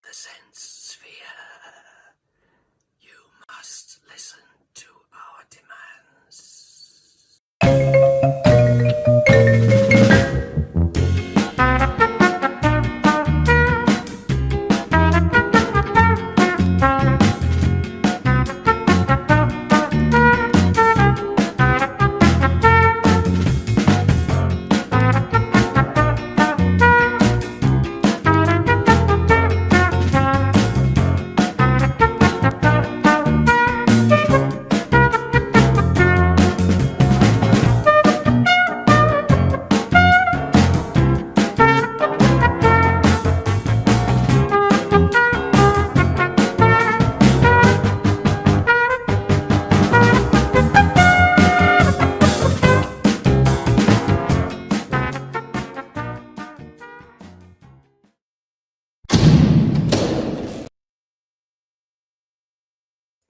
the sense sphere. You must listen to our demands.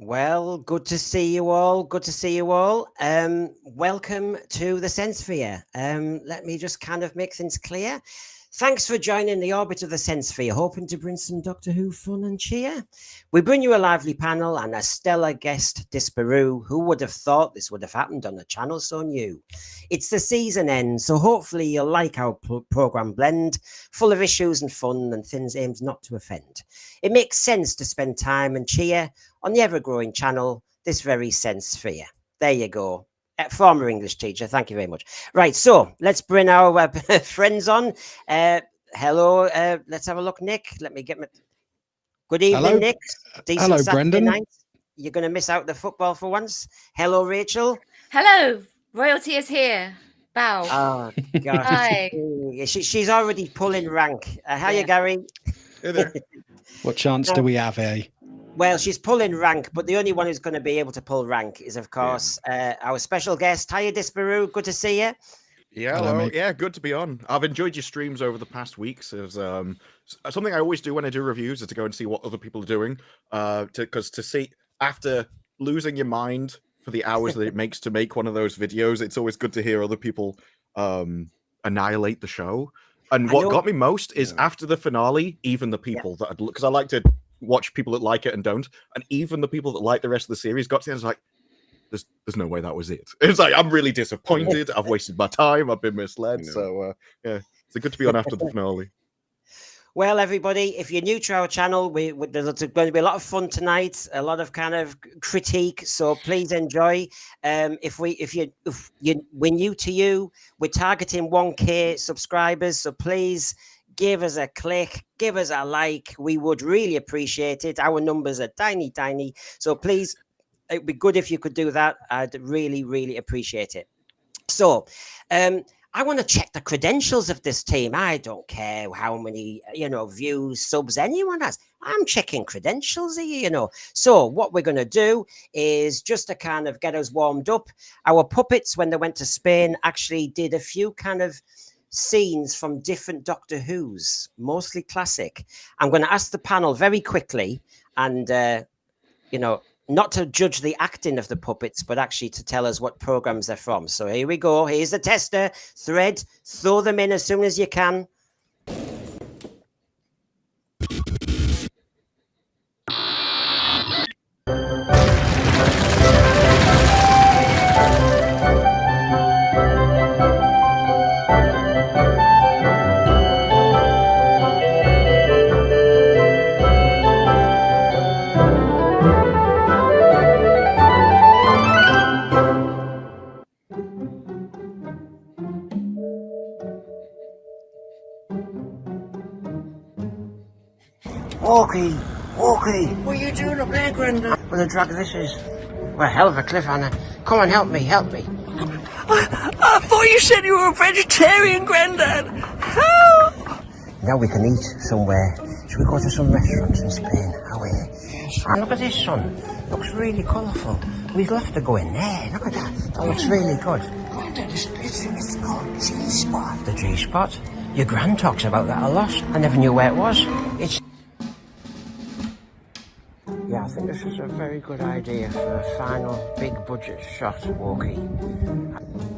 Well, good to see you all. Good to see you all. Welcome to the Sense Sphere. Let me just kind of make things clear. Thanks for joining the orbit of the Sense Sphere, hoping to bring some Doctor Who fun and cheer. We bring you a lively panel and a stellar guest, Disparu. Who would have thought this would have happened on a channel so new? It's the season end, so hopefully you'll like our programme blend, full of issues and fun and things aimed not to offend. It makes sense to spend time and cheer on the ever-growing channel, this very Sense Sphere. There you go. Former English teacher, thank you very much. Right, so let's bring our friends on. Hello, let's have a look, Nick. Let me get my... Good evening, Hello. Nick. Decent Hello, Saturday Brendan. night. You're going to miss out the football for once. Hello, Rachel. Hello, royalty is here. Bow. Oh, gosh. Hi. She's already pulling rank. Hiya, Yeah. Gary. Hey there. What chance do we have, eh? Well, she's pulling rank, but the only one who's going to be able to pull rank is, of course, our special guest, Hiya Disparu. Good to see you. Yeah, Hello, hello. mate. Yeah, good to be on. I've enjoyed your streams over the past weeks. As something I always do when I do reviews is to go and see what other people are doing. Because to see after losing your mind for the hours that it makes to make one of those videos, it's always good to hear other people annihilate the show. And what got me most is after the finale, even the people that because I like to watch people that like it and don't, and even the people that like the rest of the series got to the end, like, there's no way that was it. It's like, I'm really disappointed. I've wasted my time. I've been misled. So yeah, it's good to be on after the finale. Well, everybody, if you're new to our channel, there's going to be a lot of fun tonight, a lot of kind of critique. So please enjoy. If we're new to you, we're targeting 1K subscribers. So please give us a click, give us a like. We would really appreciate it. Our numbers are tiny. So please, it'd be good if you could do that. I'd really, really appreciate it. So, I want to check the credentials of this team. I don't care how many, views, subs anyone has. I'm checking credentials here, So what we're going to do is just to kind of get us warmed up. Our puppets, when they went to Spain, actually did a few kind of scenes from different Doctor Who's, mostly classic. I'm going to ask the panel very quickly and, not to judge the acting of the puppets, but actually to tell us what programs they're from. So here we go. Here's the tester thread. Throw them in as soon as you can. Walkie, what are you doing up there, Grandad? What a drag this is. Well, hell of a cliffhanger. Come on, help me. I thought you said you were a vegetarian, Grandad. Help! Now we can eat somewhere. Should we go to some restaurants in Spain? How are you? Yes. Look at this, son. Looks really colourful. We'll have to go in there. Look at that. That looks really good. Grandad, it's called G-Spot. The G-Spot? Your gran talks about that a lot. I never knew where it was. It's... Yeah, I think this is a very good idea for a final big budget shot, Walkie.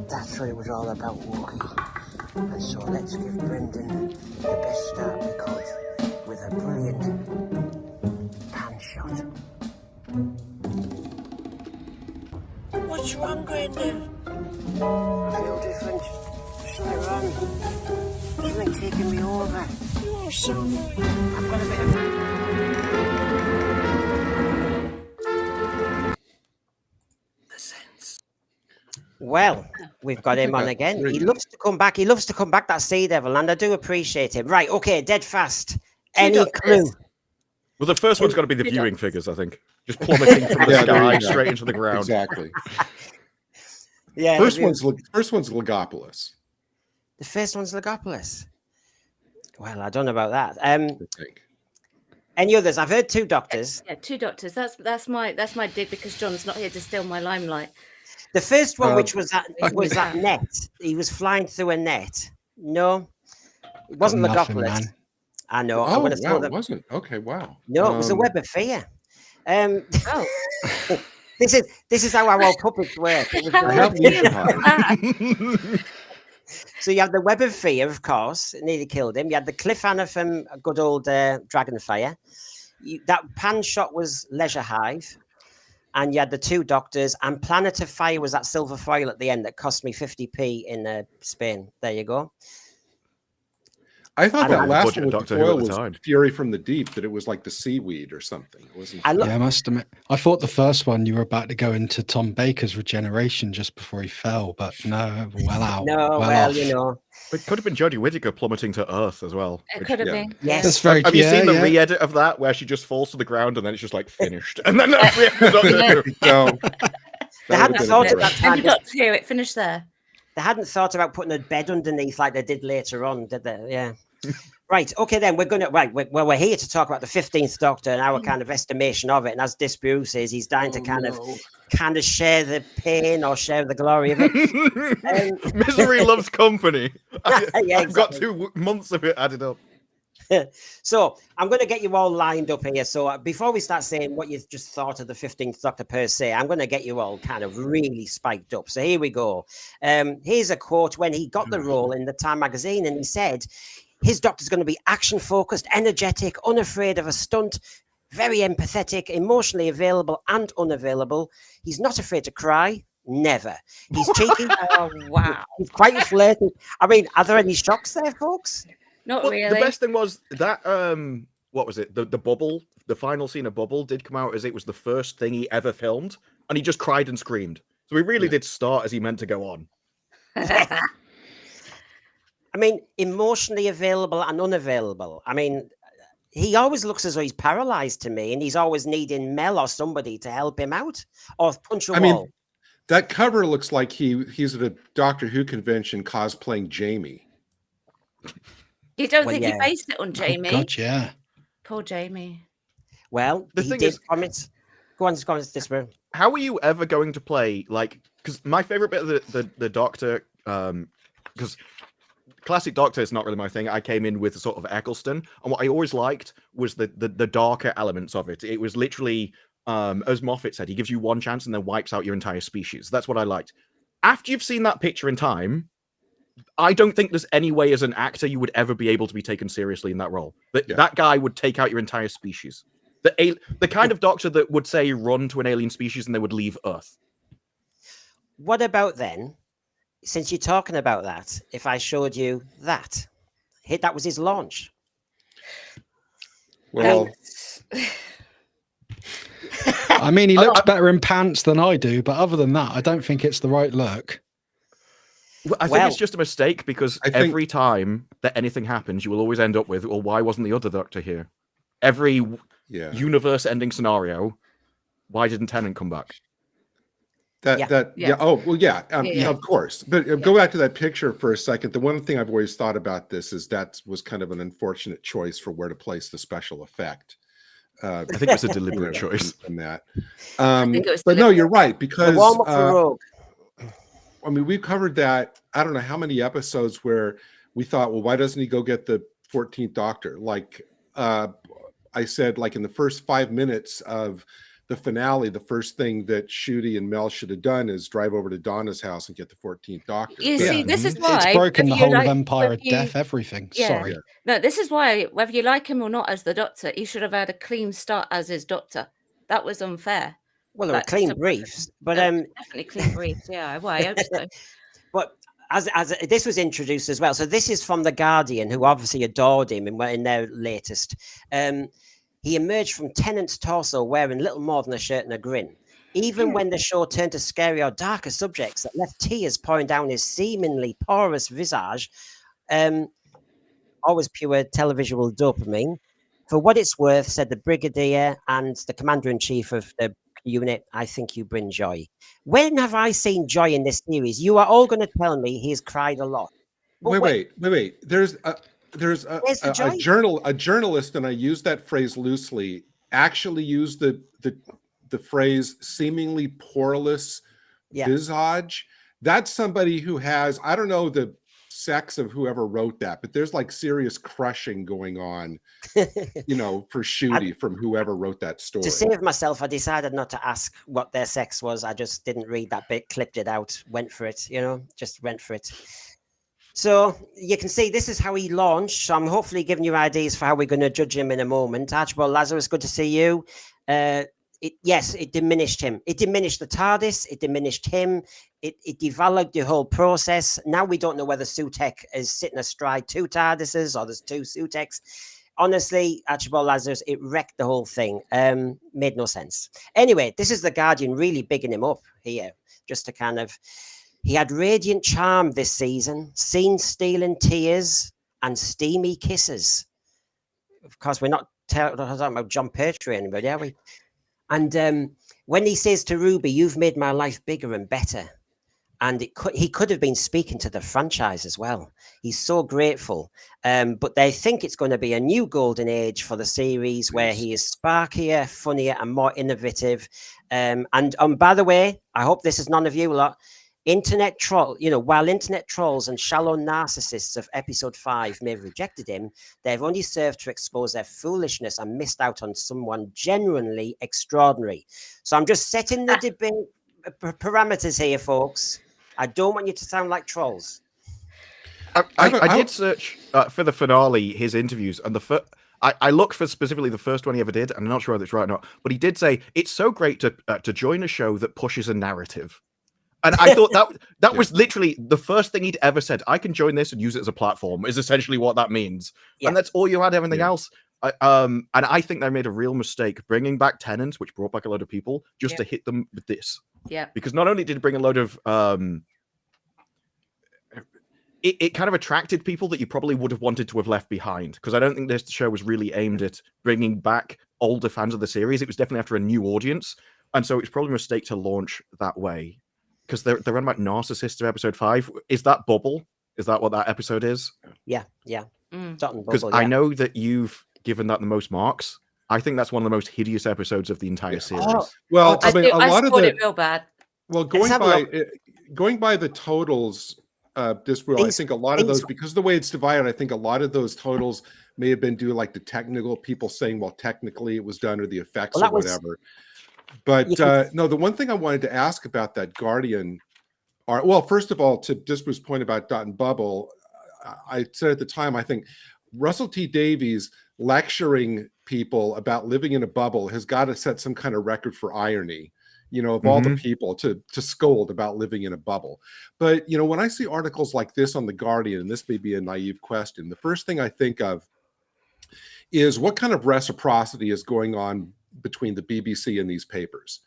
That's what it was all about, Walkie. And so let's give Brendan the best start we could with a brilliant What's wrong, Grandad? I feel different. Something wrong. Something taking me over. Oh, son. I've got a bit of... The sense. Well, we've got him on again. He loves to come back. He loves to come back, that sea devil, and I do appreciate him. Right, okay, dead fast. Any clue? Well, the first one's got to be the viewing figures, I think. Just plummeting from the sky straight into the ground. Exactly. Yeah. First one's Legopolis. The first one's Legopolis. Well, I don't know about that. I think. Any others? I've heard two doctors. Yeah, two doctors. That's my dig because John's not here to steal my limelight. The first one, which was that net. He was flying through a net. No, it wasn't Legopolis. I know. Oh, I'm wow, it wasn't. Okay, wow. No, it was a web of fear. Oh. This is how our puppets work. So you have the web of fear, of course, it nearly killed him. You had the cliffhanger from a good old Dragonfire. That pan shot was Leisure Hive. And you had the two doctors, and Planet of Fire was that silver foil at the end that cost me 50p in Spain. There you go. I thought that last one with the foil was Fury from the Deep, that it was like the seaweed or something. It wasn't. Yeah, I must admit. I thought the first one you were about to go into Tom Baker's regeneration just before he fell, but no, well out. No, well, you know. It could have been Jodie Whittaker plummeting to Earth as well. It could have been. Yes. That's very. Have you seen the re-edit of that where she just falls to the ground and then it's just like finished? And then that's the Doctor. No. They hadn't thought of that time. Doctor here, it finished there. They hadn't thought about putting a bed underneath like they did later on, did they? Yeah. Right. Okay, then we're going to we're here to talk about the 15th Doctor and our kind of estimation of it. And as Disparu says, he's dying to kind of share the pain or share the glory of it. Misery loves company. Yeah, I've got 2 months of it added up. So I'm going to get you all lined up here. So before we start saying what you've just thought of the 15th Doctor per se, I'm going to get you all kind of really spiked up. So here we go. Here's a quote when he got the role in the Time magazine, and he said his Doctor's going to be action-focused, energetic, unafraid of a stunt, very empathetic, emotionally available and unavailable. He's not afraid to cry. Never. He's cheeky. Oh, wow. He's quite flirty. I mean, are there any shocks there, folks? Not Well, really. the best thing was that what was it? The Bubble, the final scene of Bubble did come out as it was the first thing he ever filmed, and he just cried and screamed. So he really did start as he meant to go on. I mean, emotionally available and unavailable. I mean, he always looks as though he's paralyzed to me, and he's always needing Mel or somebody to help him out or punch a wall. mean, that cover looks like he's at a Doctor Who convention cosplaying Jamie. You don't think he based it on Jamie? Oh, God, yeah. Poor Jamie. Well, the thing is, comments. Go on, Disparu. How are you ever going to play because my favorite bit of the Doctor, because classic Doctor is not really my thing. I came in with sort of Eccleston, and what I always liked was the darker elements of it. It was literally, as Moffat said, he gives you one chance and then wipes out your entire species. That's what I liked. After you've seen that picture in time, I don't think there's any way as an actor you would ever be able to be taken seriously in that role. That guy would take out your entire species. The kind of Doctor that would say run to an alien species and they would leave Earth. What about then, since you're talking about that, if I showed you that? That was his launch. Well, I mean, he looks better in pants than I do, but other than that, I don't think it's the right look. Well, I think it's just a mistake because every time that anything happens, you will always end up with, well, why wasn't the other Doctor here? Every universe-ending scenario, why didn't Tennant come back? Of course. But go back to that picture for a second. The one thing I've always thought about this is that was kind of an unfortunate choice for where to place the special effect. I think it was a deliberate choice. In that. But no, you're right, because I mean, we've covered that. I don't know how many episodes where we thought, well, why doesn't he go get the 14th Doctor? Like I said, like in the first 5 minutes of the finale, the first thing that Ncuti and Mel should have done is drive over to Donna's house and get the 14th Doctor. You see, this is why it's broken the whole of Empire of Death, everything. Yeah. Sorry. No, this is why, whether you like him or not as the Doctor, he should have had a clean start as his Doctor. That was unfair. Well, there were Like, clean so- briefs, but definitely clean briefs. Yeah, well, I hope so. but as this was introduced as well, so this is from the Guardian, who obviously adored him in their latest. He emerged from Tennant's torso wearing little more than a shirt and a grin. Even when the show turned to scary or darker subjects that left tears pouring down his seemingly porous visage, always pure televisual dopamine. For what it's worth, said the brigadier and the commander-in-chief of the unit, I think you bring joy. When have I seen joy in this series? You are all going to tell me he's cried a lot. But Wait. There's Where's the joy? a journalist, and I use that phrase loosely, actually used the phrase seemingly poreless visage. That's somebody who has, I don't know the sex of whoever wrote that, but there's like serious crushing going on, for Ncuti from whoever wrote that story. To save myself, I decided not to ask what their sex was. I just didn't read that bit, clipped it out, went for it, just went for it. So you can see this is how he launched. So I'm hopefully giving you ideas for how we're going to judge him in a moment. Archibald Lazarus, good to see you. It diminished him. It diminished the TARDIS. It diminished him. It devalued the whole process. Now we don't know whether Sutekh is sitting astride two TARDISes or there's two Sutekhs. Honestly, Archibald Lazarus, it wrecked the whole thing. Made no sense. Anyway, this is the Guardian really bigging him up here, just to kind of... He had radiant charm this season, scene-stealing tears and steamy kisses. Of course, we're not talking about John Pertwee or anybody, are we? And when he says to Ruby, "You've made my life bigger and better," and he could have been speaking to the franchise as well. He's so grateful. But they think it's going to be a new golden age for the series where he is sparkier, funnier, and more innovative. And by the way, I hope this is none of you lot. Internet troll, while internet trolls and shallow narcissists of episode 5 may have rejected him, they've only served to expose their foolishness and missed out on someone genuinely extraordinary. So I'm just setting the debate parameters here, folks. I don't want you to sound like trolls. I did search for the finale, his interviews, and I looked for specifically the first one he ever did, and I'm not sure if it's right or not, but he did say it's so great to join a show that pushes a narrative. And I thought that was literally the first thing he'd ever said. I can join this and use it as a platform is essentially what that means. Yeah. And that's all you had, everything else. And I think they made a real mistake bringing back Tennant, which brought back a load of people, just to hit them with this. Yeah. Because not only did it bring a load of... It kind of attracted people that you probably would have wanted to have left behind. Because I don't think this show was really aimed at bringing back older fans of the series. It was definitely after a new audience. And so it's probably a mistake to launch that way. Because they're running about narcissists of episode 5. Is that Bubble? Is that what that episode is? Yeah. Because I know that you've given that the most marks. I think that's one of the most hideous episodes of the entire series. Well, I mean, a lot of it real bad. Well, going by the totals, Disparu, I think a lot of those, because of the way it's divided, I think a lot of those totals may have been due like the technical people saying, well, technically it was done, or the effects or whatever. But no, the one thing I wanted to ask about that Guardian well, first of all, to Disparu's point about Dot and Bubble, I said at the time, I think Russell T Davies lecturing people about living in a bubble has got to set some kind of record for irony, of all the people to scold about living in a bubble. But, when I see articles like this on The Guardian, and this may be a naive question, the first thing I think of is what kind of reciprocity is going on between the BBC and these papers.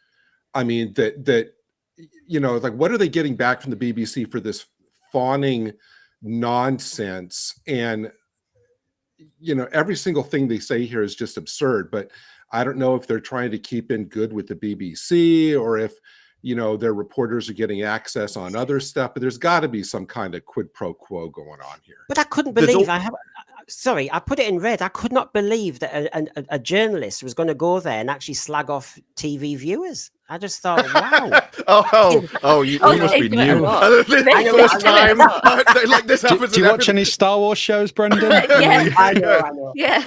I mean, like, what are they getting back from the BBC for this fawning nonsense? And, every single thing they say here is just absurd, but I don't know if they're trying to keep in good with the BBC or if, their reporters are getting access on other stuff, but there's got to be some kind of quid pro quo going on here. But I couldn't believe sorry, I put it in red. I could not believe that a journalist was going to go there and actually slag off TV viewers. I just thought, wow. You must be new. First time like this happens. Do you watch any Star Wars shows, Brendan? Yeah, I know. Yeah.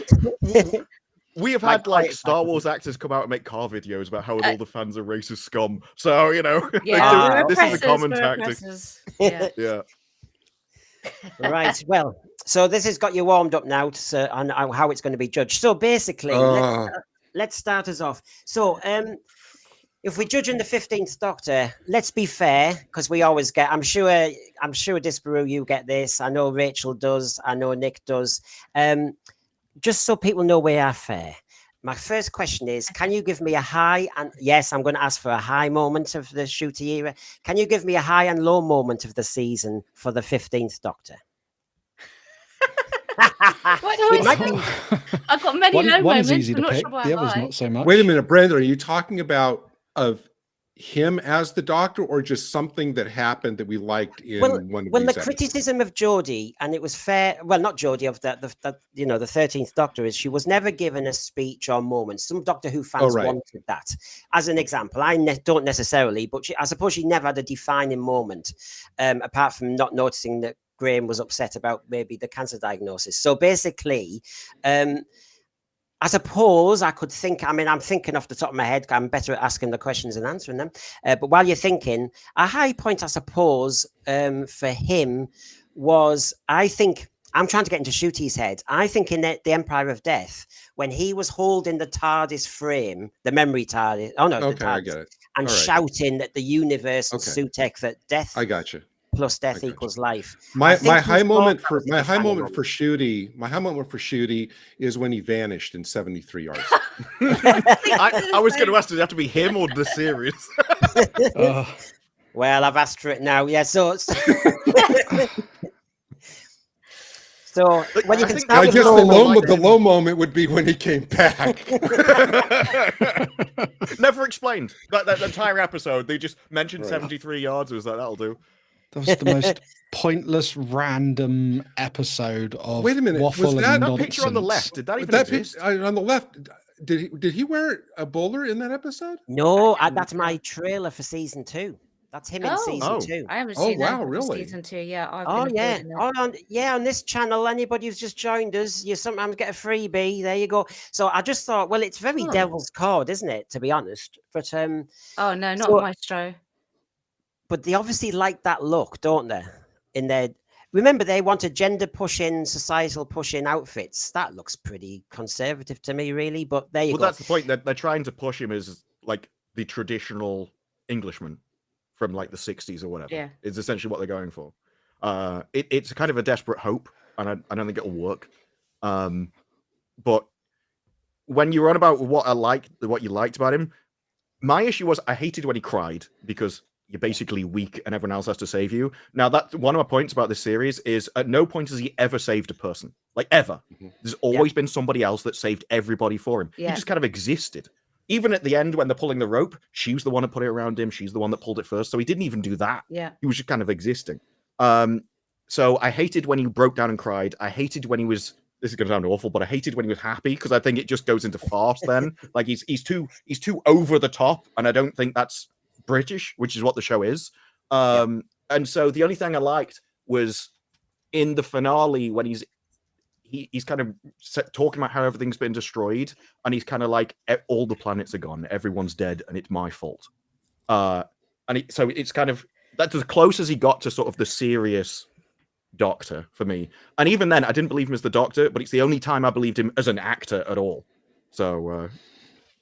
We have had like Star Wars actors come out and make car videos about how all the fans are racist scum. So this is a common tactic. Yeah. Right. Well, so this has got you warmed up now on how it's going to be judged. So basically, let's start us off. So if we're judging the 15th Doctor, let's be fair, because we always get. I'm sure Disparu, you get this. I know Rachel does. I know Nick does. Just so people know we are fair. My first question is, can you give me a high and yes, I'm going to ask for a high moment of the Ncuti era. Can you give me a high and low moment of the season for the 15th Doctor? What do I say? I've got many low moments. One's easy to I'm not pick. sure about The other's high. not so much. Wait a minute, Brandon, are you talking about of him as the Doctor, or just something that happened that we liked in one of these the episodes? criticism of Jodie, and it was fair. Well, not Jodie, of the 13th Doctor, is she was never given a speech or moment. Some Doctor Who fans wanted that. As an example, I don't necessarily, but I suppose she never had a defining moment, apart from not noticing that Graham was upset about maybe the cancer diagnosis. So basically, I suppose I could think, I mean, I'm thinking off the top of my head, I'm better at asking the questions and answering them. But while you're thinking, a high point, I suppose, for him was, I think, I'm trying to get into Ncuti's head. I think in the Empire of Death, when he was holding the TARDIS frame, the memory TARDIS, the TARDIS, I get it. and shouting at the universe and Sutekh that death. I got you. Plus death equals life. My high moment for Ncuti is when he vanished in 73 yards. I was going to ask, does it have to be him or the series? Well, I've asked for it now. Yeah, so when you can start I with guess the low moment would be when he came back. Never explained. That entire episode, they just mentioned 73 yards. It was like, that'll do. That was the most pointless, random episode of Wait a minute, waffle was that and That picture on the left, did that even exist? On the left, did he wear a bowler in that episode? No, that's my trailer for season 2. That's him in season 2. I haven't seen that really? season 2. Yeah. On this channel, anybody who's just joined us, you sometimes get a freebie. There you go. So I just thought, well, it's very Devil's Code, isn't it? To be honest, but oh no, not Maestro. But they obviously like that look, don't they? Remember, they wanted gender pushing, societal pushing outfits. That looks pretty conservative to me, really. But there you go. Well, that's the point. They're trying to push him as like the traditional Englishman from like the 60s or whatever. Yeah, is essentially what they're going for. It's kind of a desperate hope, and I don't think it'll work. But when you're on about what you liked about him, my issue was I hated when he cried because you're basically weak and everyone else has to save you. Now, that's one of my points about this series is at no point has he ever saved a person. Like, ever. There's always been somebody else that saved everybody for him. He just kind of existed. Even at the end, when they're pulling the rope, she was the one that put it around him. She's the one that pulled it first. So he didn't even do that. Yeah. He was just kind of existing. So I hated when he broke down and cried. I hated when he was... This is going to sound awful, but I hated when he was happy because I think it just goes into farce then. Like, he's too over the top, and I don't think that's British, which is what the show is. And so the only thing I liked was in the finale when he's kind of talking about how everything's been destroyed, and he's kind of like, all the planets are gone, everyone's dead, and it's my fault. So it's kind of, that's as close as he got to sort of the serious Doctor for me. And even then, I didn't believe him as the Doctor, but it's the only time I believed him as an actor at all. So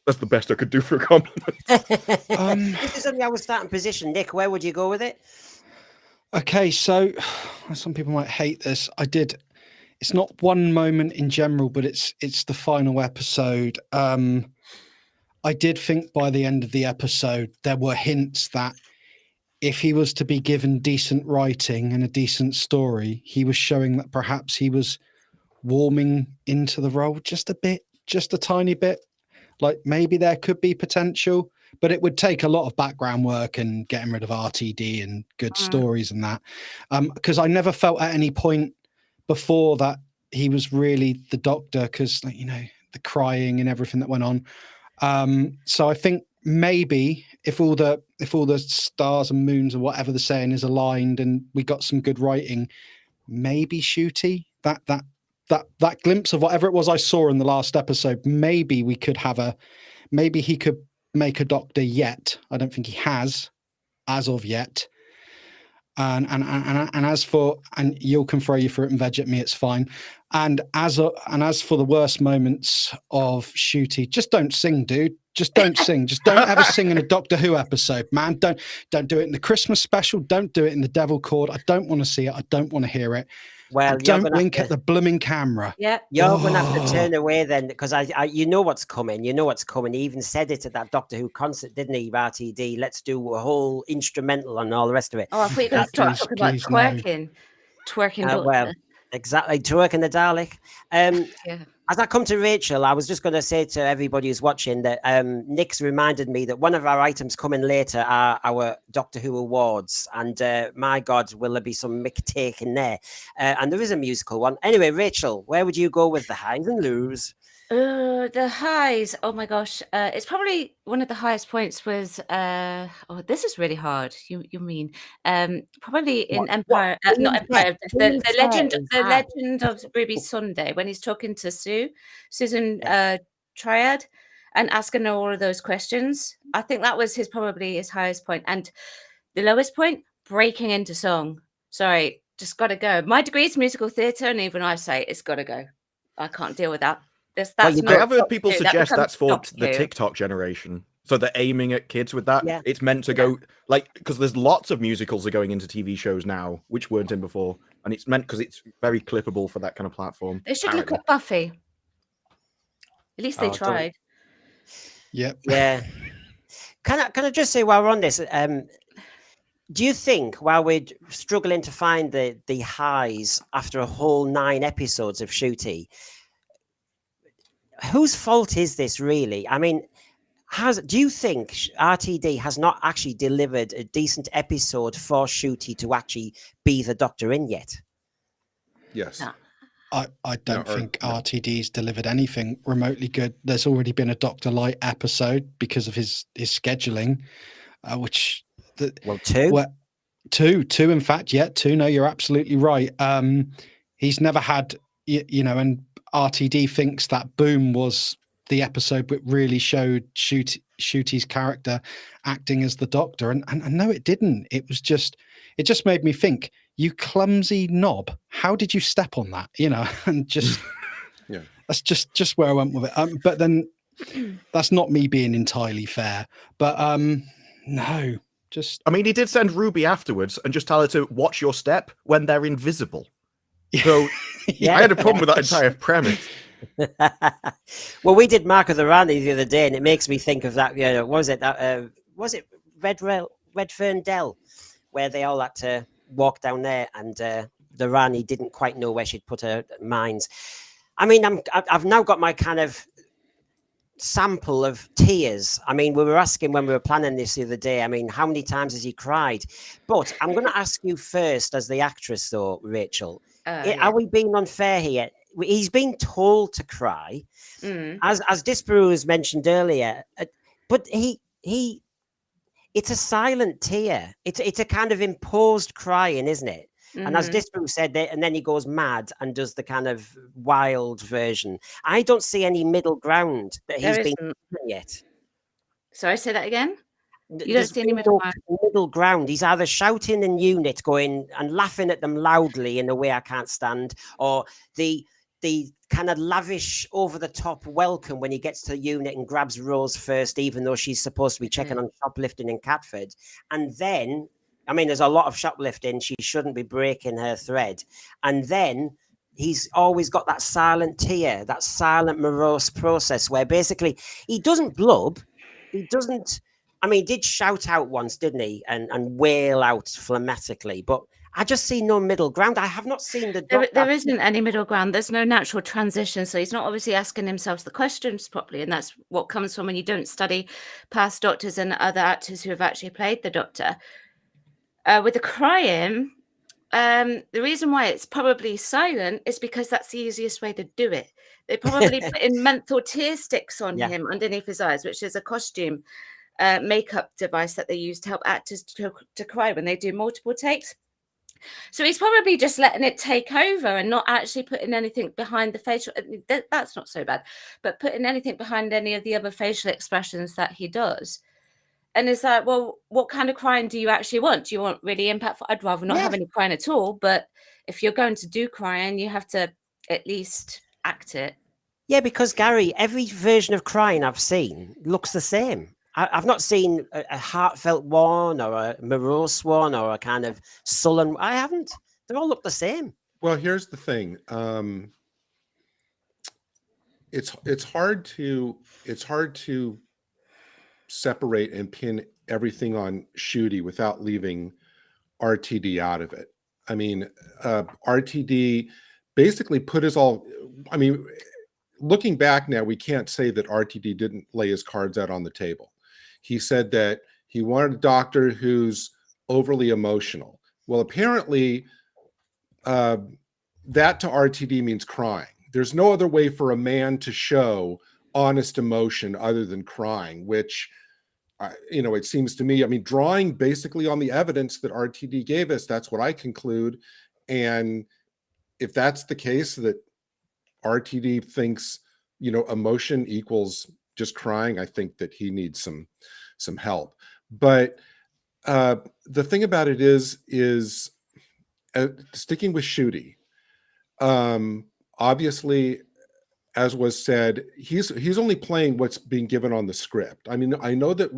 that's the best I could do for a compliment. This is only our starting position. Nick, where would you go with it? Okay, so some people might hate this. It's not one moment in general, but it's the final episode. I did think by the end of the episode, there were hints that if he was to be given decent writing and a decent story, he was showing that perhaps he was warming into the role just a bit, just a tiny bit. Like maybe there could be potential, but it would take a lot of background work and getting rid of RTD and good stories and that. Because I never felt at any point before that he was really the Doctor, because the crying and everything that went on. So I think maybe if all the stars and moons or whatever the saying is aligned and we got some good writing, maybe Ncuti, that glimpse of whatever it was I saw in the last episode, maybe he could make a Doctor yet. I don't think he has as of yet. And as for, and you'll can throw your fruit and veg at me, it's fine. And as for the worst moments of Ncuti, just don't sing, dude. Just don't sing. Just don't ever sing in a Doctor Who episode, man. Don't do it in the Christmas special. Don't do it in the Devil Chord. I don't want to see it. I don't want to hear it. Well, and don't wink at the blooming camera. Yeah, you're going to have to turn away then, because I you know what's coming. You know what's coming. He even said it at that Doctor Who concert, didn't he? RTD. Let's do a whole instrumental and all the rest of it. Oh, I thought you were going to start talking about twerking. Twerking Doctor. Well, exactly, twerking the Dalek. Yeah. As I come to Rachel, I was just going to say to everybody who's watching that Nick's reminded me that one of our items coming later are our Doctor Who awards. And my God, will there be some Mick take in there? And there is a musical one. Anyway, Rachel, where would you go with the highs and lows? The highs. Oh my gosh. It's probably one of the highest points was this is really hard. You mean probably in Empire, not Empire, the legend of Ruby Sunday, when he's talking to Susan Triad and asking her all of those questions. I think that was probably his highest point. And the lowest point, breaking into song. Sorry, just gotta go. My degree is musical theatre, and even I say it's gotta go. I can't deal with that. I have heard people suggest that's for the TikTok generation. So they're aiming at kids with that. Yeah. It's meant to go because there's lots of musicals are going into TV shows now, which weren't in before. And it's meant because it's very clippable for that kind of platform. They should look at Buffy. At least they tried. Yep. Yeah. Can I just say while we're on this, do you think while we're struggling to find the highs after a whole 9 episodes of Ncuti, whose fault is this really? I mean, do you think RTD has not actually delivered a decent episode for Ncuti to actually be the Doctor in yet? Yes. No. I don't think RTD's delivered anything remotely good. There's already been a Dr. Light episode because of his scheduling, two, in fact, yeah, 2. No, you're absolutely right. He's never had, and RTD thinks that Boom was the episode that really showed Ncuti's character acting as the Doctor, and no, it didn't. It just made me think, you clumsy knob, how did you step on that? And just yeah, that's just where I went with it. But then that's not me being entirely fair. But no, just I mean, he did send Ruby afterwards and just tell her to watch your step when they're invisible. So I had a problem with that entire premise. Well, we did Mark of the Rani the other day, and it makes me think of that. What was it? Was it Redfern Dell, where they all had to walk down there, and the Rani didn't quite know where she'd put her mines. I mean, I've now got my kind of sample of tears. I mean, we were asking when we were planning this the other day, I mean, how many times has he cried? But I'm going to ask you first, as the actress, though, Rachel. Are we being unfair here? He's been told to cry, as Disparu has mentioned earlier, but it's a silent tear. It's a kind of imposed crying, isn't it? And as Disparu said, and then he goes mad and does the kind of wild version. I don't see any middle ground that he's been given yet. Sorry, say that again? You don't see any middle ground. He's either shouting in unit, going and laughing at them loudly in a way I can't stand, or the kind of lavish, over-the-top welcome when he gets to the unit and grabs Rose first, even though she's supposed to be checking on shoplifting in Catford. And then, I mean, there's a lot of shoplifting. She shouldn't be breaking her thread. And then he's always got that silent tear, that silent morose process where basically he doesn't blub. He doesn't... I mean, he did shout out once, didn't he? And wail out phlegmatically. But I just see no middle ground. I have not seen there isn't any middle ground. There's no natural transition. So he's not obviously asking himself the questions properly. And that's what comes from when you don't study past Doctors and other actors who have actually played the Doctor. With the crying, the reason why it's probably silent is because that's the easiest way to do it. They probably put in menthol tear sticks on him underneath his eyes, which is a costume makeup device that they use to help actors to cry when they do multiple takes. So he's probably just letting it take over and not actually putting anything behind the facial. That's not so bad, but putting anything behind any of the other facial expressions that he does. And it's like, well, what kind of crying do you actually want? Do you want really impactful? I'd rather not have any crying at all. But if you're going to do crying, you have to at least act it. Yeah, because Gary, every version of crying I've seen looks the same. I've not seen a heartfelt one or a morose one or a kind of sullen. I haven't. They all look the same. Well, here's the thing. It's hard to separate and pin everything on Ncuti without leaving RTD out of it. I mean, RTD basically put his all. I mean, looking back now, we can't say that RTD didn't lay his cards out on the table. He said that he wanted a doctor who's overly emotional. Well, apparently, that to RTD means crying. There's no other way for a man to show honest emotion other than crying, which, it seems to me, I mean, drawing basically on the evidence that RTD gave us, that's what I conclude. And if that's the case, that RTD thinks, emotion equals just crying, I think that he needs some help. But the thing about it is sticking with Ncuti, obviously, as was said, he's only playing what's being given on the script. I mean, I know that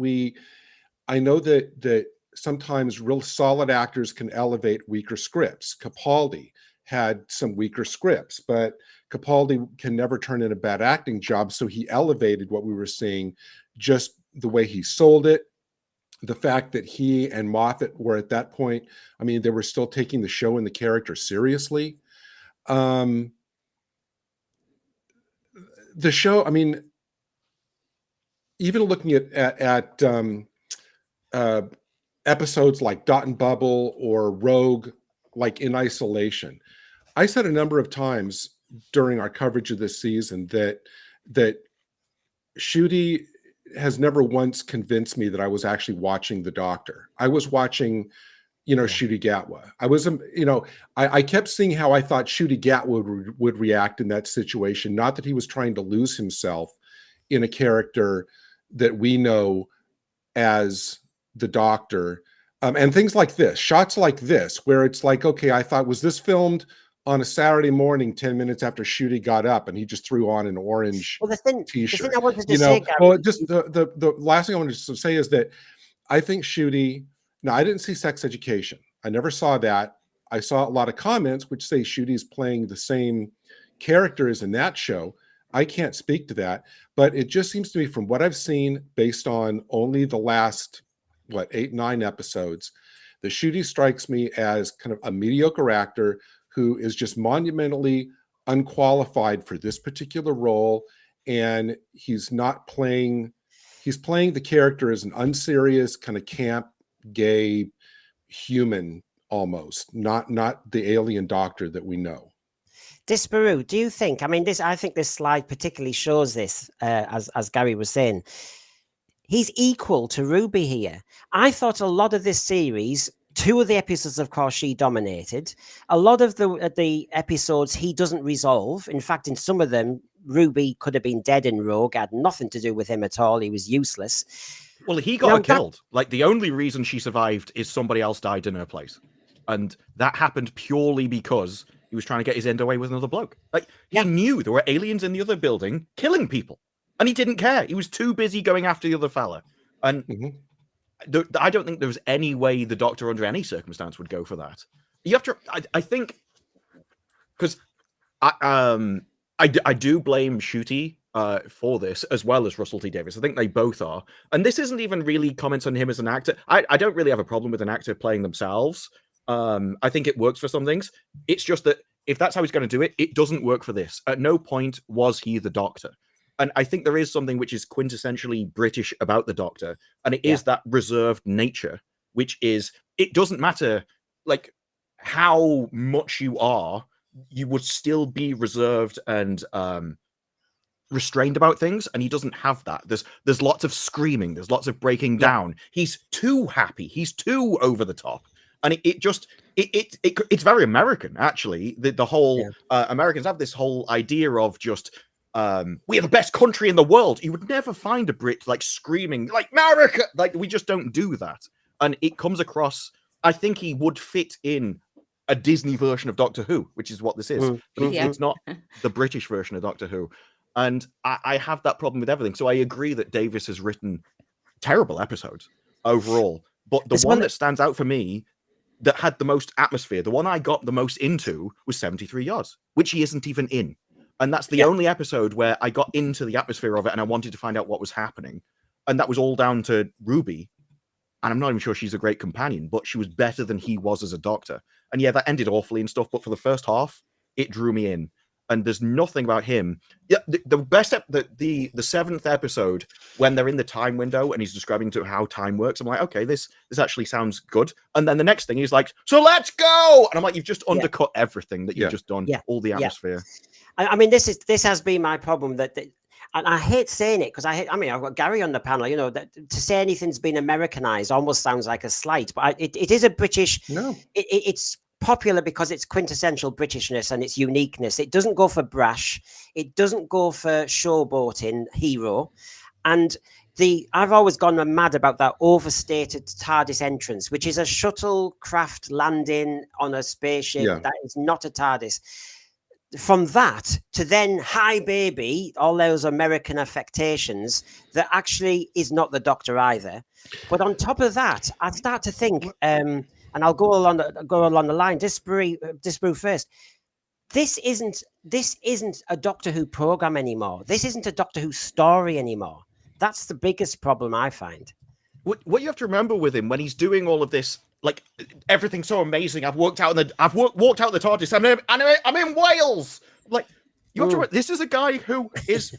sometimes real solid actors can elevate weaker scripts. Capaldi had some weaker scripts, but Capaldi can never turn in a bad acting job. So he elevated what we were seeing, just the way he sold it. The fact that he and Moffat were at that point, I mean, they were still taking the show and the character seriously. The show, I mean, even looking at episodes like Dot and Bubble or Rogue, like In Isolation, I said a number of times during our coverage of this season that Ncuti has never once convinced me that I was actually watching the Doctor. I was watching, Ncuti Gatwa. I was, I kept seeing how I thought Ncuti Gatwa would react in that situation. Not that he was trying to lose himself in a character that we know as the Doctor. And things like this, shots like this, where it's like, okay, I thought, was this filmed on a Saturday morning, 10 minutes after Ncuti got up and he just threw on an orange t-shirt? The thing I wanted to say, Gary, well, just the last thing I wanted to say is that I think Ncuti, now I didn't see Sex Education. I never saw that. I saw a lot of comments which say Ncuti is playing the same character as in that show. I can't speak to that, but it just seems to me from what I've seen based on only the last, 8, 9 episodes, the Ncuti strikes me as kind of a mediocre actor who is just monumentally unqualified for this particular role. And he's playing the character as an unserious kind of camp, gay human almost, not the alien doctor that we know. Disparu, do you think, I think this slide particularly shows this, as Gary was saying, he's equal to Ruby here. I thought a lot of this series, 2 of the episodes, of course, she dominated. A lot of the episodes he doesn't resolve. In fact, in some of them, Ruby could have been dead in Rogue, had nothing to do with him at all. He was useless. Well, he got her killed. Like, the only reason she survived is somebody else died in her place. And that happened purely because he was trying to get his end away with another bloke. Like, he knew there were aliens in the other building killing people. And he didn't care. He was too busy going after the other fella. And I don't think there was any way the Doctor, under any circumstance, would go for that. You have to, I think, because I do blame Ncuti for this, as well as Russell T Davies. I think they both are. And this isn't even really comments on him as an actor. I don't really have a problem with an actor playing themselves. I think it works for some things. It's just that if that's how he's going to do it, it doesn't work for this. At no point was he the Doctor. And I think there is something which is quintessentially British about the Doctor, and it is that reserved nature, which is, it doesn't matter like how much you are, you would still be reserved and restrained about things, and he doesn't have that. There's lots of screaming, there's lots of breaking down. He's too happy, he's too over the top, and it's very American, actually. The whole Americans have this whole idea of just we are the best country in the world. You would never find a Brit like screaming like America. Like, we just don't do that. And it comes across, I think he would fit in a Disney version of Doctor Who, which is what this is. Yeah. It's not the British version of Doctor Who. And I have that problem with everything. So I agree that Davis has written terrible episodes overall. But the There's one one that stands out for me that had the most atmosphere, the one I got the most into, was 73 Yards, which he isn't even in. And that's the only episode where I got into the atmosphere of it and I wanted to find out what was happening. And that was all down to Ruby. And I'm not even sure she's a great companion, but she was better than he was as a doctor. And yeah, that ended awfully and stuff. But for the first half, it drew me in. And there's nothing about him. Yeah, the best, the seventh episode, when they're in the time window and he's describing to how time works, I'm like, okay, this actually sounds good. And then the next thing he's like, so let's go. And I'm like, you've just undercut everything that you've just done. All the atmosphere. I mean, this has been my problem that and I hate saying it because I've got Gary on the panel, you know, that to say anything's been Americanized almost sounds like a slight, but it is a British, it's popular because it's quintessential Britishness and its uniqueness. It doesn't go for brash. It doesn't go for showboating hero. And I've always gone mad about that overstated TARDIS entrance, which is a shuttlecraft landing on a spaceship that is not a TARDIS. From that to then, hi baby, all those American affectations that actually is not the Doctor either. But on top of that, I start to think, and I'll go along the line. Disparu first. This isn't a Doctor Who program anymore. This isn't a Doctor Who story anymore. That's the biggest problem I find. What you have to remember with him when he's doing all of this, like everything's so amazing. I've walked out the TARDIS. I'm in Wales. Like you have to remember, this is a guy who is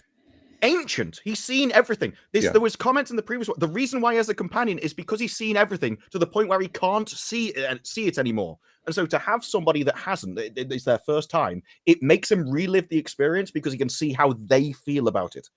ancient. He's seen everything. There was comments in the previous one. The reason why he has a companion is because he's seen everything to the point where he can't see it anymore. And so to have somebody that hasn't, it's their first time, it makes him relive the experience because he can see how they feel about it.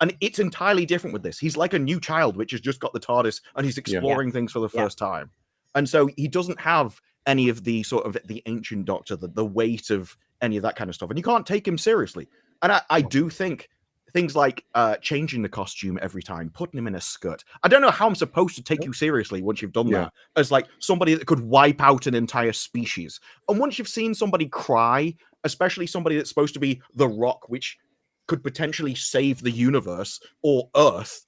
And it's entirely different with this. He's like a new child, which has just got the TARDIS and he's exploring things for the first time. And so he doesn't have any of the sort of the ancient Doctor, the weight of any of that kind of stuff. And you can't take him seriously. And I do think things like changing the costume every time, putting him in a skirt. I don't know how I'm supposed to take you seriously once you've done that as like somebody that could wipe out an entire species. And once you've seen somebody cry, especially somebody that's supposed to be the Rock, which could potentially save the universe or Earth.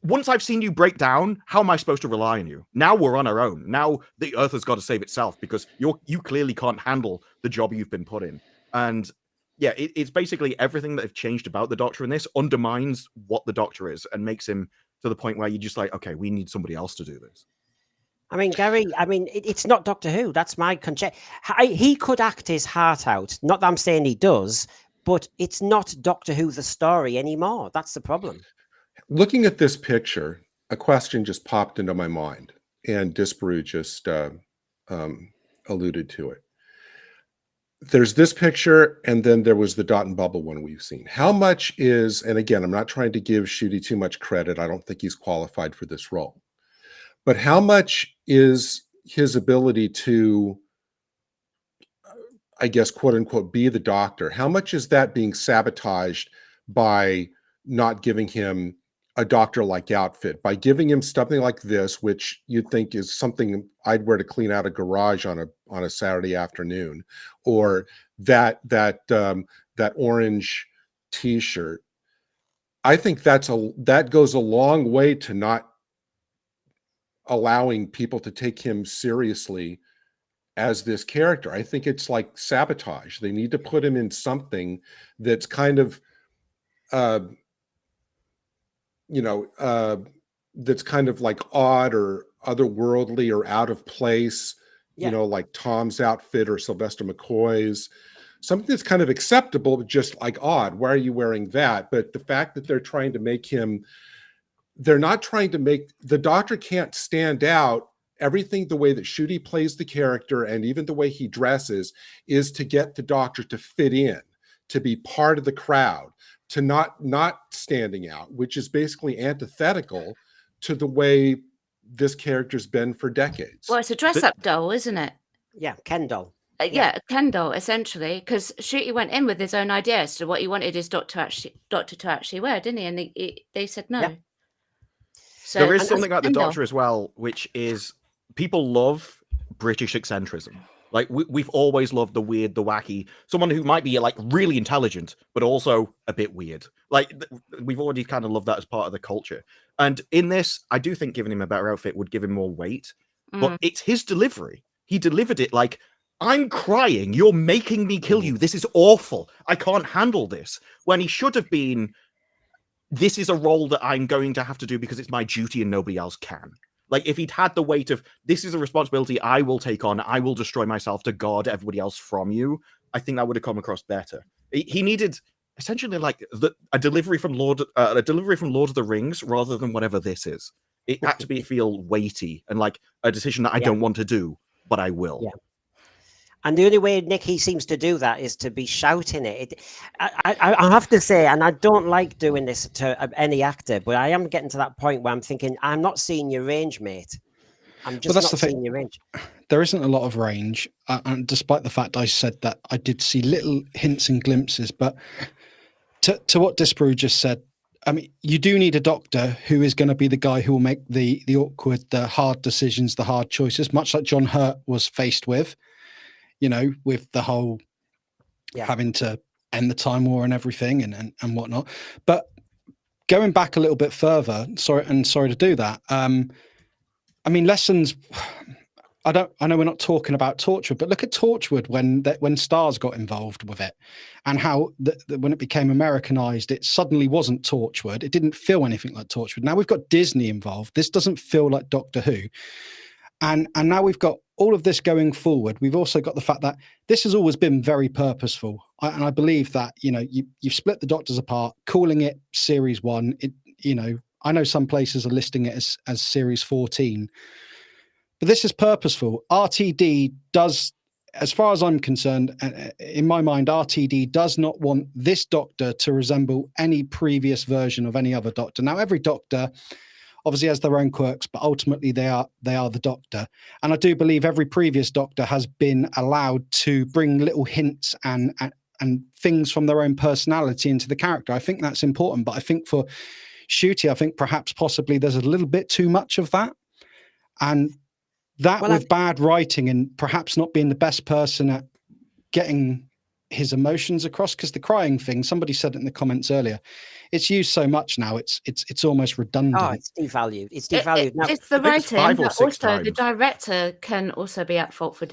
Once I've seen you break down, how am I supposed to rely on you? Now we're on our own. Now the Earth has got to save itself because you clearly can't handle the job you've been put in. And yeah, it's basically everything that have changed about the Doctor in this undermines what the Doctor is and makes him to the point where you're just like, okay, we need somebody else to do this. I mean, Gary, it's not Doctor Who. That's my conjecture. He could act his heart out. Not that I'm saying he does, but it's not Doctor Who the story anymore. That's the problem. Looking at this picture, a question just popped into my mind, and Disparu just alluded to it. There's this picture, and then there was the dot and bubble one we've seen. How much is, and again, I'm not trying to give Ncuti too much credit. I don't think he's qualified for this role. But how much is his ability to, I guess, quote unquote, be the Doctor? How much is that being sabotaged by not giving him a doctor-like outfit, by giving him something like this, which you'd think is something I'd wear to clean out a garage on a Saturday afternoon, or that orange T-shirt? I think that goes a long way to not allowing people to take him seriously as this character. I think it's like sabotage. They need to put him in something that's kind of that's kind of like odd or otherworldly or out of place, like Tom's outfit or Sylvester McCoy's, something that's kind of acceptable, but just like odd. Why are you wearing that? But the fact that they're trying to make him, they're not trying to make, the Doctor can't stand out. Everything, the way that Ncuti plays the character and even the way he dresses is to get the Doctor to fit in, to be part of the crowd, to not standing out, which is basically antithetical to the way this character's been for decades. Well, it's a dress-up doll, isn't it? Yeah, Ken doll. Yeah, a Ken doll, essentially, because Ncuti went in with his own idea as to what he wanted his Doctor to actually wear, didn't he? And they said no. Yeah. So, there is something about the Doctor as well, which is people love British eccentricism. Like we've always loved the weird, the wacky, someone who might be like really intelligent, but also a bit weird. Like we've already kind of loved that as part of the culture. And in this, I do think giving him a better outfit would give him more weight. But it's his delivery. He delivered it like, I'm crying. You're making me kill you. This is awful. I can't handle this. When he should have been, this is a role that I'm going to have to do because it's my duty and nobody else can. Like, if he'd had the weight of, this is a responsibility I will take on, I will destroy myself to guard everybody else from you, I think that would have come across better. He needed essentially like a delivery from Lord of the Rings rather than whatever this is. It had to feel weighty and like a decision that I don't want to do, but I will. Yeah. And the only way Nicky seems to do that is to be shouting it. I have to say, and I don't like doing this to any actor, but I am getting to that point where I'm thinking, I'm not seeing your range, mate. I'm just not seeing your range. There isn't a lot of range, and despite the fact I said that, I did see little hints and glimpses. But to what Disparu just said, I mean, you do need a doctor who is going to be the guy who will make the awkward, the hard decisions, the hard choices, much like John Hurt was faced with. You know, with the whole having to end the Time War and everything and whatnot. But going back a little bit further, sorry to do that. I mean, lessons. I know we're not talking about Torchwood, but look at Torchwood when Stars got involved with it, and how when it became Americanized, it suddenly wasn't Torchwood. It didn't feel anything like Torchwood. Now we've got Disney involved. This doesn't feel like Doctor Who. And now we've got all of this going forward. We've also got the fact that this has always been very purposeful. And I believe that, you know, you've split the Doctors apart, calling it Series 1. You know, I know some places are listing it as Series 14. But this is purposeful. RTD does, as far as I'm concerned, in my mind, RTD does not want this Doctor to resemble any previous version of any other Doctor. Now, every Doctor obviously has their own quirks, but ultimately they are the Doctor. And I do believe every previous Doctor has been allowed to bring little hints and things from their own personality into the character. I think that's important. But I think for Ncuti, I think perhaps possibly there's a little bit too much of that. And that with bad writing and perhaps not being the best person at getting his emotions across, because the crying thing, somebody said it in the comments earlier, it's used so much now, it's almost redundant. Oh, it's devalued. It's devalued. Now, it's the writing, but also times. The director can also be at fault for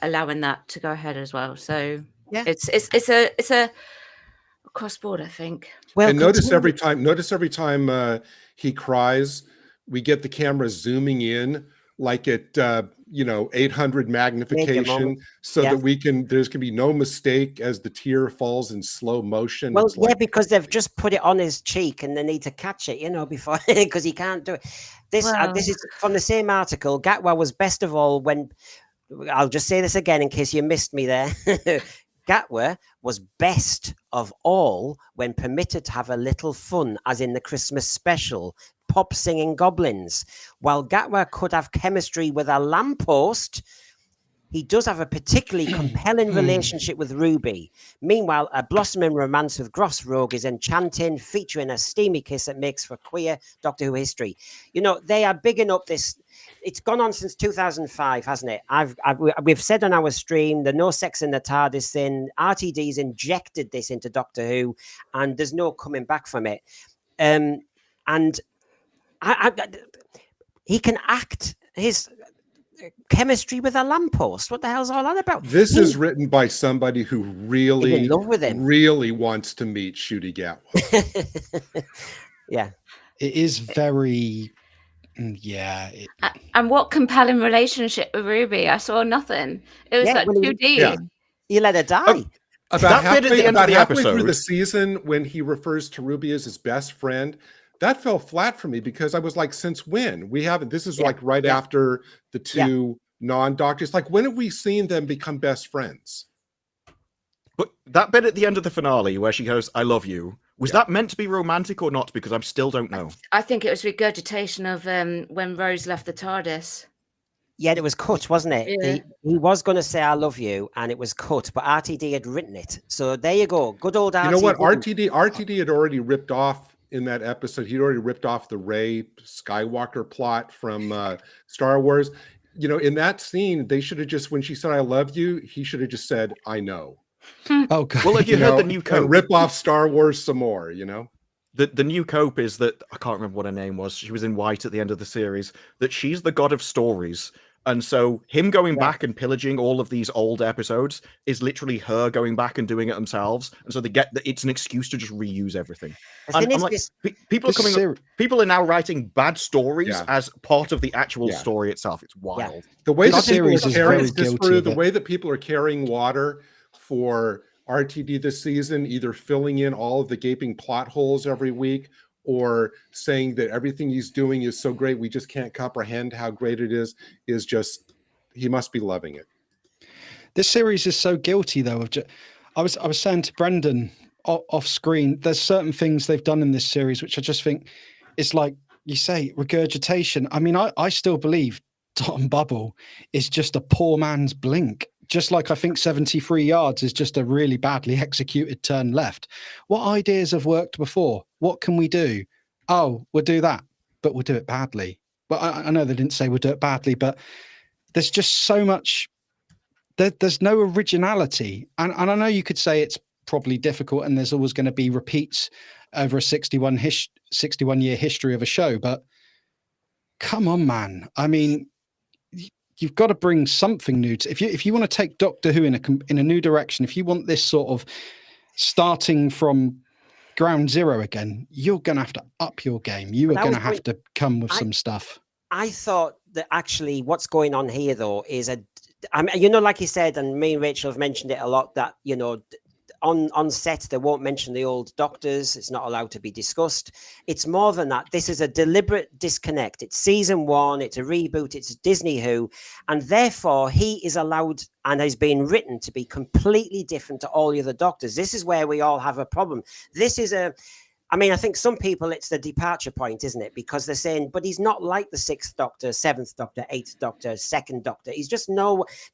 allowing that to go ahead as well. So it's a cross board, I think. Well, and notice every time he cries, we get the camera zooming in like at 800 magnification, so that there's can be no mistake as the tear falls in slow motion. Well, because they've just put it on his cheek and they need to catch it, before, because he can't do it. This is from the same article. Gatwa was best of all when, I'll just say this again in case you missed me there. Gatwa was best of all when permitted to have a little fun, as in the Christmas special, pop singing goblins. While Gatwa could have chemistry with a lamppost, he does have a particularly compelling relationship with Ruby. Meanwhile, a blossoming romance with Gross Rogue is enchanting, featuring a steamy kiss that makes for queer Doctor Who history. They are bigging up this. It's gone on since 2005, hasn't it? We've said on our stream, the no sex in the TARDIS thing, RTD's injected this into Doctor Who, and there's no coming back from it. And he can act his chemistry with a lamppost. What the hell's all that about? This is written by somebody who really wants to meet Ncuti Gatwa. Yeah. It is very... And what compelling relationship with Ruby? I saw nothing. It was like 2D. Yeah. You let her die. About halfway through the season, when he refers to Ruby as his best friend, that fell flat for me, because I was like, since when? We haven't. This is like right after the two non-doctors. Like, when have we seen them become best friends? But that bit at the end of the finale where she goes, "I love you," was that meant to be romantic or not? Because I still don't know. I think it was regurgitation of when Rose left the TARDIS. Yeah, it was cut, wasn't it? Yeah. He was going to say "I love you," and it was cut, but RTD had written it. So there you go. Good old RTD. You know what? RTD had already ripped off in that episode. He'd already ripped off the Rey Skywalker plot from Star Wars. you know, in that scene, they should have just, when she said, I love you, he should have just said, I know. Oh, God. Well, have you heard the new And cope? rip off Star Wars some more, you know? The new cope is that, I can't remember what her name was. She was in white at the end of the series, that she's the god of stories. And so him going back and pillaging all of these old episodes is literally her going back and doing it themselves. And so they get that it's an excuse to just reuse everything. And I'm like, people are coming up, people are now writing bad stories as part of the actual story itself. It's wild. The way This that people series are is carrying very guilty of the it. way that people are carrying water for RTD this season, either filling in all of the gaping plot holes every week or saying that everything he's doing is so great we just can't comprehend how great it is just, he must be loving it. This series is so guilty, though. Of I was saying to Brendan off screen, there's certain things they've done in this series which I just think it's like you say, regurgitation. I mean, I still believe Dot and Bubble is just a poor man's Blink. Just like I think 73 yards is just a really badly executed turn left. What ideas have worked before? What can we do? Oh, we'll do that, but we'll do it badly. Well, I know they didn't say we'll do it badly, but there's just so much. There's no originality. And I know you could say it's probably difficult and there's always going to be repeats over a 61-year history of a show. But come on, man. I mean, you've got to bring something new. If you want to take Doctor Who in a new direction, if you want this sort of starting from ground zero again, you're going to have to up your game. You are going to have to come with some stuff. I thought that actually what's going on here, though, is I mean, you know, like you said, and me and Rachel have mentioned it a lot, that, you know, on set, they won't mention the old doctors. It's not allowed to be discussed. It's more than that. This is a deliberate disconnect. It's season 1. It's a reboot. It's Disney Who. And therefore, he is allowed and has been written to be completely different to all the other doctors. This is where we all have a problem. This is I mean, I think some people, it's the departure point, isn't it? Because they're saying, but he's not like the 6th Doctor, 7th Doctor, 8th Doctor, 2nd Doctor. He's just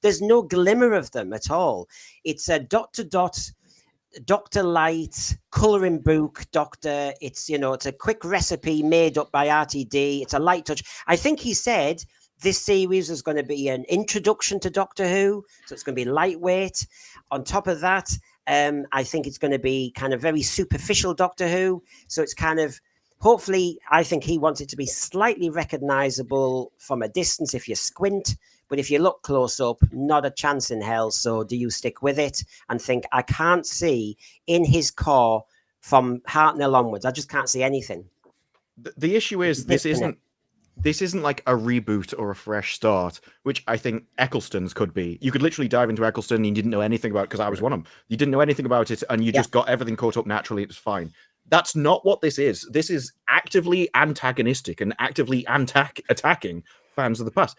there's no glimmer of them at all. It's a Dr. Light, colouring book, Doctor. It's, you know, it's a quick recipe made up by RTD. It's a light touch. I think he said this series is going to be an introduction to Doctor Who. So it's going to be lightweight. On top of that, I think it's going to be kind of very superficial Doctor Who. So it's kind of, hopefully, I think he wants it to be slightly recognizable from a distance if you squint. But if you look close up, not a chance in hell. So do you stick with it and think, I can't see in his core from Hartnell onwards? I just can't see anything. The issue is this isn't like a reboot or a fresh start, which I think Eccleston's could be. You could literally dive into Eccleston and you didn't know anything about it, because I was one of them. You didn't know anything about it and you just got everything caught up naturally. It was fine. That's not what this is. This is actively antagonistic and actively attacking fans of the past.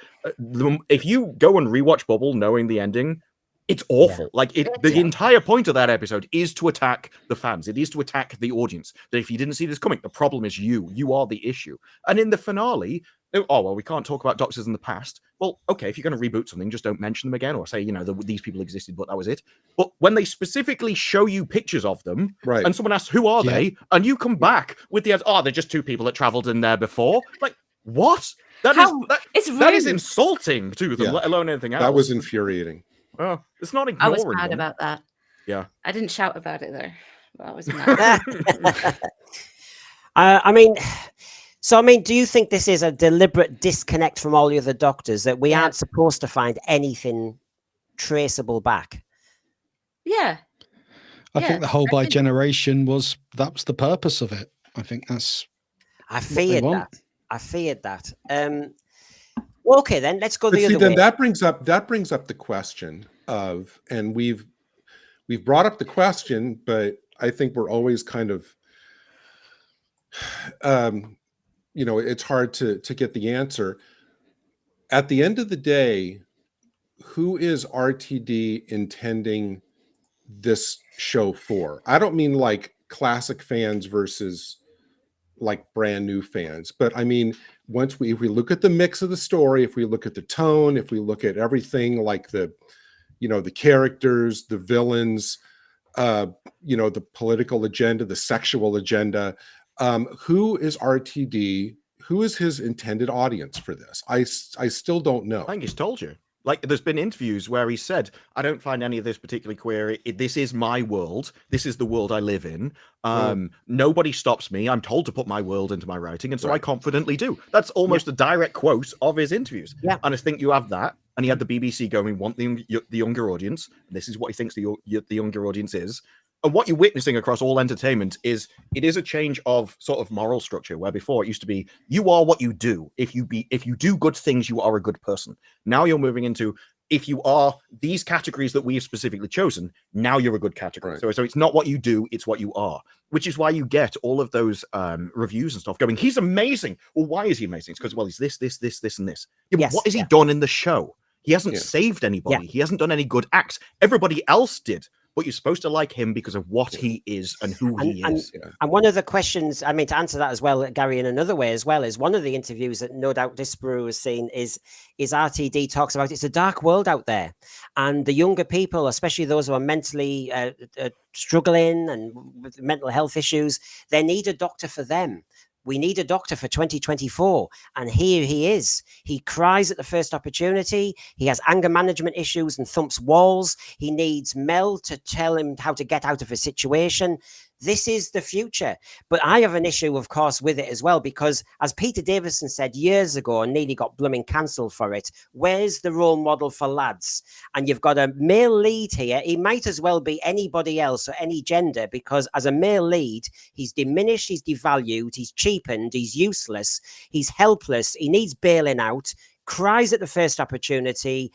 If you go and rewatch Bubble knowing the ending, it's awful. Like the entire point of that episode is to attack the fans. It is to attack the audience. That if you didn't see this coming, the problem is you. You are the issue. And in the finale, oh, well, we can't talk about doctors in the past. Well, okay, if you're going to reboot something, just don't mention them again, or say, you know, these people existed, but that was it. But when they specifically show you pictures of them, and someone asks, who are they? And you come back with the answer, oh, they're just 2 people that traveled in there before. Like, what? That is insulting to them, let alone anything else. That was infuriating. Oh, it's not ignoring I was mad them. about that. Yeah. I didn't shout about it, though. But I was mad. I mean, do you think this is a deliberate disconnect from all the other doctors, that we aren't supposed to find anything traceable back? Yeah. I think the whole by generation was the purpose of it. I think that's. I feared that. Well, okay, then let's go the other way. Then that brings up the question of, and we've brought up the question, but I think we're always kind of, you know, it's hard to get the answer. At the end of the day, who is RTD intending this show for? I don't mean like classic fans versus like brand new fans, but I mean, if we look at the mix of the story, if we look at the tone, if we look at everything, like the characters, the villains, you know, the political agenda, the sexual agenda, who is RTD? who is his intended audience for this? I still don't know. I think he's told you. Like, there's been interviews where he said, I don't find any of this particularly queer. This is my world. This is the world I live in. Nobody stops me. I'm told to put my world into my writing, and so I confidently do. That's almost a direct quote of his interviews. Yeah. And I think you have that. And he had the BBC going, we want the younger audience. This is what he thinks the younger audience is. And what you're witnessing across all entertainment is it is a change of sort of moral structure, where before it used to be you are what you do. If you do good things, you are a good person. Now you're moving into if you are these categories that we have specifically chosen, now you're a good category. So it's not what you do, it's what you are, which is why you get all of those reviews and stuff going, he's amazing. Well, why is he amazing? It's because, well, he's this, and this. Yeah, but what has he done in the show? He hasn't saved anybody. He hasn't done any good acts. Everybody else did. But you're supposed to like him because of what he is and who he is. And one of the questions, I mean, to answer that as well, Gary, in another way as well, is one of the interviews that no doubt Disparu has seen is RTD talks about it's a dark world out there. And the younger people, especially those who are mentally struggling and with mental health issues, they need a doctor for them. We need a doctor for 2024. And here he is. He cries at the first opportunity. He has anger management issues and thumps walls. He needs Mel to tell him how to get out of a situation. This is the future. But I have an issue, of course, with it as well, because as Peter Davison said years ago and nearly got blooming cancelled for it, where's the role model for lads? And you've got a male lead here. He might as well be anybody else or any gender, because as a male lead, he's diminished, he's devalued, he's cheapened, he's useless, he's helpless, he needs bailing out, cries at the first opportunity,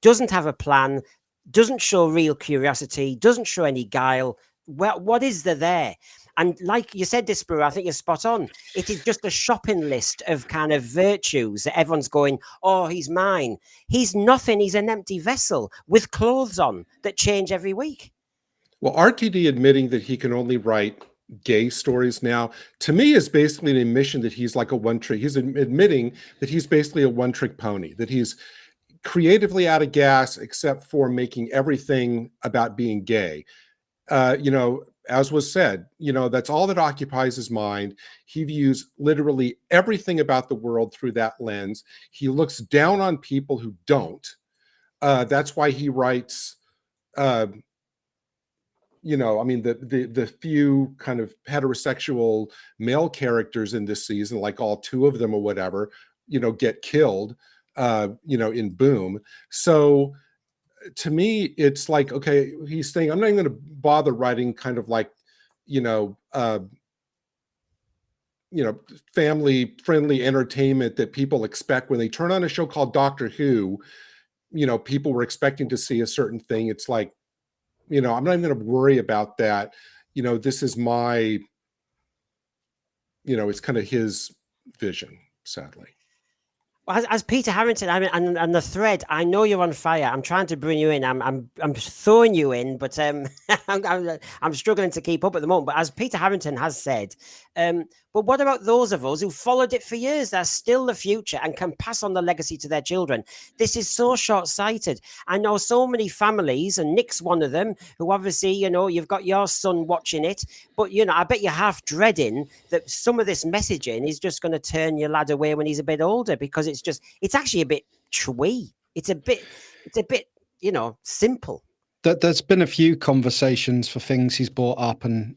doesn't have a plan, doesn't show real curiosity, doesn't show any guile. Well, what is there? And like you said, Disparu, I think you're spot on. It is just a shopping list of kind of virtues that everyone's going, oh, he's mine. He's nothing. He's an empty vessel with clothes on that change every week. Well, RTD admitting that he can only write gay stories now, to me, is basically an admission that he's like a one-trick. He's admitting that he's basically a one-trick pony, that he's creatively out of gas except for making everything about being gay. As was said, that's all that occupies his mind. He views literally everything about the world through that lens. He looks down on people who don't. That's why he writes, the few kind of heterosexual male characters in this season, like all two of them or whatever, get killed, in Boom. So to me, it's like, okay, he's saying, I'm not even going to bother writing kind of like, family friendly entertainment that people expect when they turn on a show called Doctor Who. People were expecting to see a certain thing. It's like, I'm not even going to worry about that. This is my, it's kind of his vision, sadly. As Peter Harrington, I mean, and the thread, I know you're on fire. I'm trying to bring you in. I'm throwing you in, but I'm struggling to keep up at the moment. But as Peter Harrington has said, but what about those of us who followed it for years? They're still the future and can pass on the legacy to their children. This is so short-sighted. I know so many families, and Nick's one of them, who obviously, you've got your son watching it, but I bet you're half dreading that some of this messaging is just going to turn your lad away when he's a bit older, because it's actually a bit twee. It's a bit, simple. There's been a few conversations for things he's brought up, and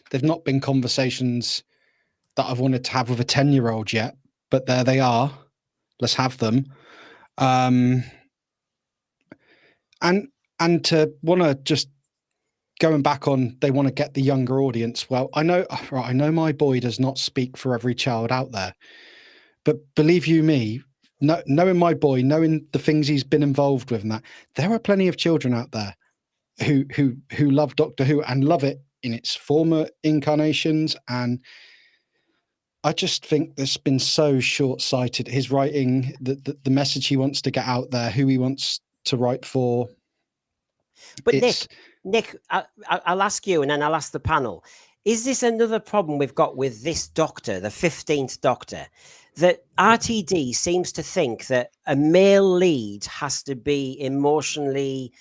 they've not been conversations that I've wanted to have with a 10-year-old yet, but there they are. Let's have them. And to want to just going back on, they want to get the younger audience. Well, I know my boy does not speak for every child out there, but believe you me, knowing my boy, knowing the things he's been involved with, and that there are plenty of children out there who love Doctor Who and love it in its former incarnations. And I just think this has been so short-sighted. His writing, the message he wants to get out there, who he wants to write for. But Nick, I'll ask you, and then I'll ask the panel. Is this another problem we've got with this Doctor, the 15th Doctor, that RTD seems to think that a male lead has to be emotionally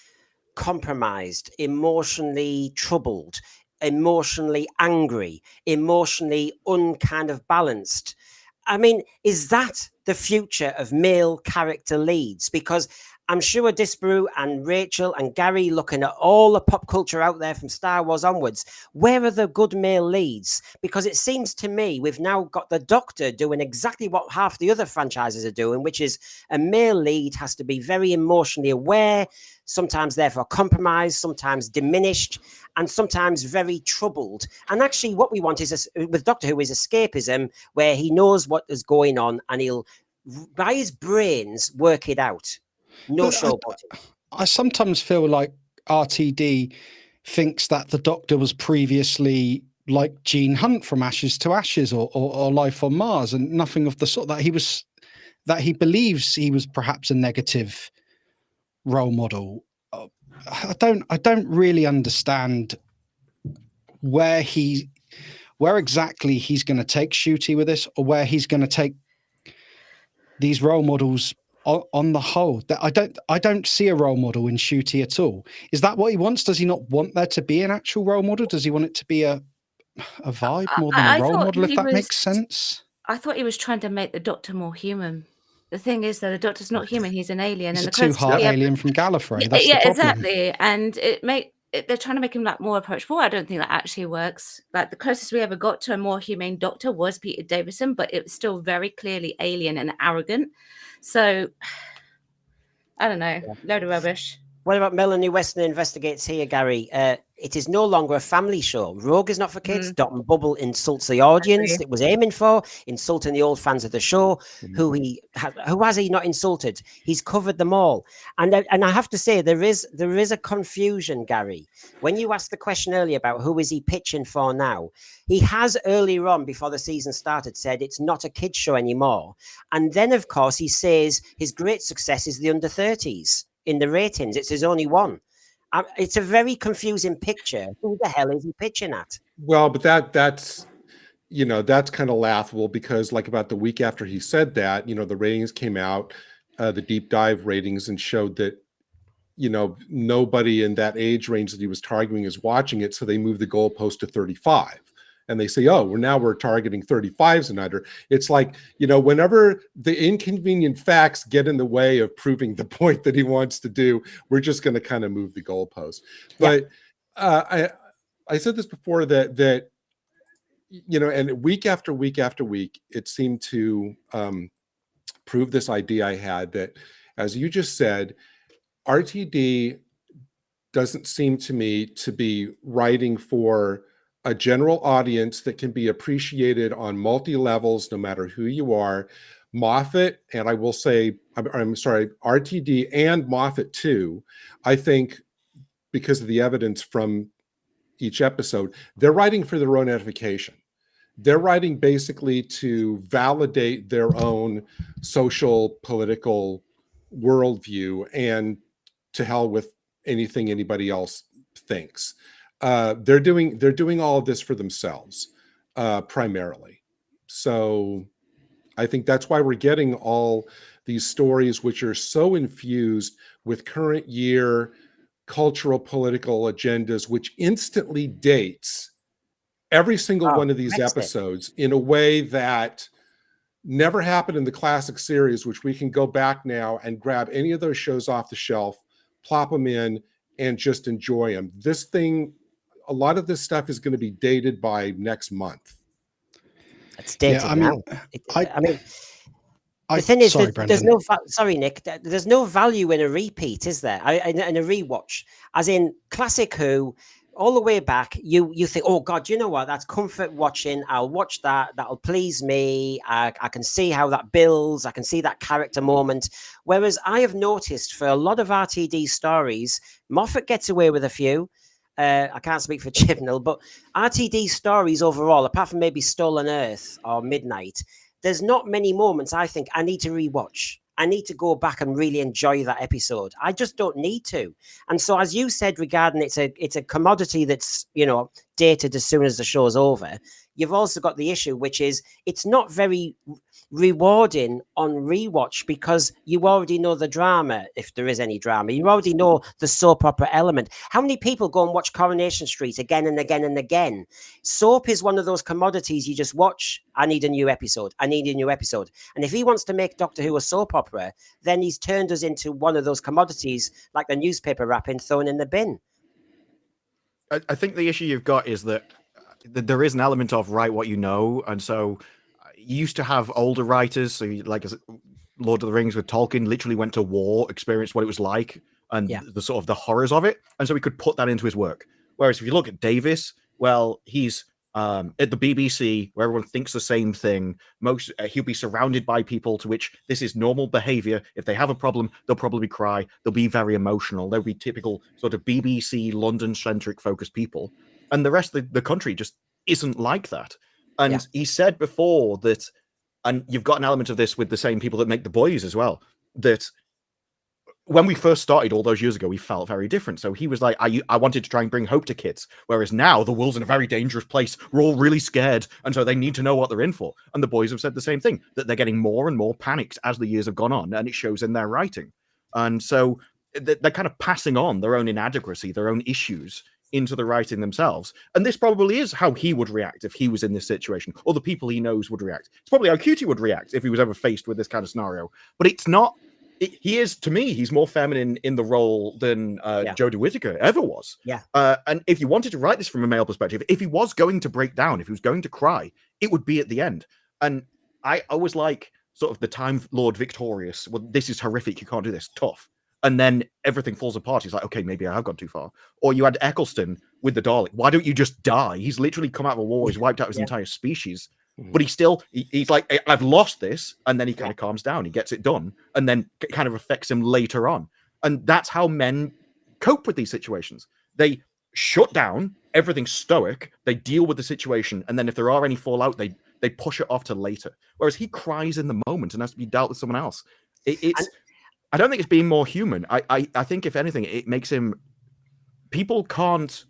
compromised, emotionally troubled, emotionally angry, emotionally unkind of balanced. I mean, is that the future of male character leads? Because I'm sure Disparu and Rachel and Gary, looking at all the pop culture out there from Star Wars onwards, where are the good male leads? Because it seems to me we've now got the Doctor doing exactly what half the other franchises are doing, which is a male lead has to be very emotionally aware, sometimes therefore compromised, sometimes diminished, and sometimes very troubled. And actually what we want is, with Doctor Who, is escapism, where he knows what is going on and he'll, by his brains, work it out. No showboating. I sometimes feel like RTD thinks that the Doctor was previously like Gene Hunt from Ashes to Ashes or Life on Mars, and nothing of the sort. That he believes he was perhaps a negative role model. I don't really understand where exactly he's going to take Ncuti with this, or where he's going to take these role models on the whole. That I don't see a role model in Ncuti at all. Is that what he wants? Does he not want there to be an actual role model? Does he want it to be a vibe more than a role model, if that makes sense? I thought he was trying to make the Doctor more human. The thing is, though, the Doctor's not human; he's an alien, He's and a two-heart alien from Gallifrey. That's the problem. exactly. And they're trying to make him like more approachable. I don't think that actually works. Like the closest we ever got to a more humane Doctor was Peter Davison, but it was still very clearly alien and arrogant. So I don't know, load of rubbish. What about Melanie Weston Investigates here, Gary? It is no longer a family show. Rogue is not for kids. Dot and Bubble insults the audience it was aiming for, insulting the old fans of the show. Who has he not insulted? He's covered them all. And I have to say, there is a confusion, Gary. When you asked the question earlier about who is he pitching for now, he has earlier on, before the season started, said it's not a kids show anymore. And then, of course, he says his great success is the under-30s. In the ratings, it's his only one. It's a very confusing picture. Who the hell is he pitching at? Well, but that's kind of laughable, because like about the week after he said that, the ratings came out, the deep dive ratings, and showed that nobody in that age range that he was targeting is watching it, so they moved the goalpost to 35. And they say, oh, we're targeting 35s and under. It's like, whenever the inconvenient facts get in the way of proving the point that he wants to do, we're just going to kind of move the goalpost. But I said this before, that and week after week after week, it seemed to prove this idea I had, that, as you just said, RTD doesn't seem to me to be writing for a general audience that can be appreciated on multi levels, no matter who you are. Moffat, and I will say, I'm sorry, RTD and Moffat too, I think, because of the evidence from each episode, they're writing for their own edification. They're writing basically to validate their own social, political worldview, and to hell with anything anybody else thinks. They're doing all of this for themselves, primarily. So I think that's why we're getting all these stories which are so infused with current year cultural political agendas, which instantly dates every single one of these episodes in a way that never happened in the classic series, which we can go back now and grab any of those shows off the shelf, plop them in, and just enjoy them. This thing, a lot of this stuff is going to be dated by next month. It's dated now. The thing is, there's no sorry, Nick. There's no value in a repeat, is there? In a rewatch, as in classic Who, all the way back. You think, oh God, you know what? That's comfort watching. I'll watch that. That'll please me. I can see how that builds. I can see that character moment. Whereas I have noticed for a lot of RTD stories, Moffat gets away with a few. I can't speak for Chibnall, but RTD stories overall, apart from maybe Stolen Earth or Midnight, there's not many moments I think I need to rewatch. I need to go back and really enjoy that episode. I just don't need to. And so, as you said, regarding it's a commodity that's dated as soon as the show's over. you've also got the issue, which is it's not very rewarding on rewatch because you already know the drama, if there is any drama. You already know the soap opera element. How many people go and watch Coronation Street again and again and again? Soap is one of those commodities you just watch. I need a new episode. I need a new episode. And if he wants to make Doctor Who a soap opera, then he's turned us into one of those commodities like the newspaper wrapping thrown in the bin. I think the issue you've got is that there is an element of write what you know, and so you used to have older writers, so like Lord of the Rings with Tolkien, literally went to war, experienced what it was like, and the sort of the horrors of it, and so he could put that into his work. Whereas if you look at Davis, well, he's at the BBC, where everyone thinks the same thing. He'll be surrounded by people to which this is normal behavior. If they have a problem, they'll probably cry. They'll be very emotional. They'll be typical sort of BBC London-centric focused people. And the rest of the country just isn't like that. And he said before that, and you've got an element of this with the same people that make The Boys as well, that when we first started all those years ago, we felt very different. So he was like, I wanted to try and bring hope to kids. Whereas now the world's in a very dangerous place. We're all really scared. And so they need to know what they're in for. And the boys have said the same thing, that they're getting more and more panicked as the years have gone on. And it shows in their writing. And so they're kind of passing on their own inadequacy, their own issues into the writing themselves. And this probably is how he would react if he was in this situation, or the people he knows would react. It's probably how Ncuti would react if he was ever faced with this kind of scenario. But it's not. He is, to me, he's more feminine in the role than Jodie Whittaker ever was. Yeah. And if you wanted to write this from a male perspective, if he was going to break down, if he was going to cry, it would be at the end. And I was like, sort of the Time Lord victorious. Well, this is horrific. You can't do this. Tough. And then everything falls apart. He's like, okay, maybe I have gone too far. Or you had Eccleston with the Dalek. Why don't you just die? He's literally come out of a war. He's wiped out his entire species. But he's like, I've lost this. And then he kind of calms down. He gets it done. And then it kind of affects him later on. And that's how men cope with these situations. They shut down, everything's stoic. They deal with the situation. And then if there are any fallout, they push it off to later. Whereas he cries in the moment and has to be dealt with someone else. I don't think it's being more human. I think, if anything, it makes him... We can't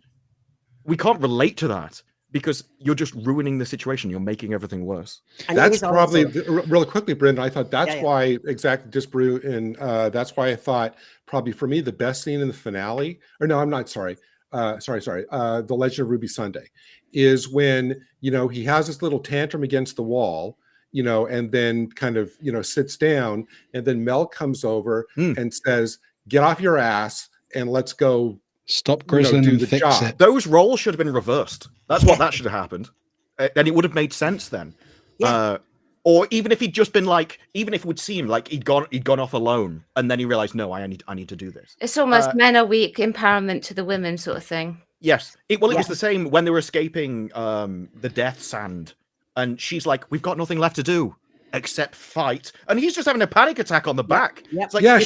relate to that. Because you're just ruining the situation. You're making everything worse. And that's probably, really quickly, Brendan, I thought that's why, exactly, Disparu, and that's why I thought probably for me the best scene in the finale, or no, I'm not, sorry. The Legend of Ruby Sunday, is when, he has this little tantrum against the wall, and then kind of, sits down, and then Mel comes over and says, get off your ass and let's go. Stop grizzling and fix job. it. Those roles should have been reversed. That's what that should have happened. And it would have made sense then. Yeah. Or even if he'd just been like, even if it would seem like he'd gone off alone, and then he realized, no, I need to do this. It's almost men are weak, empowerment to the women sort of thing. Yes. It was the same when they were escaping the death sand, and she's like, we've got nothing left to do except fight, and he's just having a panic attack on the back. It's like, Mel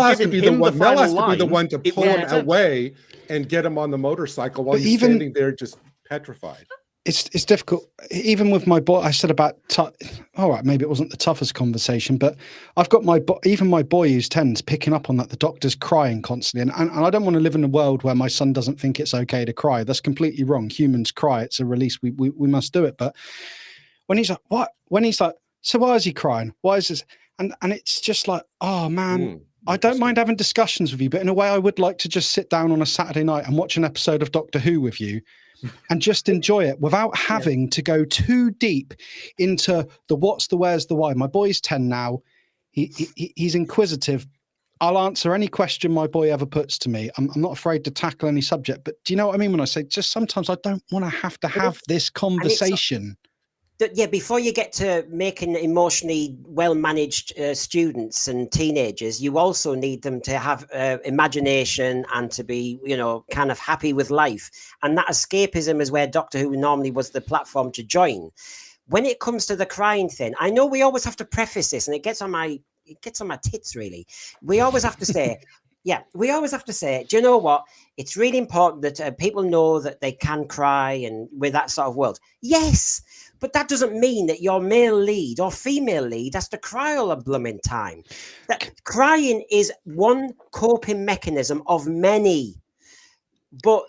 has to be the one to pull him away and get him on the motorcycle while he's standing there just petrified. It's difficult. Even with my boy, I said about all right, maybe it wasn't the toughest conversation, but I've got my boy who's 10 is picking up on that. The doctor's crying constantly, and I don't want to live in a world where my son doesn't think it's okay to cry. That's completely wrong. Humans cry. It's a release. We must do it. But when he's like, what? When he's like, so why is he crying? Why is this? And it's just like, oh man, I don't mind having discussions with you, but in a way I would like to just sit down on a Saturday night and watch an episode of Doctor Who with you and just enjoy it without having to go too deep into the what's, the where's, the why. My boy's 10 now. He's inquisitive. I'll answer any question my boy ever puts to me. I'm not afraid to tackle any subject, but do you know what I mean when I say just sometimes I don't want to have this conversation? Before you get to making emotionally well-managed students and teenagers, you also need them to have imagination and to be, kind of happy with life. And that escapism is where Doctor Who normally was the platform to join. When it comes to the crying thing, I know we always have to preface this, and it gets on my tits, really. We always have to say... we always have to say, do you know what? It's really important that people know that they can cry and with that sort of world. Yes, but that doesn't mean that your male lead or female lead has to cry all the blooming time. That crying is one coping mechanism of many. But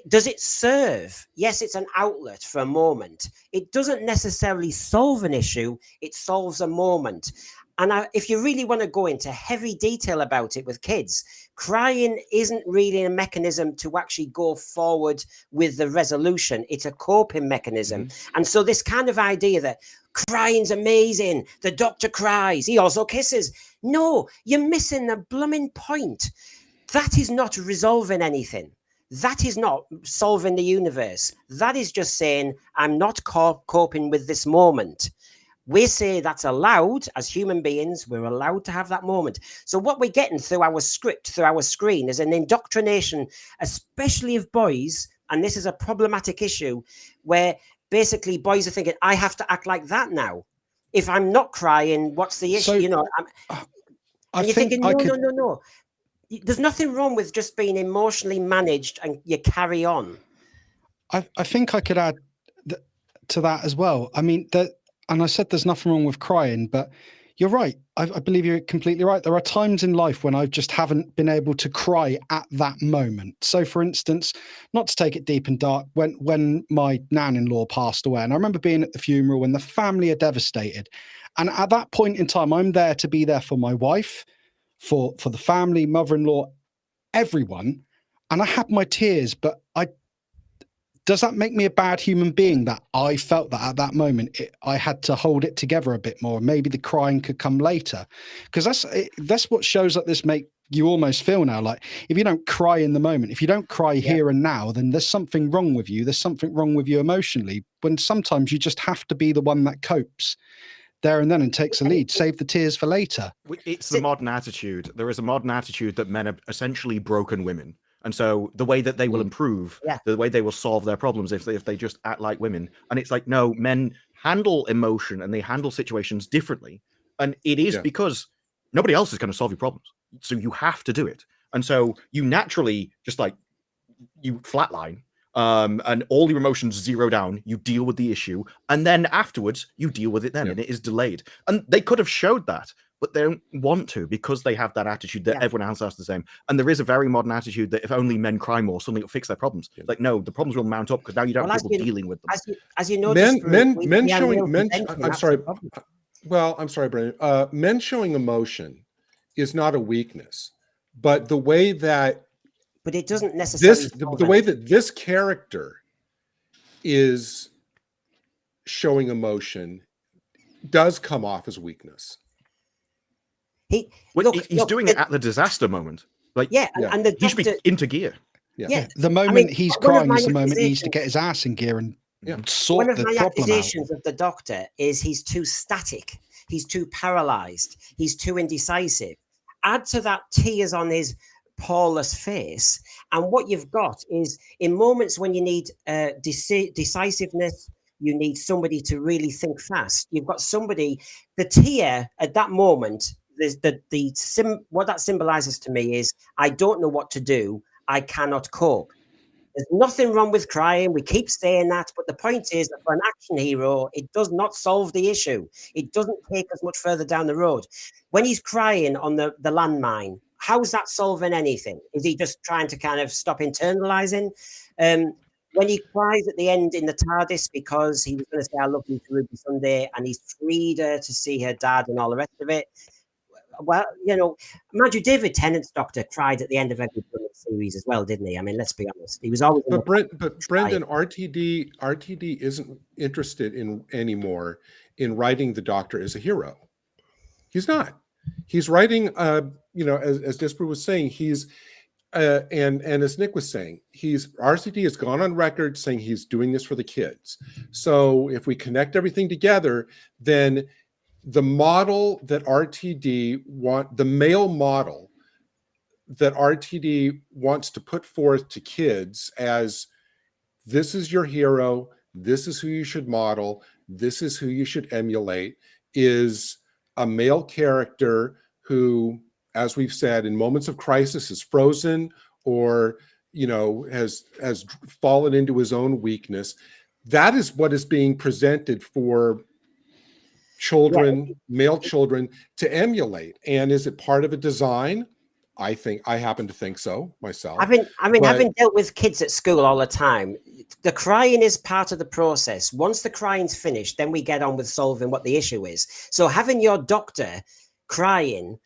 does it serve? Yes, it's an outlet for a moment. It doesn't necessarily solve an issue. It solves a moment. And if you really want to go into heavy detail about it with kids, crying isn't really a mechanism to actually go forward with the resolution. It's a coping mechanism. Mm-hmm. And so this kind of idea that crying's amazing, the doctor cries, he also kisses. No, you're missing the blooming point. That is not resolving anything. That is not solving the universe. That is just saying, I'm not coping with this moment. We say that's allowed as human beings. We're allowed to have that moment. So what we're getting through our script, through our screen, is an indoctrination, especially of boys. And this is a problematic issue where basically boys are thinking, I have to act like that now. If I'm not crying, what's the issue? So, you know, I and you're think thinking, no. There's nothing wrong with just being emotionally managed and you carry on. I think I could add to that as well. I mean, and I said there's nothing wrong with crying, but you're right. I believe you're completely right. There are times in life when I just haven't been able to cry at that moment. So, for instance, not to take it deep and dark, when my nan-in-law passed away, and I remember being at the funeral when the family are devastated. And at that point in time, I'm there to be there for my wife, for the family, mother-in-law, everyone. And I had my tears, but does that make me a bad human being that I felt that at that moment I had to hold it together a bit more? Maybe the crying could come later, because that's what shows like this make you almost feel now like if you don't cry in the moment, if you don't cry here and now, then there's something wrong with you. There's something wrong with you emotionally, when sometimes you just have to be the one that copes there and then and takes a lead. Save the tears for later. It's the modern attitude. There is a modern attitude that men are essentially broken women. And so the way that they will improve, the way they will solve their problems if they just act like women. And it's like, no, men handle emotion and they handle situations differently. And it is because nobody else is going to solve your problems. So you have to do it. And so you naturally just like, you flatline. And all your emotions zero down, you deal with the issue, and then afterwards you deal with it then, and it is delayed. And they could have showed that, but they don't want to because they have that attitude that everyone else has the same. And there is a very modern attitude that if only men cry more, something will fix their problems. Like, no, the problems will mount up because now you don't have people dealing with them. As you know, men showing men. I'm sorry. Well, I'm sorry, Brandon. Men showing emotion is not a weakness, but the way that. But it doesn't necessarily. The way that this character is showing emotion does come off as weakness. He's doing it at the disaster moment. Like, and the doctor, he should be into gear. The moment he's crying is the moment he needs to get his ass in gear and sort the problem out. One of my accusations of the doctor is he's too static. He's too paralyzed. He's too indecisive. Add to that tears on his poreless face, and what you've got is in moments when you need decisiveness, you need somebody to really think fast. You've got somebody, the tear at that moment, what that symbolizes to me is I don't know what to do, I cannot cope. There's nothing wrong with crying. We keep saying that, but the point is that for an action hero, it does not solve the issue. It doesn't take us much further down the road. When he's crying on the landmine, how's that solving anything? Is he just trying to kind of stop internalizing? When he cries at the end in the TARDIS because he was going to say, I love you to Ruby Sunday, and he's freed her to see her dad and all the rest of it. Well, you know, mind you, David Tennant's Doctor cried at the end of every series as well, didn't he? I mean, let's be honest. He was always. But Brendan, RTD isn't interested in anymore in writing the Doctor as a hero. He's not. He's writing, as Disparu was saying, he's and as Nick was saying, RCD has gone on record saying he's doing this for the kids. So if we connect everything together, then the model that the male model that RTD wants to put forth to kids as this is your hero, this is who you should model, this is who you should emulate, is a male character who, as we've said, in moments of crisis is frozen or, has fallen into his own weakness. That is what is being presented for children, male children, to emulate. And is it part of a design? I happen to think so myself. Having dealt with kids at school all the time, the crying is part of the process. Once the crying's finished, then we get on with solving what the issue is. So having your doctor crying,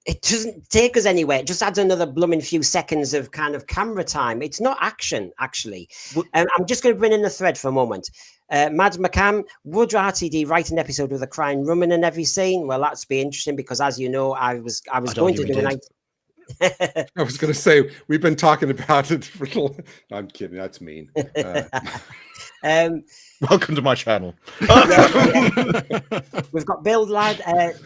it doesn't take us anywhere. It just adds another blooming few seconds of kind of camera time. It's not action, actually. I'm just going to bring in the thread for a moment. Mad McCam, would RTD write an episode with a crying woman in every scene? Well, that's be interesting because, as you know, I was going to do an. I was going to say we've been talking about it for. I'm kidding. That's mean. Welcome to my channel. We've got Bill Lad.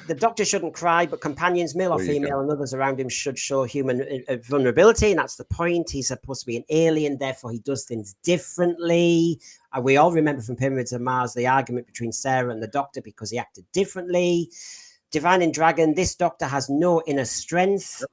The doctor shouldn't cry, but companions, male or female, and others around him should show human vulnerability, and that's the point. He's supposed to be an alien, therefore he does things differently. We all remember from Pyramids of Mars the argument between Sarah and the doctor because he acted differently. Divine and Dragon, this doctor has no inner strength.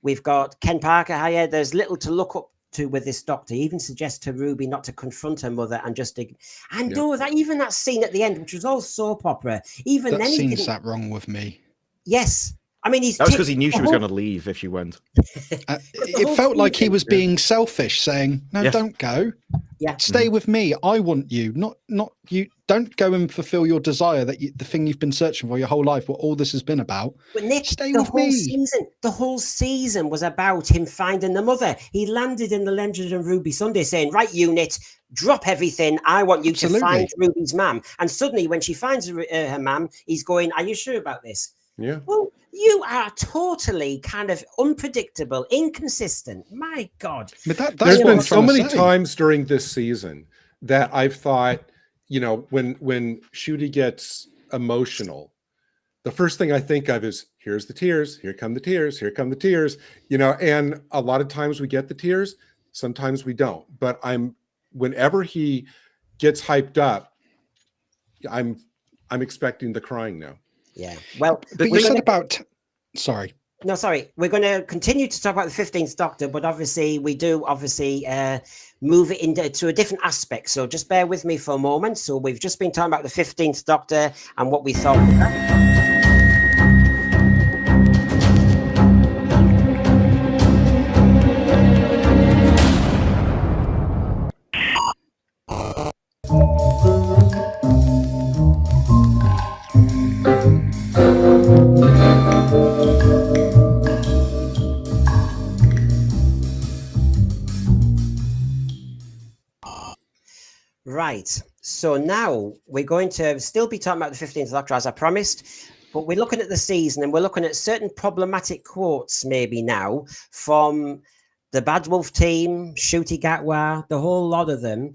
We've got Ken Parker here. There's little to look up to with this doctor. He even suggests to Ruby not to confront her mother and just that scene at the end, which was all soap opera. Even that then, scene sat wrong with me. Yes, I mean that was because he knew she was going to leave if she went. It felt like he was being selfish, saying, "No, yes. Don't go. Yeah, stay with me. I want you, not you. Don't go and fulfill your desire the thing you've been searching for your whole life. What all this has been about. But Nick, stay with me." The whole season was about him finding the mother. He landed in the Legend of Ruby Sunday, saying, "Right, unit, drop everything. I want you to find Ruby's mum." And suddenly, when she finds her mum, he's going, "Are you sure about this?" Yeah. Well, you are totally kind of unpredictable, inconsistent. My God. But there's been so many times during this season that I've thought, when Ncuti gets emotional, the first thing I think of is, here's the tears, here come the tears, here come the tears, and a lot of times we get the tears, sometimes we don't. But whenever he gets hyped up, I'm expecting the crying now. Yeah. Well, but you said about. Sorry. No, sorry. We're going to continue to talk about the 15th Doctor, but obviously we do move it into a different aspect. So just bear with me for a moment. So we've just been talking about the 15th Doctor and what we thought of that. Right, so now we're going to still be talking about the 15th Doctor as I promised, but we're looking at the season and we're looking at certain problematic quotes maybe now from the Bad Wolf team, Ncuti Gatwa, the whole lot of them.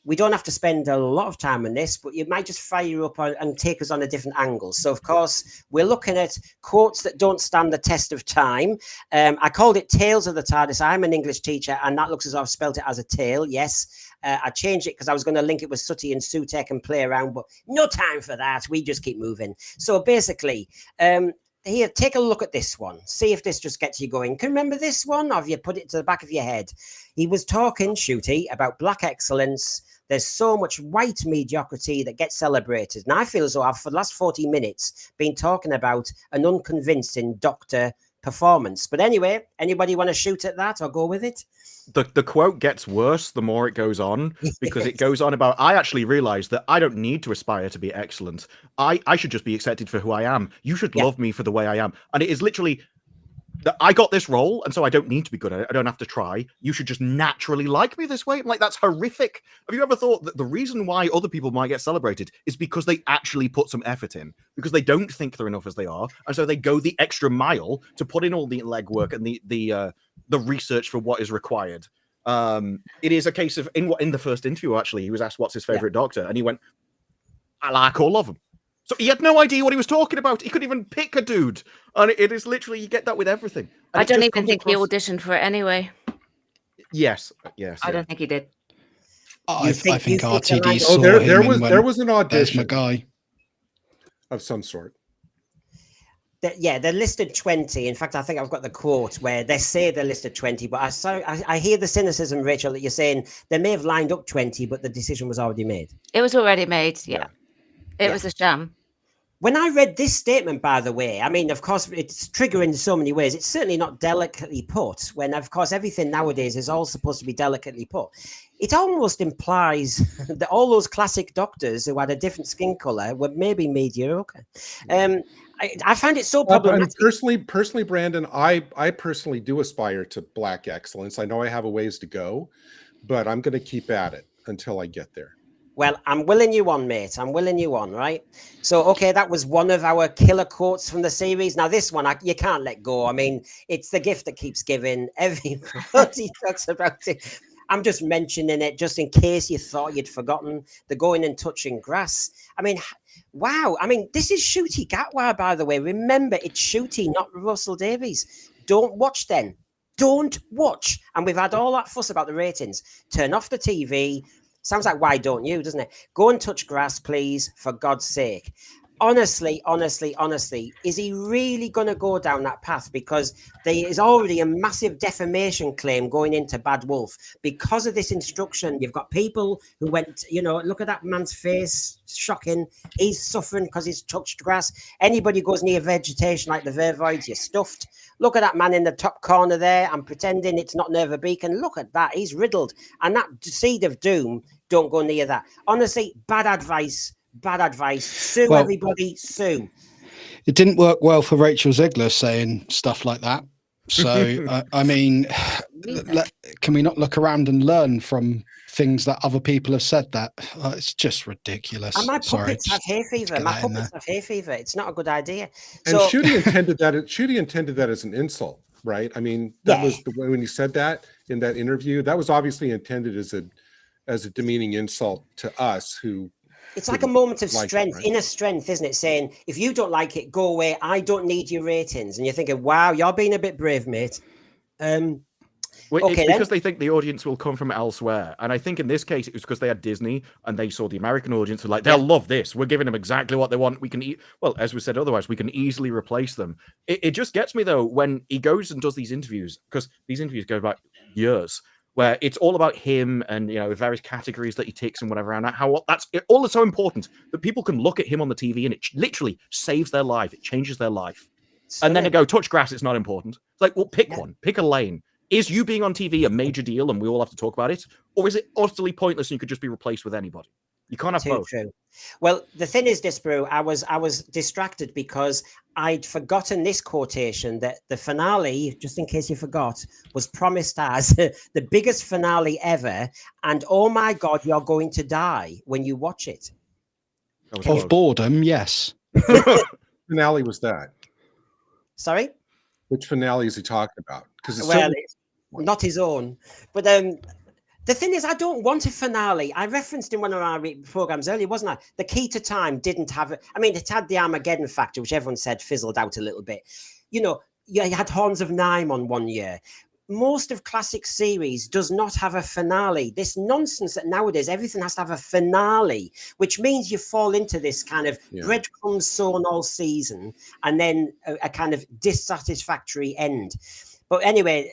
We don't have to spend a lot of time on this, but you might just fire up and take us on a different angle. So, of course, we're looking at quotes that don't stand the test of time. I called it Tales of the TARDIS. I'm an English teacher, and that looks as though I've spelt it as a tale, yes. I changed it because I was going to link it with Sooty and Sutekh and play around, but no time for that. We just keep moving. So, basically, here, take a look at this one. See if this just gets you going. Can you remember this one? Or have you put it to the back of your head? He was talking, Ncuti, about black excellence. There's so much white mediocrity that gets celebrated. And I feel as though I've, for the last 40 minutes, been talking about an unconvincing Doctor performance. But anyway, anybody want to shoot at that or go with it? The quote gets worse the more it goes on, because it goes on about, I actually realized that I don't need to aspire to be excellent. I should just be accepted for who I am. You should love me for the way I am. And it is literally that I got this role, and so I don't need to be good at it. I don't have to try. You should just naturally like me this way. I'm like, that's horrific. Have you ever thought that the reason why other people might get celebrated is because they actually put some effort in, because they don't think they're enough as they are, and so they go the extra mile to put in all the legwork and the research for what is required. It is a case of in the first interview, actually, he was asked what's his favorite Doctor, and he went, I like all of them. So he had no idea what he was talking about. He couldn't even pick a dude. And it is literally, you get that with everything. And I don't even think he auditioned for it anyway. Yes. I don't think he did. I think RTD saw him there was an audition. There's my guy. Of some sort. They're listed 20. In fact, I think I've got the quote where they say they're listed 20, but I hear the cynicism, Rachel, that you're saying they may have lined up 20, but the decision was already made. It was already made, yeah. It was a sham. When I read this statement, by the way, I mean, of course, it's triggering in so many ways. It's certainly not delicately put, when, of course, everything nowadays is all supposed to be delicately put. It almost implies that all those classic doctors who had a different skin color were maybe mediocre. I find it so problematic. Personally, Brandon, I personally do aspire to black excellence. I know I have a ways to go, but I'm going to keep at it until I get there. Well, I'm willing you on, mate. I'm willing you on, right? So, okay, that was one of our killer quotes from the series. Now, this one, you can't let go. I mean, it's the gift that keeps giving. Everybody talks about it. I'm just mentioning it just in case you thought you'd forgotten. The going and touching grass. I mean, wow. I mean, this is Ncuti Gatwa, by the way. Remember, it's Ncuti, not Russell Davies. Don't watch then. Don't watch. And we've had all that fuss about the ratings. Turn off the TV. Sounds like why don't you, doesn't it? Go and touch grass, please, for God's sake. Honestly, is he really going to go down that path? Because there is already a massive defamation claim going into Bad Wolf. Because of this instruction, you've got people who went, look at that man's face, shocking. He's suffering because he's touched grass. Anybody goes near vegetation like the Vervoids, you're stuffed. Look at that man in the top corner there. I'm pretending it's not Nerva Beacon. Look at that. He's riddled. And that seed of doom, don't go near that. Honestly, bad advice. Sue everybody, sue. It didn't work well for Rachel Ziegler saying stuff like that. So, I mean, can we not look around and learn from things that other people have said that? It's just ridiculous. And my puppets have hay fever. It's not a good idea. And Ncuti intended that as an insult, right? I mean, that was the way when he said that in that interview, that was obviously intended as a demeaning insult to us who. It's like a moment of strength, inner strength, isn't it? Saying, if you don't like it, go away. I don't need your ratings. And you're thinking, wow, you're being a bit brave, mate. It's because they think the audience will come from elsewhere. And I think in this case, it was because they had Disney and they saw the American audience were like, they'll love this. We're giving them exactly what they want. We can well, as we said, otherwise, we can easily replace them. It just gets me, though, when he goes and does these interviews, because these interviews go back years, where it's all about him and, various categories that he ticks and whatever, and how that's all is so important that people can look at him on the TV and it literally saves their life. It changes their life. And then they go, touch grass, it's not important. It's like, well, pick one, pick a lane. Is you being on TV a major deal and we all have to talk about it? Or is it utterly pointless and you could just be replaced with anybody? You can't have both. True. Well, the thing is, Disparu, I was distracted because I'd forgotten this quotation that the finale, just in case you forgot, was promised as the biggest finale ever. And oh my God, you're going to die when you watch it. Of boredom, yes. Which finale was that? Sorry? Which finale is he talking about? Because it's not his own. But the thing is, I don't want a finale. I referenced in one of our programs earlier, wasn't I? The Key to Time didn't have it. I mean, it had the Armageddon factor, which everyone said fizzled out a little bit. You had Horns of Nime on one year. Most of classic series does not have a finale. This nonsense that nowadays everything has to have a finale, which means you fall into this kind of breadcrumbs sown all season and then a kind of dissatisfactory end. But anyway,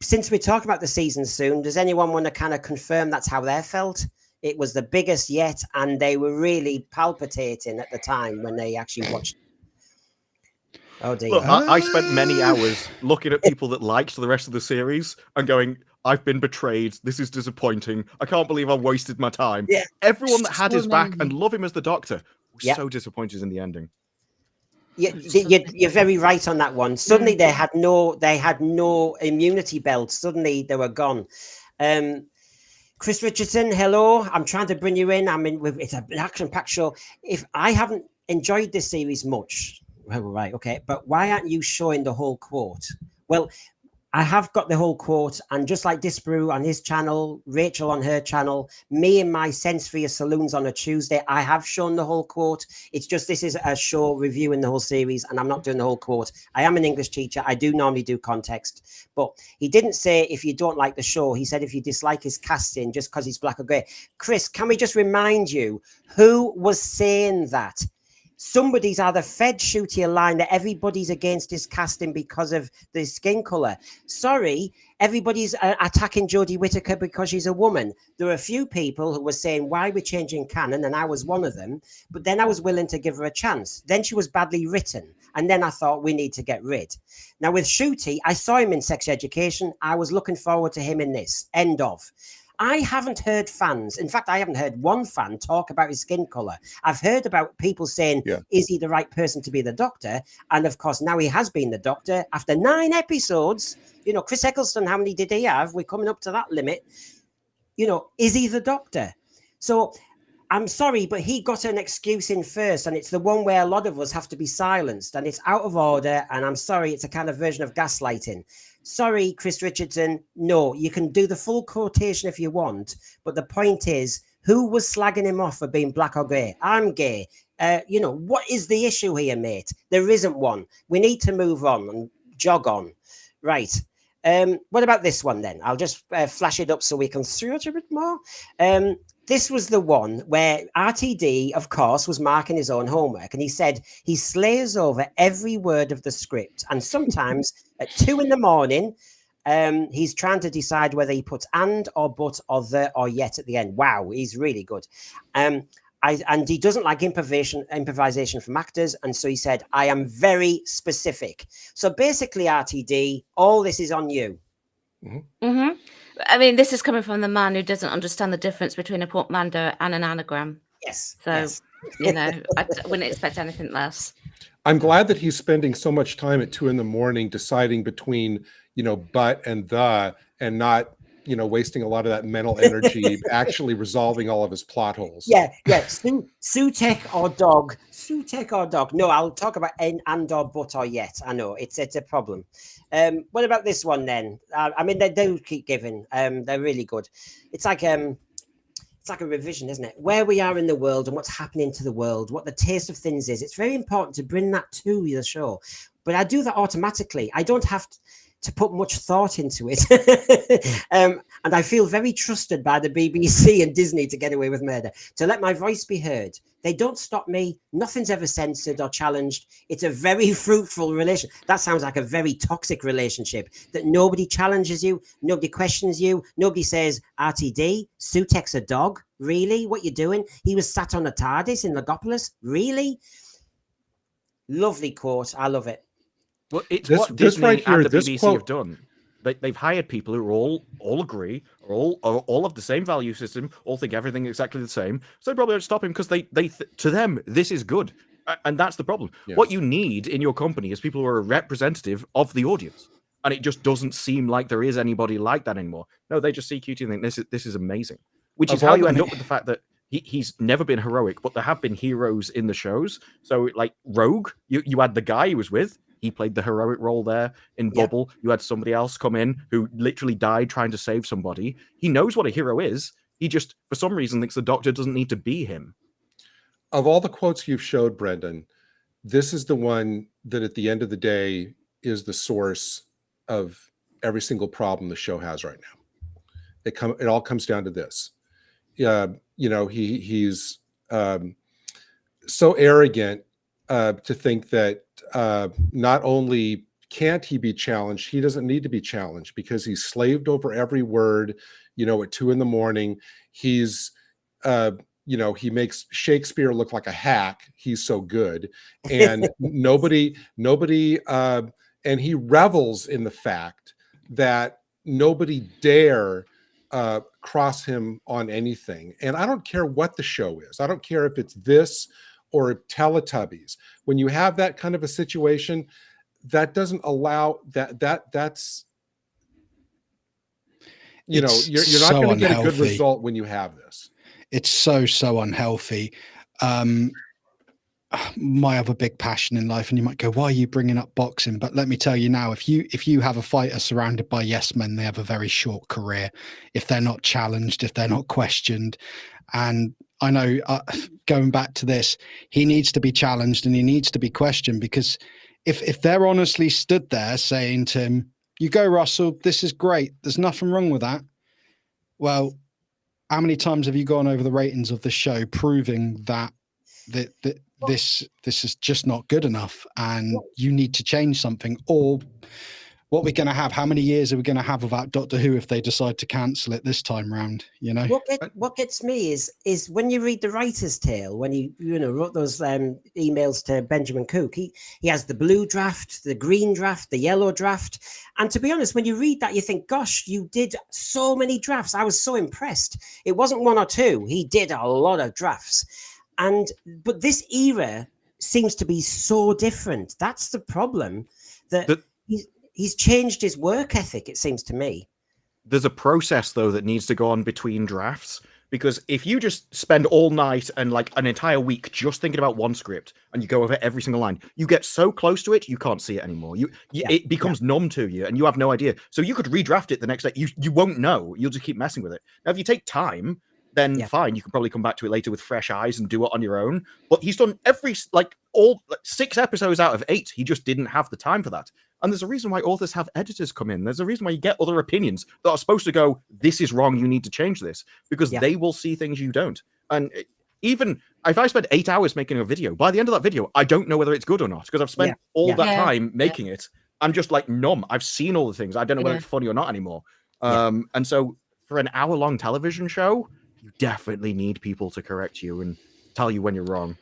since we're talking about the season soon, does anyone want to kind of confirm that's how they felt? It was the biggest yet, and they were really palpitating at the time when they actually watched. Oh dear! Look, I spent many hours looking at people that liked the rest of the series and going, "I've been betrayed. This is disappointing. I can't believe I wasted my time." Yeah. Everyone that had his back and loved him as the Doctor was so disappointed in the ending. You're very right on that one. Suddenly they had no immunity belt. Suddenly they were gone. Chris Richardson, hello. I'm trying to bring you in. It's an action-packed show. If I haven't enjoyed this series much, well, right, okay, but why aren't you showing the whole quote? Well, I have got the whole quote, and just like Disparu on his channel, Rachel on her channel, me and my Sense for Your Saloons on a Tuesday, I have shown the whole quote. It's just this is a show reviewing the whole series, and I'm not doing the whole quote. I am an English teacher. I do normally do context. But he didn't say if you don't like the show. He said if you dislike his casting just because he's black or grey. Chris, can we just remind you who was saying that? somebody's either fed Ncuti a line that everybody's against his casting because of the skin color. Sorry, everybody's attacking Jodie Whittaker because she's a woman. There were a few people who were saying, why are we changing canon? And I was one of them. But then I was willing to give her a chance. Then she was badly written. And then I thought, we need to get rid. Now, with Ncuti, I saw him in Sex Education. I was looking forward to him in this. End of. I haven't heard fans. In fact, I haven't heard one fan talk about his skin color. I've heard about people saying, is he the right person to be the Doctor? And of course, now he has been the Doctor after 9 episodes. You know, Chris Eccleston, how many did he have? We're coming up to that limit. You know, is he the Doctor? So I'm sorry, but he got an excuse in first, and it's the one where a lot of us have to be silenced, and it's out of order. And I'm sorry, it's a kind of version of gaslighting. Sorry, Chris Richardson. No, you can do the full quotation if you want, but the point is, who was slagging him off for being black or gay? I'm gay. You know, what is the issue here, mate? There isn't one. We need to move on and jog on. Right. What about this one then? I'll just flash it up so we can see it a bit more. This was the one where RTD, of course, was marking his own homework. And he said he slays over every word of the script. And sometimes at 2 a.m, he's trying to decide whether he puts and or but or the or yet at the end. Wow, he's really good. And he doesn't like improvisation from actors. And so he said, I am very specific. So basically, RTD, all this is on you. Mm-hmm. Mm-hmm. I mean, this is coming from the man who doesn't understand the difference between a portmanteau and an anagram. Yes. So, yes. You know, I wouldn't expect anything less. I'm glad that he's spending so much time at 2 a.m. deciding between, you know, but and the, and not, you know, wasting a lot of that mental energy actually resolving all of his plot holes. Yeah. Sutekh or dog. Sutekh or dog. No, I'll talk about and or but or yet. I know it's a problem. What about this one then? I mean, they do keep giving. They're really good. It's like a revision, isn't it? Where we are in the world and what's happening to the world, what the taste of things is. It's very important to bring that to the show. But I do that automatically. I don't have to put much thought into it. And I feel very trusted by the BBC and Disney to get away with murder, to let my voice be heard. They don't stop me. Nothing's ever censored or challenged. It's a very fruitful relation. That sounds like a very toxic relationship, that nobody challenges you, nobody questions you, nobody says, RTD, Sutekh's a dog? Really? What you doing? He was sat on a TARDIS in Logopolis? Really? Lovely quote. I love it. Well, it's what Disney and the BBC have done. They've hired people who all agree, or all of the same value system, all think everything exactly the same. So they probably don't stop him because to them this is good, and that's the problem. Yeah. What you need in your company is people who are representative of the audience, and it just doesn't seem like there is anybody like that anymore. No, they just see QT and think this is amazing, which is how you end up with the fact that he's never been heroic, but there have been heroes in the shows. So like Rogue, you had the guy he was with. He played the heroic role there in Bubble. You had somebody else come in who literally died trying to save somebody. He knows what a hero is. He just, for some reason, thinks the Doctor doesn't need to be him. Of all the quotes you've showed, Brendan, this is the one that at the end of the day is the source of every single problem the show has right now. It all comes down to this. You know, he's so arrogant to think that not only can't he be challenged, he doesn't need to be challenged because he's slaved over every word. You know, at 2 a.m, he's you know, he makes Shakespeare look like a hack. He's so good, and nobody and he revels in the fact that nobody dare cross him on anything. And I don't care what the show is. I don't care if it's this or Teletubbies. When you have that kind of a situation, that doesn't allow that's you know, you're not going to get a good result when you have this. It's so unhealthy. My other big passion in life, and you might go, why are you bringing up boxing? But let me tell you now, if you have a fighter surrounded by yes men, they have a very short career if they're not challenged, if they're not questioned. And I know, going back to this, he needs to be challenged and he needs to be questioned, because if they're honestly stood there saying to him, you go, Russell, this is great, there's nothing wrong with that. Well, how many times have you gone over the ratings of the show proving that this is just not good enough, and you need to change something, or what we're going to have. How many years are we going to have without Doctor Who if they decide to cancel it this time round? You know, what gets me is when you read the writer's tale, when he wrote those emails to Benjamin Cook, he has the blue draft, the green draft, the yellow draft, and to be honest, when you read that, you think, gosh, you did so many drafts. I was so impressed. It wasn't one or two. He did a lot of drafts, but this era seems to be so different. That's the problem. He's changed his work ethic, it seems to me. There's a process, though, that needs to go on between drafts, because if you just spend all night and like an entire week just thinking about one script and you go over every single line, you get so close to it, you can't see it anymore. It becomes numb to you and you have no idea. So you could redraft it the next day. You won't know. You'll just keep messing with it. Now, if you take time, then fine, you can probably come back to it later with fresh eyes and do it on your own. But he's done all 6 episodes out of 8. He just didn't have the time for that. And there's a reason why authors have editors come in. There's a reason why you get other opinions that are supposed to go, this is wrong, you need to change this, because they will see things you don't. And even if I spend 8 hours making a video, by the end of that video, I don't know whether it's good or not, because I've spent all that time making it. I'm just like numb. I've seen all the things. I don't know whether it's funny or not anymore. And so for an hour-long television show, you definitely need people to correct you and tell you when you're wrong.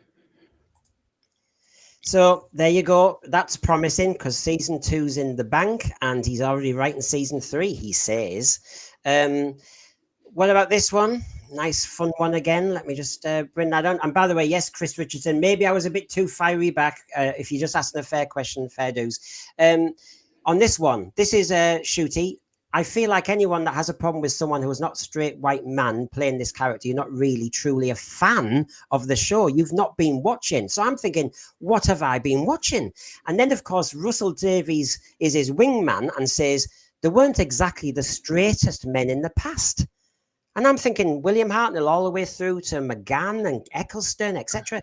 So there you go. That's promising, because season 2's in the bank and he's already writing season 3, he says. What about this one? Nice fun one again. Let me just bring that on. And by the way, yes, Chris Richardson, maybe I was a bit too fiery back. If you're just asking a fair question, fair dues. On this one, this is Ncuti. I feel like anyone that has a problem with someone who is not a straight white man playing this character, you're not really truly a fan of the show. You've not been watching. So I'm thinking, what have I been watching? And then, of course, Russell Davies is his wingman and says, there weren't exactly the straightest men in the past. And I'm thinking, William Hartnell all the way through to McGann and Eccleston, etc.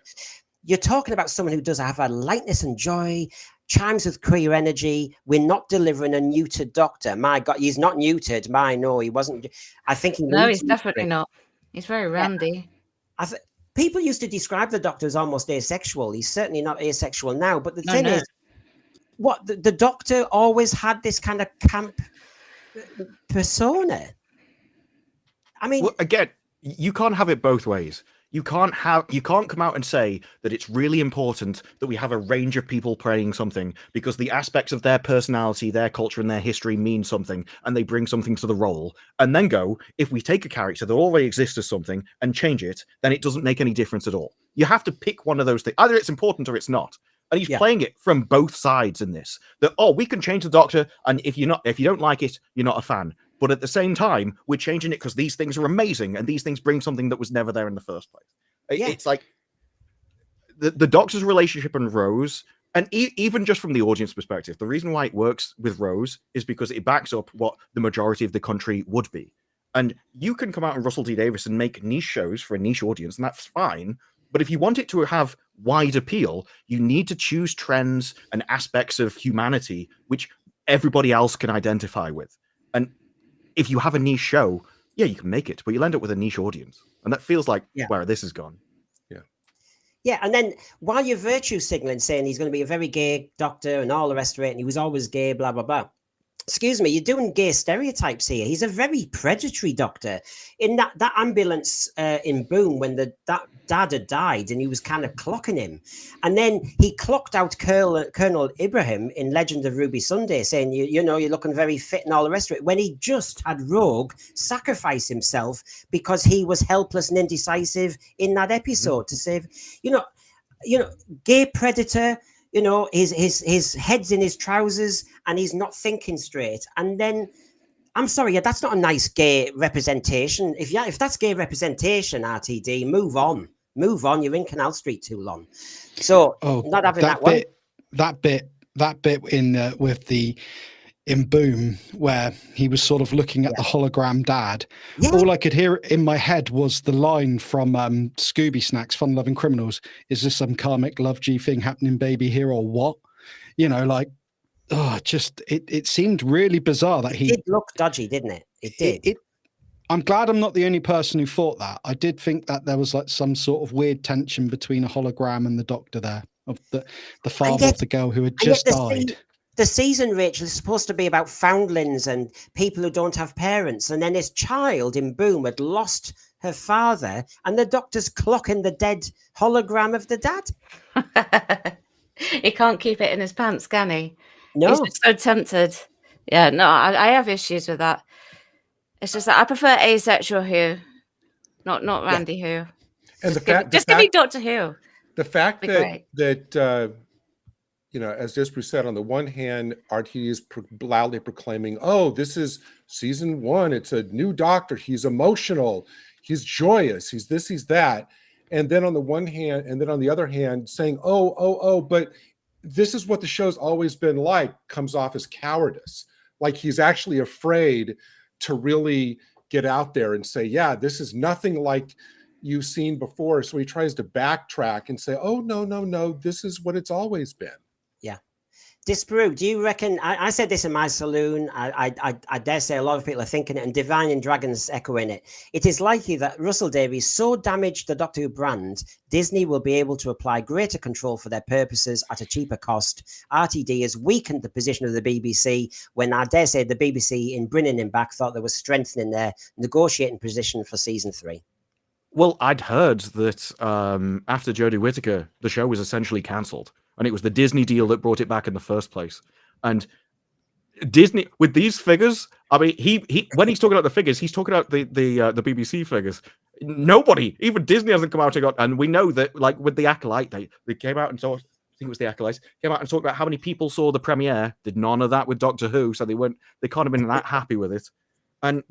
You're talking about someone who does have a lightness and joy, chimes with queer energy. We're not delivering a neutered Doctor. My God, he's not neutered. No, he wasn't. I think he. No, he's definitely not. He's very randy. People used to describe the Doctor as almost asexual. He's certainly not asexual now. But the thing is, what the Doctor always had this kind of camp persona. I mean, again, you can't have it both ways. You can't come out and say that it's really important that we have a range of people playing something because the aspects of their personality, their culture, and their history mean something, and they bring something to the role, and then go, if we take a character that already exists as something and change it, then it doesn't make any difference at all. You have to pick one of those things. Either it's important or it's not. And he's playing it from both sides in this. That, we can change the Doctor, and if you don't like it, you're not a fan. But at the same time, we're changing it because these things are amazing, and these things bring something that was never there in the first place. It's like the Doctor's relationship and Rose, and even just from the audience perspective, the reason why it works with Rose is because it backs up what the majority of the country would be. And you can come out and Russell T Davies and make niche shows for a niche audience, and that's fine. But if you want it to have wide appeal, you need to choose trends and aspects of humanity which everybody else can identify with. And if you have a niche show, you can make it, but you'll end up with a niche audience. And that feels like where this has gone. Yeah, and then while you're virtue signaling, saying he's going to be a very gay Doctor and all the rest of it, and he was always gay, blah, blah, blah. Excuse me, you're doing gay stereotypes here. He's a very predatory Doctor. In that ambulance in Boom, when that dad had died and he was kind of clocking him. And then he clocked out Colonel Ibrahim in Legend of Ruby Sunday, saying, you're looking very fit and all the rest of it, when he just had Rogue sacrifice himself because he was helpless and indecisive in that episode to save, gay predator. His head's in his trousers and he's not thinking straight. And then, I'm sorry, that's not a nice gay representation. If that's gay representation, RTD, move on. You're in Canal Street too long. So not having that one. That bit in with the in Boom where he was sort of looking at the hologram dad. Yeah. All I could hear in my head was the line from Scooby Snacks, Fun Loving Criminals. Is this some karmic love G thing happening, baby, here or what? It seemed really bizarre that he did look dodgy, didn't it? It did. I'm glad I'm not the only person who thought that. I did think that there was like some sort of weird tension between a hologram and the doctor there, of the father of the girl who had just died. The season, Rachel, is supposed to be about foundlings and people who don't have parents. And then this child in Boom had lost her father, and the doctor's clocking the dead hologram of the dad. He can't keep it in his pants, can he? No. He's just so tempted. Yeah, no, I have issues with that. It's just that I prefer asexual Who, not Randy Who. And Just give me Doctor Who. The fact Be that you know, as Disparu said, on the one hand, RTD is loudly proclaiming, "Oh, this is season 1. It's a new Doctor. He's emotional. He's joyous. He's this. He's that." And then on the one hand, and then on the other hand, saying, "Oh, but this is what the show's always been like," comes off as cowardice. Like he's actually afraid to really get out there and say, "Yeah, this is nothing like you've seen before." So he tries to backtrack and say, "Oh, no, this is what it's always been." Yeah. Disparu, do you reckon, I said this in my saloon, I dare say a lot of people are thinking it, and Divine and Dragons echoing it. It is likely that Russell Davies so damaged the Doctor Who brand, Disney will be able to apply greater control for their purposes at a cheaper cost. RTD has weakened the position of the BBC when I dare say the BBC, in bringing him back, thought they were strengthening their negotiating position for season 3. Well, I'd heard that after Jodie Whittaker, the show was essentially cancelled. And it was the Disney deal that brought it back in the first place. And Disney, with these figures, I mean, he when he's talking about the figures, he's talking about the BBC figures. Nobody, even Disney, hasn't come out and got. And we know that, like with the Acolyte, they came out and saw. I think it was the Acolytes came out and talked about how many people saw the premiere. Did none of that with Doctor Who, so they can't have been that happy with it. And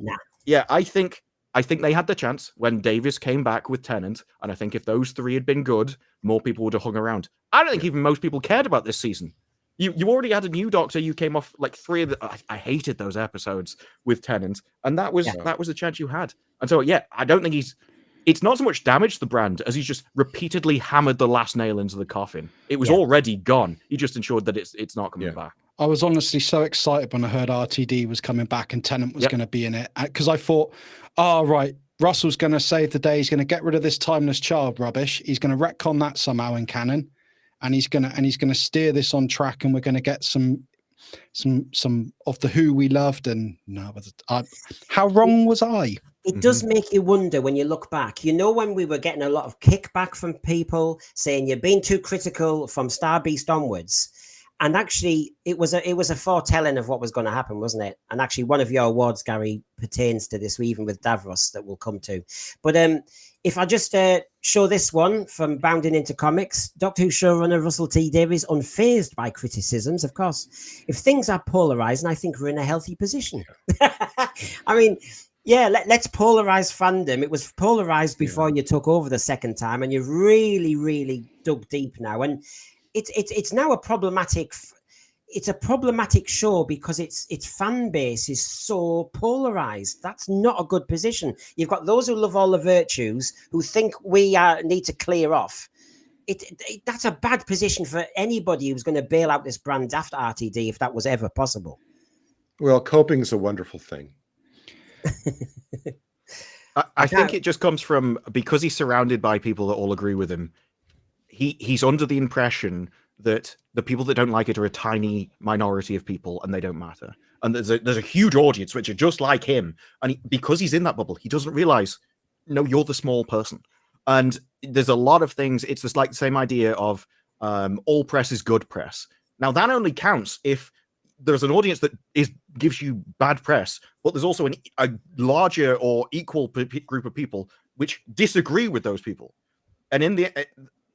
yeah, I think they had the chance when Davis came back with Tennant, and I think if those 3 had been good, more people would have hung around. I don't think even most people cared about this season. You already had a new Doctor. You came off like 3 of the. I hated those episodes with Tennant, and that was the chance you had. And so yeah, I don't think it's not so much damaged the brand as he's just repeatedly hammered the last nail into the coffin. It was already gone. He just ensured that it's not coming back. I was honestly so excited when I heard RTD was coming back and Tennant was going to be in it, because I thought, oh, right, Russell's going to save the day. He's going to get rid of this timeless child rubbish. He's going to retcon that somehow in canon, and he's going to steer this on track, and we're going to get some of the Who we loved. And no, how wrong was I? It does make you wonder when you look back. You know, when we were getting a lot of kickback from people saying you're being too critical from Star Beast onwards. And actually, it was a foretelling of what was going to happen, wasn't it? And actually, one of your awards, Gary, pertains to this, even with Davros, that we'll come to. But if I just show this one from Bounding into Comics, Doctor Who showrunner Russell T Davies, unfazed by criticisms, of course. If things are polarizing, I think we're in a healthy position. I mean, yeah, let's polarize fandom. It was polarized before you took over the second time, and you've really, really dug deep now. And it's now a problematic show because its fan base is so polarized. That's not a good position. You've got those who love all the virtues who think we need to clear off. That's a bad position for anybody who's going to bail out this brand after RTD, if that was ever possible. Well, coping is a wonderful thing. I think it just comes from, because he's surrounded by people that all agree with him, he's under the impression that the people that don't like it are a tiny minority of people and they don't matter. And there's a huge audience which are just like him. And because he's in that bubble, he doesn't realize, no, you're the small person. And there's a lot of things. It's just like the same idea of all press is good press. Now, that only counts if there's an audience that gives you bad press, but there's also a larger or equal group of people which disagree with those people. And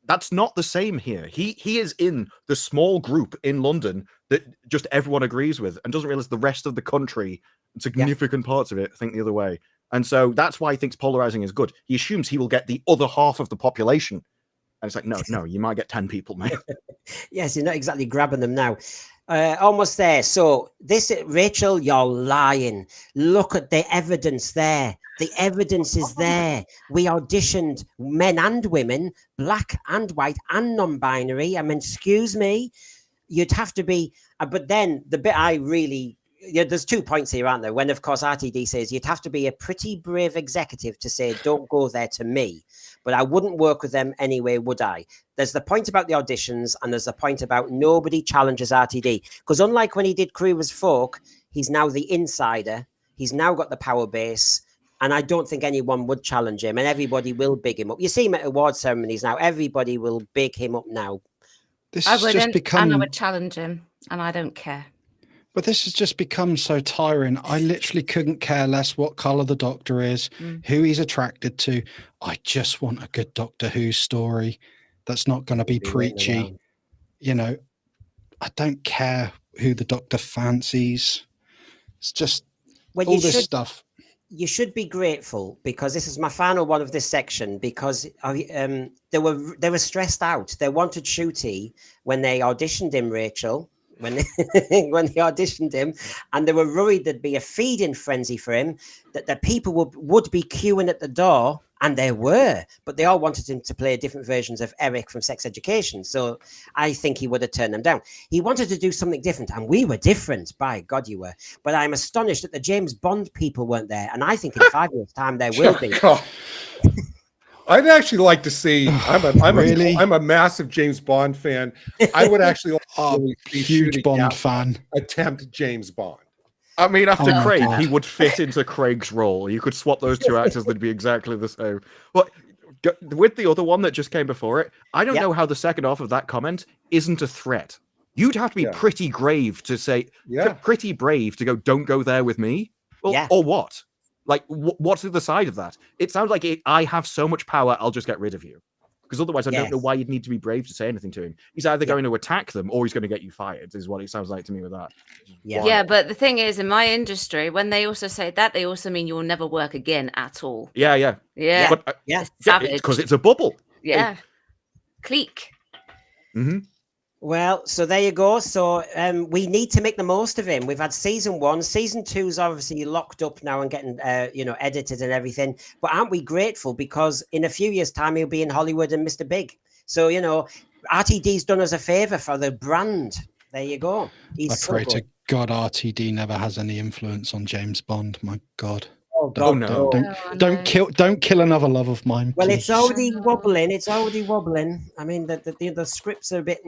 that's not the same here. He is in the small group in London that just everyone agrees with and doesn't realize the rest of the country, significant parts of it, think the other way. And so that's why he thinks polarizing is good. He assumes he will get the other half of the population. And it's like, no, you might get 10 people, mate. Yes, you're not exactly grabbing them now. Almost there. So Rachel, you're lying. Look at the evidence there. The evidence is there. We auditioned men and women, black and white and non-binary. I mean, excuse me, you'd have to be. But then the bit I really yeah, there's 2 points here, aren't there? When, of course, RTD says you'd have to be a pretty brave executive to say, don't go there to me, but I wouldn't work with them anyway, would I? There's the point about the auditions, and there's the point about nobody challenges RTD. Because unlike when he did Crew as Folk, he's now the insider. He's now got the power base. And I don't think anyone would challenge him, and everybody will big him up. You see him at award ceremonies now. Everybody will big him up now. This I has just wouldn't, become, and I would challenge him, and I don't care. but this has just become so tiring. I literally couldn't care less what color the Doctor is, who he's attracted to. I just want a good Doctor Who story that's not going to be preachy. You know, I don't care who the Doctor fancies. It's just all this stuff. You should be grateful, because this is my final one of this section, because they were stressed out. They wanted Ncuti when they auditioned him, Rachel, when they auditioned him, and they were worried there'd be a feeding frenzy for him, that the people would be queuing at the door, and there were, but they all wanted him to play different versions of Eric from Sex Education. So I think he would have turned them down. He wanted to do something different, and we were different. By God, you were. But I'm astonished that the James Bond people weren't there, and I think in 5 years' time there will be. I'd actually like to see. I'm a massive James Bond fan. I would actually like to see huge Ncuti Bond Gatwa fan. attempt James Bond. I mean, after Oh, Craig, God. he would fit into Craig's role. You could swap those two actors; they'd be exactly the same. But with the other one that just came before it, I don't know how the second half of that comment isn't a threat. You'd have to be pretty grave to say, pretty brave to go, don't go there with me. Well, or what? Like, what's the other side of that? It sounds like I have so much power, I'll just get rid of you. Because otherwise, I don't know why you'd need to be brave to say anything to him. He's either going to attack them or he's going to get you fired, is what it sounds like to me with that. Yeah, but the thing is, in my industry, when they also say that, they also mean you will never work again at all. Yeah. But, It's savage. Because it's a bubble. Yeah. Clique. Mm-hmm. Well, so there you go. So we need to make the most of him. We've had season 1. Season 2 is obviously locked up now and getting, edited and everything. But aren't we grateful? Because in a few years' time, he'll be in Hollywood and Mr. Big. So, RTD's done us a favor for the brand. There you go. I pray to God RTD never has any influence on James Bond. My God. Oh, God, no. Don't kill another love of mine. Well, please. it's already wobbling. I mean, the scripts are a bit.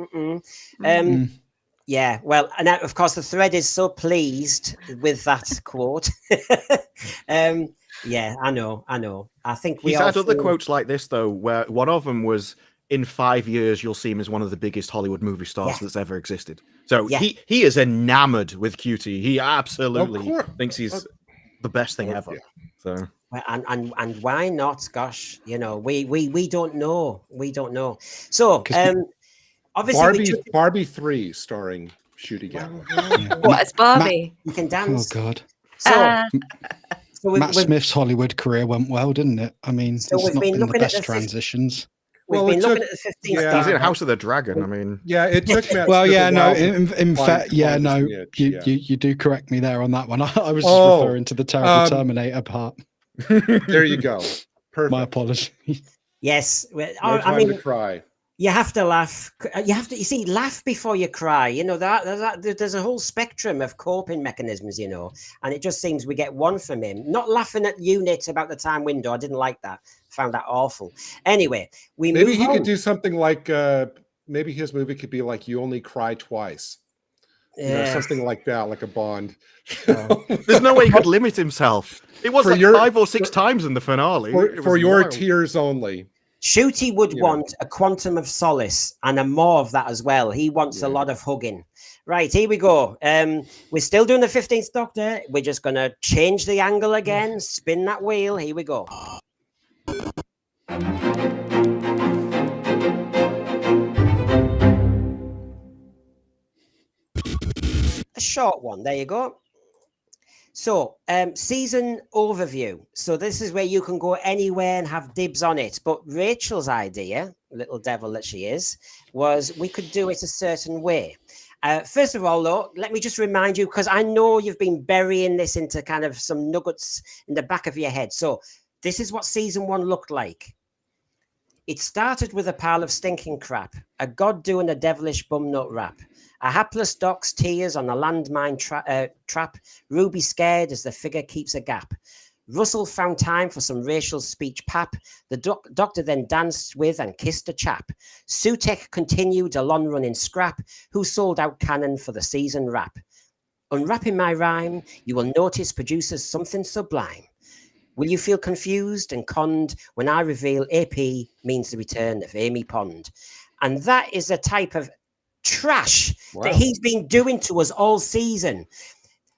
Yeah. Well, and of course, the thread is so pleased with that quote. Yeah, I know. I think He's had other quotes like this though, where one of them was, "In 5 years, you'll see him as one of the biggest Hollywood movie stars that's ever existed." So he is enamored with Ncuti. He absolutely thinks he's the best thing ever. So and why not? Gosh, we don't know. We don't know. So obviously Barbie 3 starring Ncuti Gatwa. What, it's Barbie? You can dance. Oh God. So Matt Smith's Hollywood career went well, didn't it? I mean, it's not been the best transitions. We've been looking at the 15th. He's in House of the Dragon. I mean, it took Matt well, Smith yeah, a no, while in fact, yeah, no, you do correct me there on that one. I was just referring to the terrible Terminator part. There you go. Perfect. My apologies. Yes, No time to cry. You have to laugh. You see, laugh before you cry. There's a whole spectrum of coping mechanisms, and it just seems we get one from him. Not laughing at units about the time window. I didn't like that. Found that awful. Anyway, maybe he could do something like maybe his movie could be like You Only Cry Twice. Something like that, like a Bond. There's no way he could limit himself. It was like 5 or 6 times in the finale. For your tears only. Ncuti would want a quantum of solace and a more of that as well. He wants a lot of hugging. Right, here we go. We're still doing the 15th Doctor. We're just going to change the angle again, spin that wheel. Here we go. A short one. There you go. So, season overview. So this is where you can go anywhere and have dibs on it. But Rachel's idea, little devil that she is, was we could do it a certain way. First of all, though, let me just remind you, because I know you've been burying this into kind of some nuggets in the back of your head. So this is what season 1 looked like. It started with a pile of stinking crap, a god doing a devilish bumnut rap, a hapless doc's tears on a landmine trap, Ruby scared as the figure keeps a gap. Russell found time for some racial speech pap. The doctor then danced with and kissed a chap. Sutekh continued a long-running scrap, who sold out canon for the season wrap. Unwrapping my rhyme, you will notice produces something sublime. Will you feel confused and conned when I reveal AP means the return of Amy Pond? And that is a type of trash that he's been doing to us all season.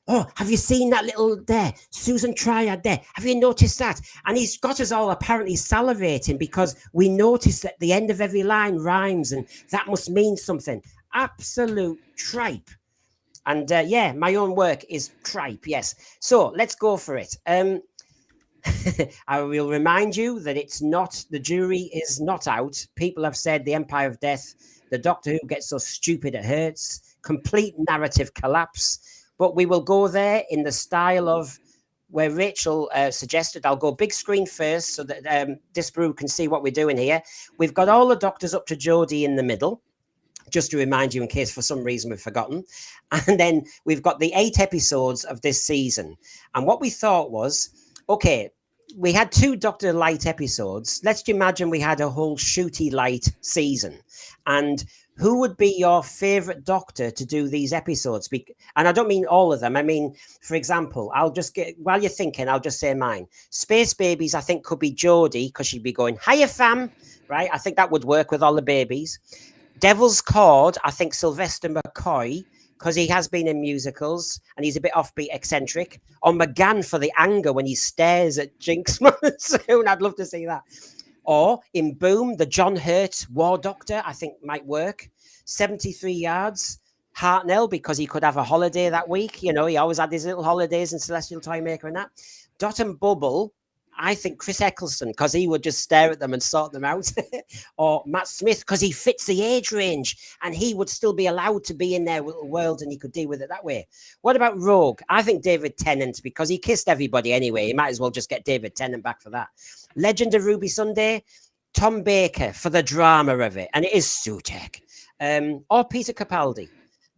Oh, have you seen that little there? Susan Triad there. Have you noticed that? And he's got us all apparently salivating because we notice that the end of every line rhymes and that must mean something. Absolute tripe. And yeah, my own work is tripe, yes. So let's go for it. I will remind you that it's not, the jury is not out. People have said the Empire of Death, the Doctor Who gets so stupid it hurts, complete narrative collapse. But we will go there in the style of where Rachel suggested. I'll go big screen first so that Disparu can see what we're doing here. We've got all the Doctors up to Jodie in the middle, just to remind you in case for some reason we've forgotten. And then we've got the 8 episodes of this season. And what we thought was, okay, we had 2 Doctor Light episodes. Let's imagine we had a whole Ncuti Light season. And who would be your favorite Doctor to do these episodes? And I don't mean all of them. I mean, for example, while you're thinking, I'll just say mine. Space Babies, I think, could be Jodie because she'd be going, hiya, fam, right? I think that would work with all the babies. Devil's Cord, I think Sylvester McCoy, because he has been in musicals and he's a bit offbeat, eccentric. Or McGann for the anger when he stares at Jinx Monsoon. I'd love to see that. Or in Boom, the John Hurt War Doctor, I think might work. 73 Yards, Hartnell, because he could have a holiday that week. You know, he always had his little holidays in Celestial Toymaker and that. Dot and Bubble, I think Chris Eccleston, because he would just stare at them and sort them out. Or Matt Smith, because he fits the age range and he would still be allowed to be in their little world and he could deal with it that way. What about Rogue? I think David Tennant, because he kissed everybody anyway. He might as well just get David Tennant back for that. Legend of Ruby Sunday, Tom Baker for the drama of it. And it is Sutekh. Or Peter Capaldi.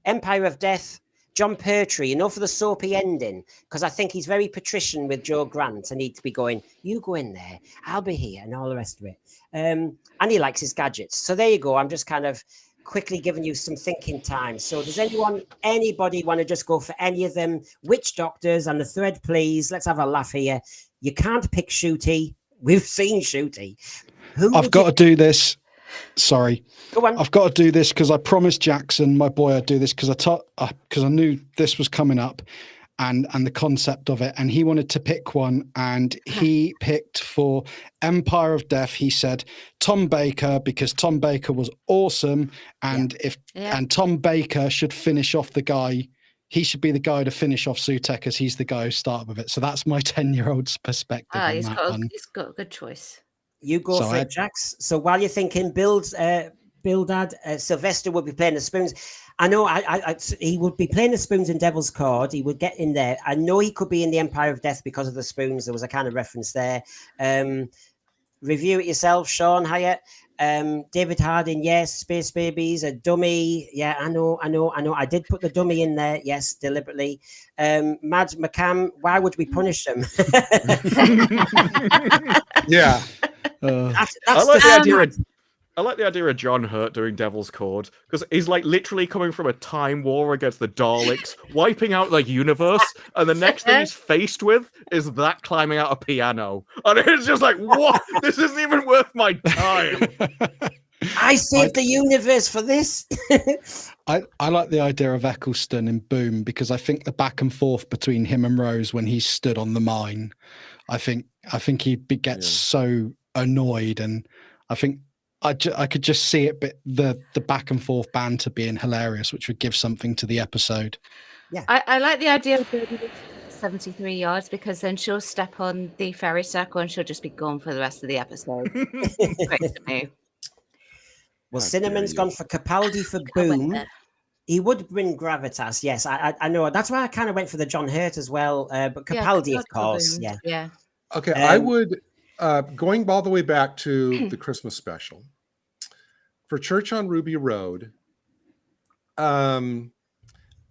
Empire of Death, John Pertwee, for the soapy ending, because I think he's very patrician with Joe Grant and he'd be going, you go in there, I'll be here, and all the rest of it. And he likes his gadgets. So there you go. I'm just kind of quickly giving you some thinking time. So does anybody want to just go for any of them? Which Doctors? And the thread, please. Let's have a laugh here. You can't pick Ncuti. We've seen Ncuti. I've got to do this. Sorry. Go on. I've got to do this because I promised Jackson, my boy, I'd do this because I knew this was coming up and the concept of it. And he wanted to pick one and he picked for Empire of Death. He said Tom Baker because Tom Baker was awesome. And and Tom Baker should finish off the guy. He should be the guy to finish off Sutekh as he's the guy who started with it. So that's my 10-year-old's perspective. He's got a good choice. You go for it, Jax. So while you're thinking, Bildad, Sylvester would be playing the spoons. I know he would be playing the spoons in Devil's Cord. He would get in there. I know he could be in the Empire of Death because of the spoons. There was a kind of reference there. Review it yourself, Sean Hyatt. David Harding, yes. Space Babies, a dummy. Yeah, I know. I did put the dummy in there, yes, deliberately. Mads McCann, why would we punish them? Yeah. I like the idea of John Hurt doing Devil's Cord because he's like literally coming from a time war against the Daleks, wiping out the universe, and the next thing he's faced with is that climbing out a piano, and it's just like, what? This isn't even worth my time. I saved the universe for this. I like the idea of Eccleston in Boom because I think the back and forth between him and Rose when he stood on the mine, I think he gets so annoyed, and I think I could just see it, but the back and forth banter being hilarious, which would give something to the episode. Yeah, I like the idea of 73 yards because then she'll step on the fairy circle and she'll just be gone for the rest of the episode. Great to me. Well, Cinnamon's gone for Capaldi for Boom. He would bring gravitas, yes. I know. That's why I kind of went for the John Hurt as well. But Capaldi, of course, yeah. Okay, I would going all the way back to the Christmas special, for Church on Ruby Road, I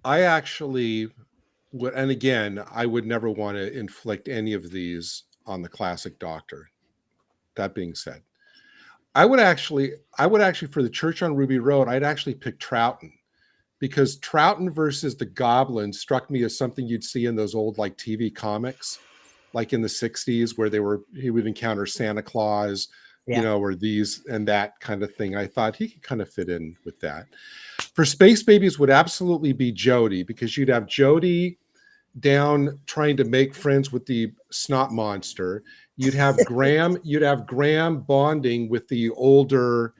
actually would, and again, I would never want to inflict any of these on the classic Doctor. That being said, I would actually for the Church on Ruby Road, I'd actually pick Troughton, because Troughton versus the Goblin struck me as something you'd see in those old like TV comics, like in the 60s, where he would encounter Santa Claus, Yeah. or these and that kind of thing. I thought he could kind of fit in with that. For Space Babies would absolutely be Jodie, because you'd have Jodie down trying to make friends with the snot monster. You'd have Graham. You'd have Graham bonding with the older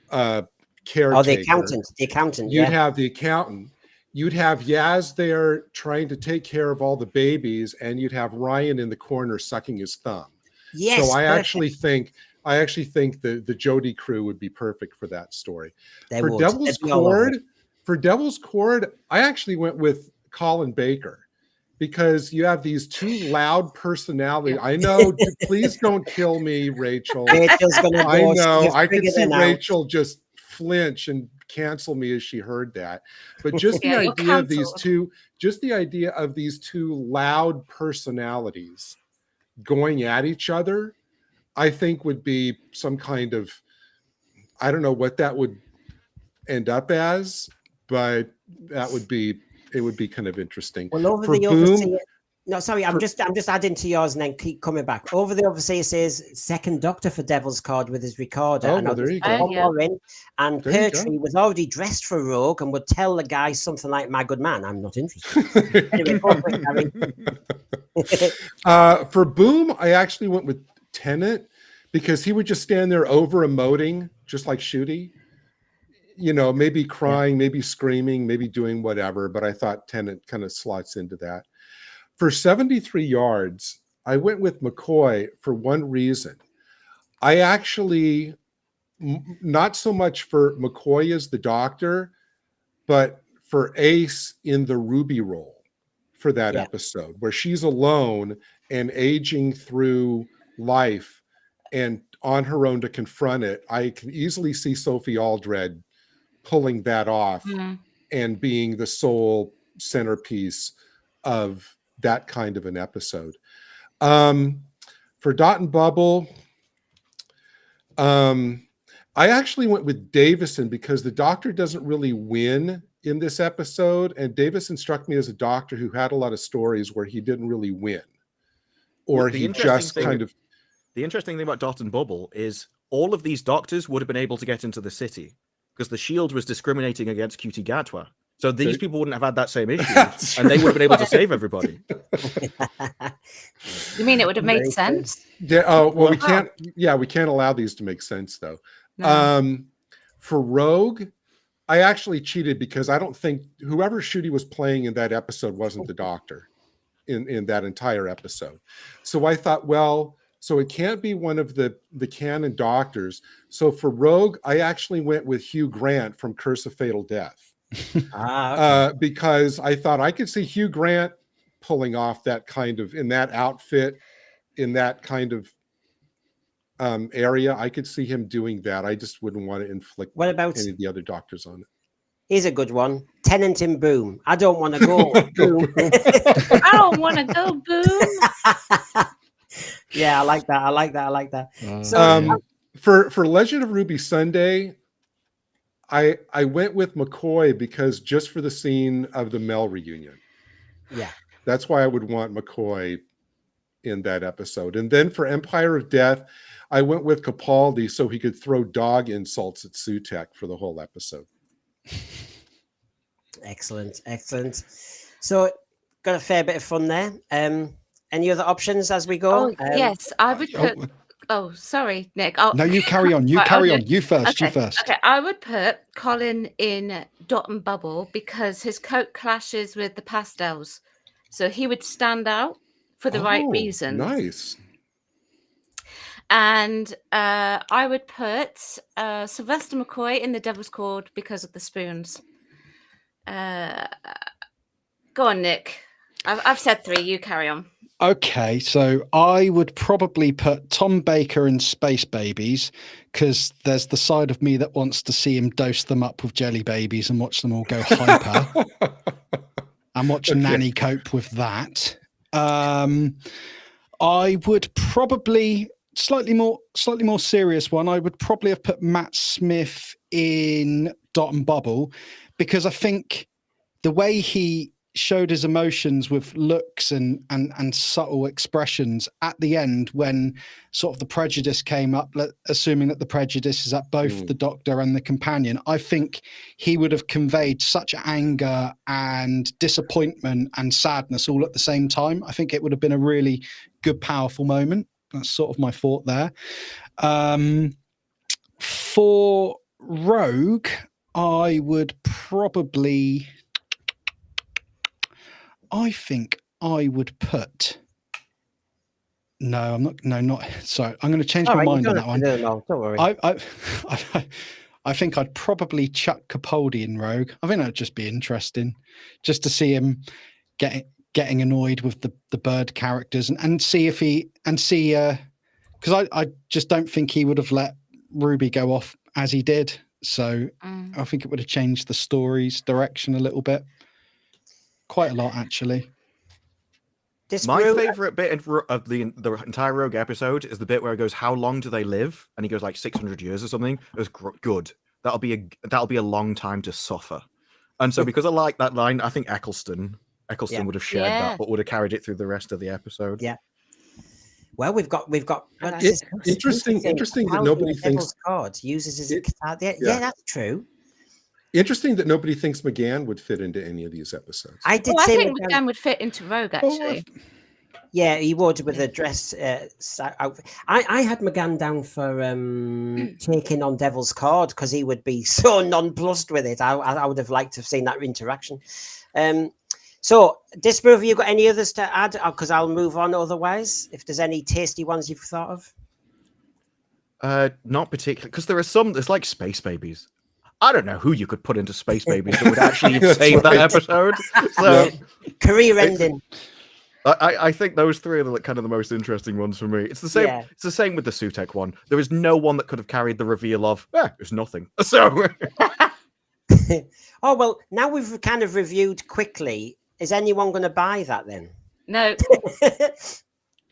caretaker. Oh, the accountant. You'd have the accountant. You'd have Yaz there trying to take care of all the babies, and you'd have Ryan in the corner sucking his thumb. Yes. So I perfect. actually think the Jodie crew would be perfect for that story. They For would. Devil's They'd be all over it. Devil's Cord, I actually went with Colin Baker, because you have these two loud personalities. I know, please don't kill me, Rachel. Rachel's gonna go. I know, She's I could figured see it out. Rachel just flinch and cancel me as she heard that. But just Yeah, the you're idea of these cancelled. two, loud personalities going at each other, I think would be some kind of, I don't know what that would end up as, but it would be kind of interesting. Well, over For the Boom, overseer. No, sorry, I'm just adding to yours and then keep coming back. Over the overseer says second Doctor for Devil's Cord with his recorder. Oh, and well, there you go. one more in, and There you go. Pertwee was already dressed for Rogue and would tell the guy something like, "My good man, I'm not interested." Anyway, go on, quick, Harry. For Boom, I actually went with Tennant, because he would just stand there over emoting, just like Ncuti. Maybe crying, maybe screaming, maybe doing whatever. But I thought Tennant kind of slots into that. For 73 yards, I went with McCoy for one reason. I actually, not so much for McCoy as the Doctor, but for Ace in the Ruby role for that episode, where she's alone and aging through life and on her own to confront it. I can easily see Sophie Aldred pulling that off and being the sole centerpiece of that kind of an episode. For Dot and Bubble, I actually went with Davison, because the Doctor doesn't really win in this episode, and Davison struck me as a Doctor who had a lot of stories where he didn't really win, or he just kind of. The interesting thing about Dot and Bubble is all of these Doctors would have been able to get into the city, because the Shield was discriminating against Ncuti Gatwa. So these people wouldn't have had that same issue, and they would have been able to save everybody. You mean it would have made sense? Yeah. Oh, well, we can't. Yeah, we can't allow these to make sense, though. No. For Rogue, I actually cheated, because I don't think whoever Ncuti was playing in that episode wasn't the Doctor in that entire episode. So I thought, well, so it can't be one of the canon Doctors. So for Rogue, I actually went with Hugh Grant from Curse of Fatal Death. Okay. Because I thought I could see Hugh Grant pulling off that kind of, in that outfit, in that kind of area. I could see him doing that. I just wouldn't want to inflict What about any of the other Doctors on it. Here's a good one. Tennant in Boom. I don't want to go. Boom. I don't want to go, Boom. Yeah, I like that. So for Legend of Ruby Sunday, I went with McCoy, because just for the scene of the Mel reunion. Yeah. That's why I would want McCoy in that episode. And then for Empire of Death, I went with Capaldi, so he could throw dog insults at Sutekh for the whole episode. Excellent. So got a fair bit of fun there. Any other options as we go? Yes, I would put. Oh, sorry, Nick. No, you carry on. You carry on. You first. Okay. You first. Okay, I would put Colin in Dot and Bubble, because his coat clashes with the pastels, so he would stand out for the right reasons. Nice. And I would put Sylvester McCoy in the Devil's Cord because of the spoons. Go on, Nick. I've said 3. You carry on. Okay, so I would probably put Tom Baker and Space Babies, because there's the side of me that wants to see him dose them up with jelly babies and watch them all go hyper, and watch Nanny cope with that. I would probably slightly more serious one. I would probably have put Matt Smith in Dot and Bubble, because I think the way he showed his emotions with looks and subtle expressions at the end, when sort of the prejudice came up, assuming that the prejudice is at both the Doctor and the companion, I think he would have conveyed such anger and disappointment and sadness all at the same time. I think it would have been a really good, powerful moment. That's sort of my thought there. For Rogue, I would probably... I think I would put... No, I'm not. No, not. Sorry, I'm going to change my mind on that one. Don't worry. I think I'd probably chuck Capaldi in Rogue. I think that'd just be interesting, just to see him getting annoyed with the bird characters and see if he because I just don't think he would have let Ruby go off as he did. So I think it would have changed the story's direction a little bit. Quite a lot, actually. My favourite bit of the entire Rogue episode is the bit where it goes, "How long do they live?" And he goes like 600 years or something. It was good. That'll be a long time to suffer. And so because I like that line, I think Eccleston would have shared that, but would have carried it through the rest of the episode. Yeah. Well, we've got. Interesting that nobody thinks card uses his. Yeah, that's true. Interesting that nobody thinks McGann would fit into any of these episodes. I think McGann would fit into Rogue, actually. Yeah, he would with a dress outfit. I had McGann down for taking on Devil's Card because he would be so nonplussed with it. I would have liked to have seen that interaction. So, Disparu, have you got any others to add? Because I'll move on otherwise, if there's any tasty ones you've thought of. Not particularly, because there are some, it's like Space Babies. I don't know who you could put into Space Babies that would actually save that episode. So, career ending. I think those 3 are the kind of the most interesting ones for me. It's the same. Yeah. It's the same with the Sutekh one. There is no one that could have carried the reveal of there's nothing. So, oh well, now we've kind of reviewed quickly. Is anyone going to buy that then? No.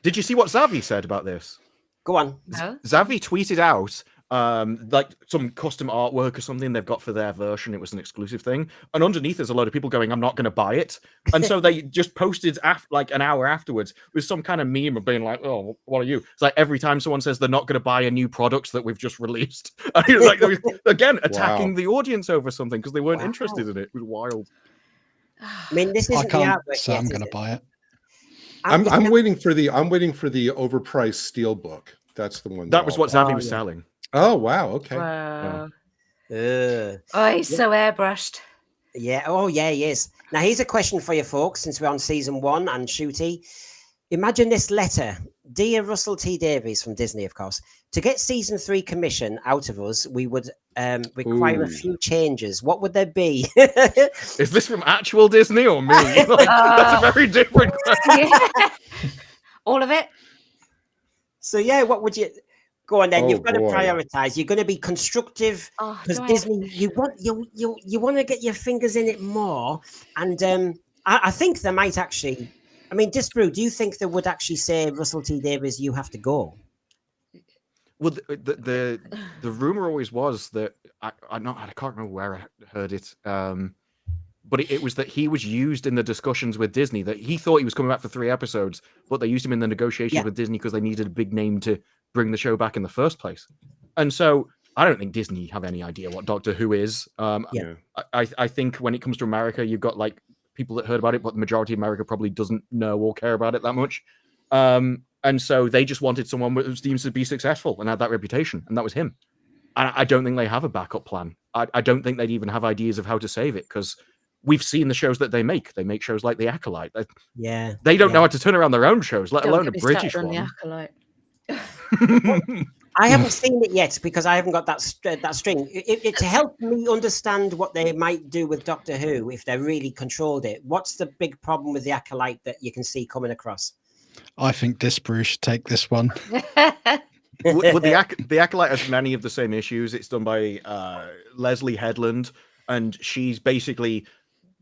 Did you see what Xavi said about this? Go on. No. Xavi tweeted out like some custom artwork or something they've got for their version. It was an exclusive thing, and underneath there's a load of people going, "I'm not going to buy it," and so they just posted like an hour afterwards with some kind of meme of being like, "Oh, what are you?" It's like every time someone says they're not going to buy a new product that we've just released, and it was like again attacking the audience over something because they weren't interested in it. It was wild. I mean, this isn't the artwork so yet, I'm going to buy it. I'm waiting for the overpriced steelbook. That's the one. That was what Xavi was selling. Oh wow! Okay. Wow. Oh, he's so airbrushed. Yeah. Oh, yeah, he is. Now, here's a question for you folks, since we're on season 1 and Ncuti. Imagine this letter. Dear Russell T Davies from Disney, of course. To get season 3 commission out of us, we would require a few changes. What would they be? Is this from actual Disney or me? That's a very different question. Yeah. All of it? So, yeah, what would you... Go on then. You've got to prioritize. You're going to be constructive because Disney. You want to get your fingers in it more, and I think they might actually. I mean, Disparu, do you think they would actually say, Russell T Davies, you have to go? Well, the rumor always was that I can't remember where I heard it, but it was that he was used in the discussions with Disney. That he thought he was coming back for 3 episodes, but they used him in the negotiations with Disney because they needed a big name to bring the show back in the first place. And so I don't think Disney have any idea what Doctor Who is. I think when it comes to America, you've got like people that heard about it, but the majority of America probably doesn't know or care about it that much. And so they just wanted someone who seems to be successful and had that reputation, and that was him. And I don't think they have a backup plan. I don't think they'd even have ideas of how to save it, because we've seen the shows that they make. They make shows like The Acolyte. They don't know how to turn around their own shows, let alone a British one. The Acolyte. I haven't seen it yet because I haven't got that string. To help me understand what they might do with Doctor Who if they really controlled it. What's the big problem with the Acolyte that you can see coming across? I think Disparu should take this one. Well, the Acolyte has many of the same issues. It's done by Leslie Headland, and she's basically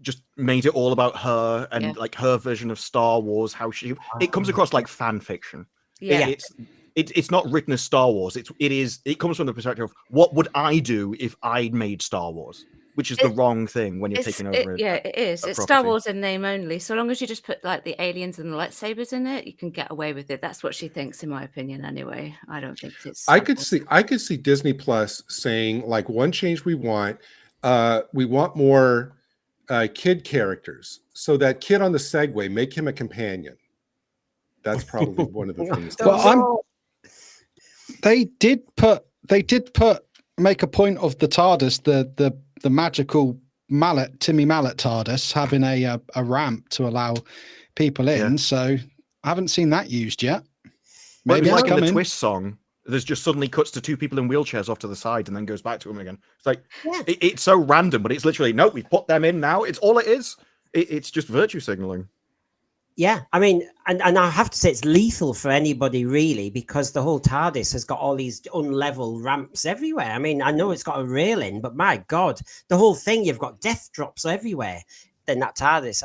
just made it all about her and like her version of Star Wars. How it comes across like fan fiction. Yeah. It's not written as Star Wars. It comes from the perspective of what would I do if I made Star Wars, which is the wrong thing when you're taking over. It is. It's Star Wars in name only. So long as you just put like the aliens and the lightsabers in it, you can get away with it. That's what she thinks, in my opinion. Anyway, I don't think it's. I could see Disney Plus saying like one change we want more kid characters. So that kid on the Segway, make him a companion. That's probably one of the things. They did make a point of the TARDIS, the magical mallet, Timmy Mallet TARDIS, having a ramp to allow people in. Yeah. So I haven't seen that used yet. Maybe like in the Twist song, there's just suddenly cuts to two people in wheelchairs off to the side and then goes back to them again. It's like it's so random, but it's literally no, we've put them in now. It's all it is. It's just virtue signaling. Yeah, I mean, and I have to say it's lethal for anybody really, because the whole TARDIS has got all these unlevel ramps everywhere. I mean, I know it's got a railing, but my God, the whole thing, you've got death drops everywhere in that TARDIS.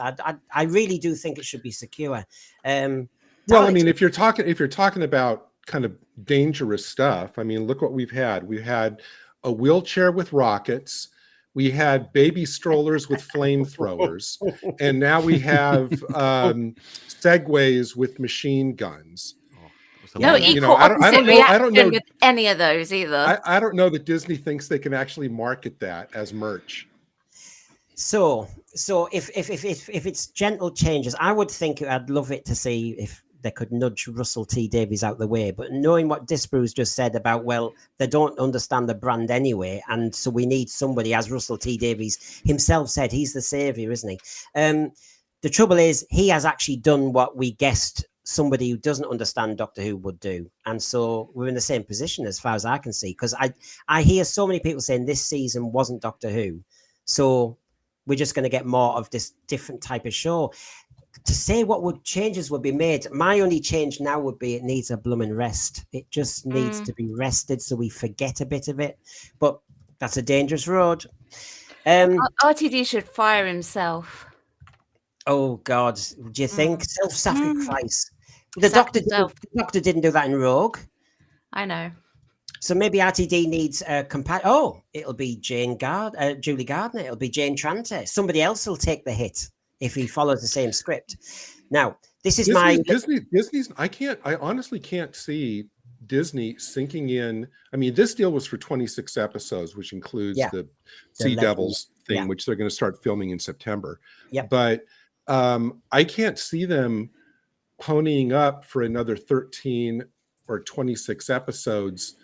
I really do think it should be secure. Well, I mean, if you're talking about kind of dangerous stuff, I mean, look what we've had. We had a wheelchair with rockets. We had baby strollers with flamethrowers, and now we have segways with machine guns. No, I don't know with any of those either. I don't know that Disney thinks they can actually market that as merch. So if it's gentle changes, I would think I'd love it to see if they could nudge Russell T Davies out the way. But knowing what Disparu's just said about, well, they don't understand the brand anyway, and so we need somebody, as Russell T Davies himself said, he's the savior, isn't he? The trouble is, he has actually done what we guessed somebody who doesn't understand Doctor Who would do. And so we're in the same position as far as I can see, because I hear so many people saying this season wasn't Doctor Who. So we're just going to get more of this different type of show. To say what changes would be made, my only change now would be it needs a blooming rest. It just needs to be rested so we forget a bit of it. But that's a dangerous road. RTD should fire himself. Oh, God. Do you think? Self-sacrifice. The doctor didn't do that in Rogue. I know. So maybe RTD needs a it'll be Julie Gardner. It'll be Jane Tranter. Somebody else will take the hit if he follows the same script. Now, this is Disney's. I honestly can't see Disney sinking in. I mean, this deal was for 26 episodes, which includes the Sea Devils thing, which they're going to start filming in September. Yeah. But I can't see them ponying up for another 13 or 26 episodes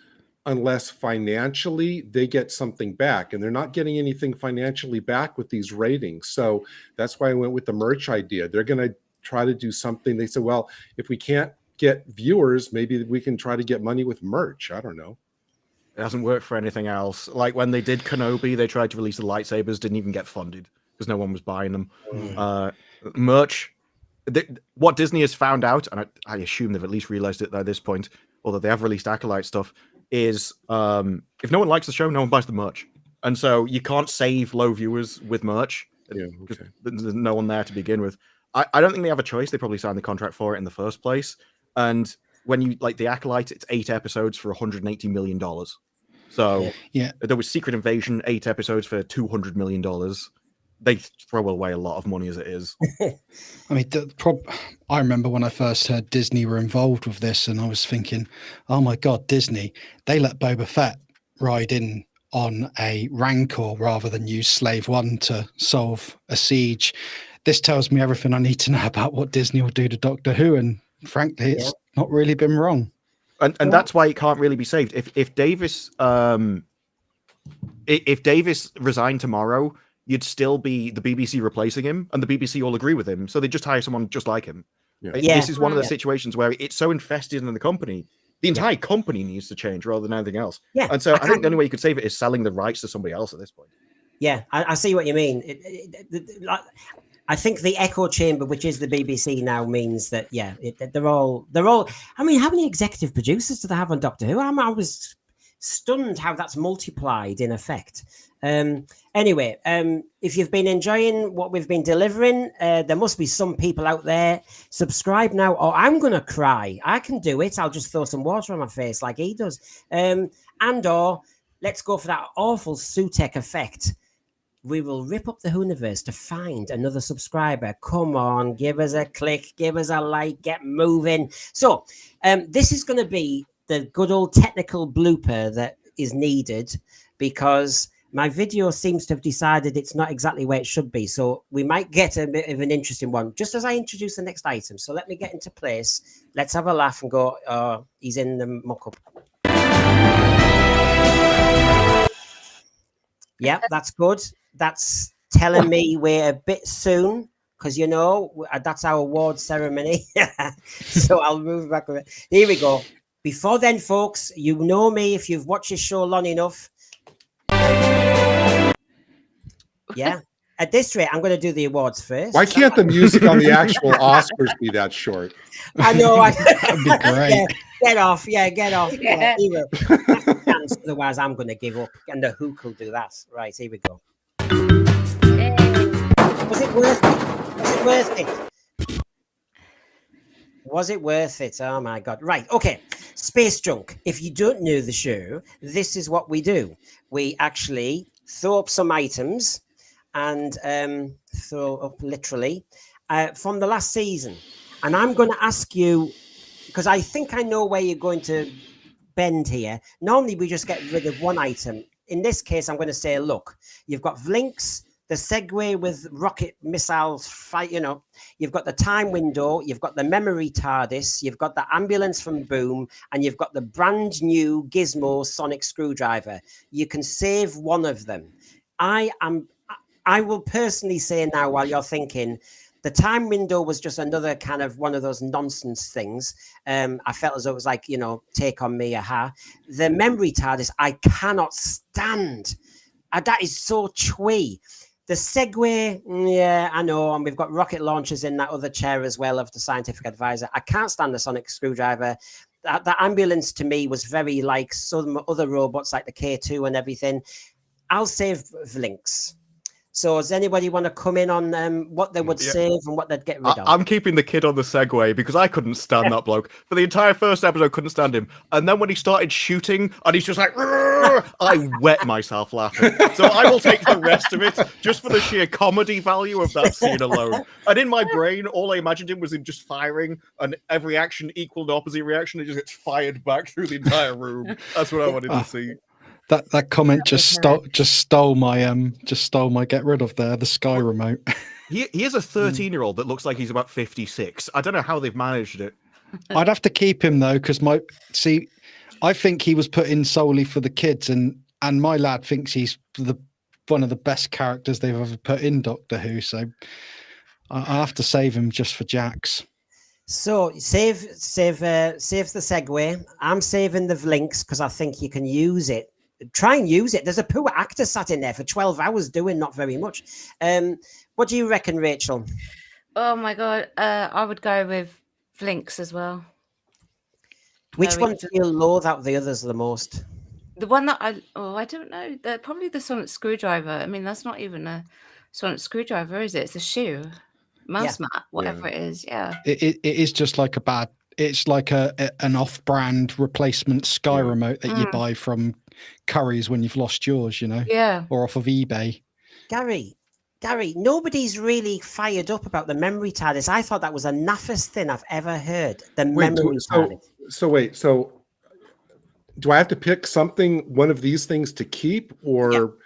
unless financially they get something back, and they're not getting anything financially back with these ratings. So that's why I went with the merch idea. They're going to try to do something. They said, well, if we can't get viewers, maybe we can try to get money with merch. I don't know. It hasn't worked for anything else. Like when they did Kenobi, they tried to release the lightsabers, didn't even get funded because no one was buying them. Merch. What Disney has found out, and I assume they've at least realized it by this point, although they have released Acolyte stuff, is if no one likes the show, no one buys the merch. And so you can't save low viewers with merch. Because there's no one there to begin with. I don't think they have a choice. They probably signed the contract for it in the first place. And when you like the Acolyte, it's 8 episodes for $180 million. So there was Secret Invasion, 8 episodes for $200 million. They throw away a lot of money as it is. I mean, I remember when I first heard Disney were involved with this, and I was thinking, oh my God, Disney, they let Boba Fett ride in on a Rancor rather than use Slave One to solve a siege. This tells me everything I need to know about what Disney will do to Doctor Who, and frankly, it's not really been wrong. And that's why it can't really be saved. If Davis resigned tomorrow, you'd still be the BBC replacing him, and the BBC all agree with him. So they just hire someone just like him. This is one of the situations where it's so infested in the company. The entire company needs to change rather than anything else. Yeah, And so I think the only way you could save it is selling the rights to somebody else at this point. Yeah, I see what you mean. I think the echo chamber, which is the BBC now, means that they're all. I mean, how many executive producers do they have on Doctor Who? I was stunned how that's multiplied in effect. Anyway, if you've been enjoying what we've been delivering, there must be some people out there. Subscribe now, or I'm gonna cry. I can do it. I'll just throw some water on my face like he does. Or let's go for that awful Sutekh effect. We will rip up the Whoniverse to find another subscriber. Come on, give us a click, give us a like, get moving. So this is going to be the good old technical blooper that is needed because my video seems to have decided it's not exactly where it should be. So we might get a bit of an interesting one just as I introduce the next item. So let me get into place. Let's have a laugh and go, oh, he's in the mock-up. Yeah, that's good. That's telling me we're a bit soon because, that's our award ceremony. So I'll move back with it. Here we go. Before then, folks, you know me if you've watched this show long enough. Yeah. At this rate, I'm going to do the awards first. Why can't the music on the actual Oscars be that short? I know. That'd be great. Yeah, get off. Yeah, get off. Yeah. Otherwise, I'm going to give up. And the Who will do that. Right, here we go. Was it worth it? Was it worth it? Was it worth it? Oh my God. Right. Okay. Space Junk. If you don't know the show, this is what we do. We actually throw up some items and throw up literally from the last season. And I'm going to ask you, because I think I know where you're going to bend here. Normally, we just get rid of one item. In this case, I'm going to say, look, you've got Vlinks, the Segway with rocket missiles fight, you've got the time window, you've got the memory TARDIS, you've got the ambulance from Boom, and you've got the brand new Gizmo sonic screwdriver. You can save one of them. I will personally say now, while you're thinking, the time window was just another kind of one of those nonsense things. I felt as though it was like, take on me, aha. The memory TARDIS, I cannot stand. That is so twee. The Segway, yeah, I know. And we've got rocket launchers in that other chair as well of the scientific advisor. I can't stand the sonic screwdriver. That ambulance to me was very like some other robots like the K2 and everything. I'll save Vlinks. So does anybody want to come in on what they would save and what they'd get rid of? I'm keeping the kid on the Segway because I couldn't stand that bloke. For the entire first episode, couldn't stand him. And then when he started shooting and he's just like, I wet myself laughing. So I will take the rest of it just for the sheer comedy value of that scene alone. And in my brain, all I imagined him was him just firing and every action equaled opposite reaction. It just gets fired back through the entire room. That's what I wanted to see. That comment just stole my get rid of there, the Sky remote. He is a 13-year-old that looks like he's about 56. I don't know how they've managed it. I'd have to keep him though, because I think he was put in solely for the kids, and my lad thinks he's one of the best characters they've ever put in Doctor Who. So I'll have to save him just for Jax. So save the Segway. I'm saving the Vlinks because I think you can use it. Try and use it. There's a poor actor sat in there for 12 hours doing not very much. What do you reckon, Rachel? Oh my God. I would go with Vlinks as well. Which one do you loathe out of the others the most? The one that I don't know. Probably the sonic screwdriver. I mean, that's not even a sonic screwdriver, is it? It's a shoe, mouse mat, whatever it is. Yeah. It is just like it's like an off-brand replacement Sky remote that you buy from Curry's when you've lost yours, or off of eBay. Gary, nobody's really fired up about the memory TARDIS. I thought that was the naffest thing I've ever heard. The memory TARDIS. So do I have to pick one of these things to keep, or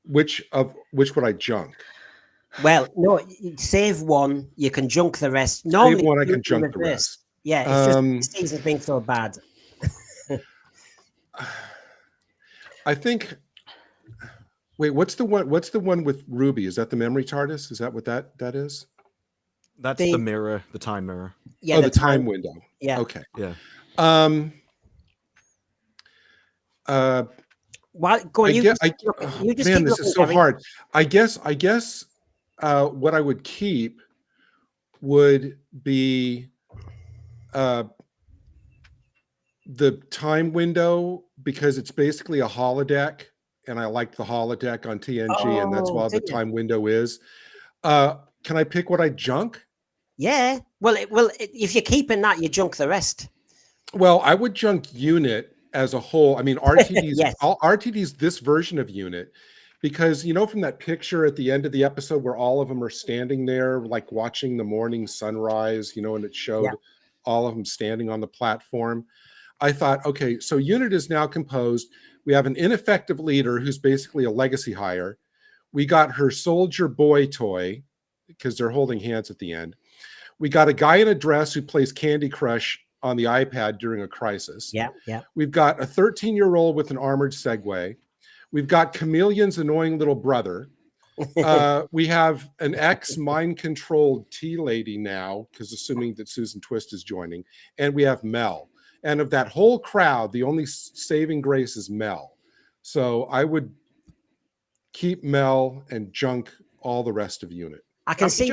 which would I junk? Well, no, save one. You can junk the rest. Normally, save one, I can junk the rest. Yeah, it's just the season's been so bad. I think. Wait, what's the one with Ruby? Is that the memory TARDIS? Is that what that is? That's the mirror, the time mirror. Yeah, the time window. Yeah. Okay. Yeah. Well, go on. I You guess, just keep looking. You just man, keep this looking, is so Gary. hard. I guess what I would keep would be the time window, because it's basically a holodeck, and I like the holodeck on TNG, and that's Oh, why the did you? time window is. Can I pick what I junk? Yeah. Well, if you're keeping that, you junk the rest. Well, I would junk Unit as a whole. I mean, RTD's Yes. RTD's this version of Unit, because you know, from that picture at the end of the episode where all of them are standing there, like watching the morning sunrise, you know, and it showed all of them standing on the platform. I thought, okay, so Unit is now composed. We have an ineffective leader who's basically a legacy hire. We got her soldier boy toy, because they're holding hands at the end. We got a guy in a dress who plays Candy Crush on the iPad during a crisis. Yeah, yeah. We've got a 13-year-old with an armored Segway. We've got Chameleon's annoying little brother. We have an ex-mind-controlled tea lady now, because assuming that Susan Twist is joining. And we have Mel. And of that whole crowd, the only saving grace is Mel. So I would keep Mel and junk all the rest of Unit. I can see.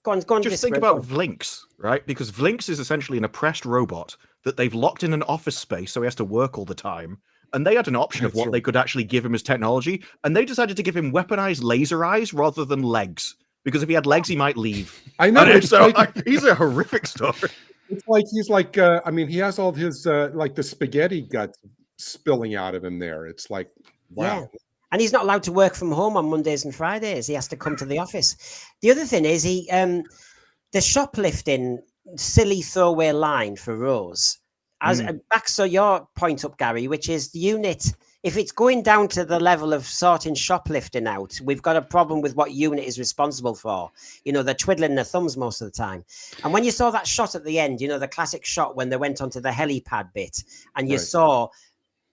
Go on. Just think about Vlinx, right? Because Vlinx is essentially an oppressed robot that they've locked in an office space, so he has to work all the time. And they had an option of what they could actually give him as technology, and they decided to give him weaponized laser eyes rather than legs. Because if he had legs, he might leave. I know. He's a horrific story. It's like he's like, I mean, he has all his like the spaghetti guts spilling out of him there. It's like, wow. Yeah. And he's not allowed to work from home on Mondays and Fridays. He has to come to the office. The other thing is the shoplifting silly throwaway line for Rose. So your point up, Gary, which is the Unit. If it's going down to the level of sorting shoplifting out, we've got a problem with what Unit is responsible for. You know, they're twiddling their thumbs most of the time. And when you saw that shot at the end, you know, the classic shot when they went onto the helipad bit, and you saw,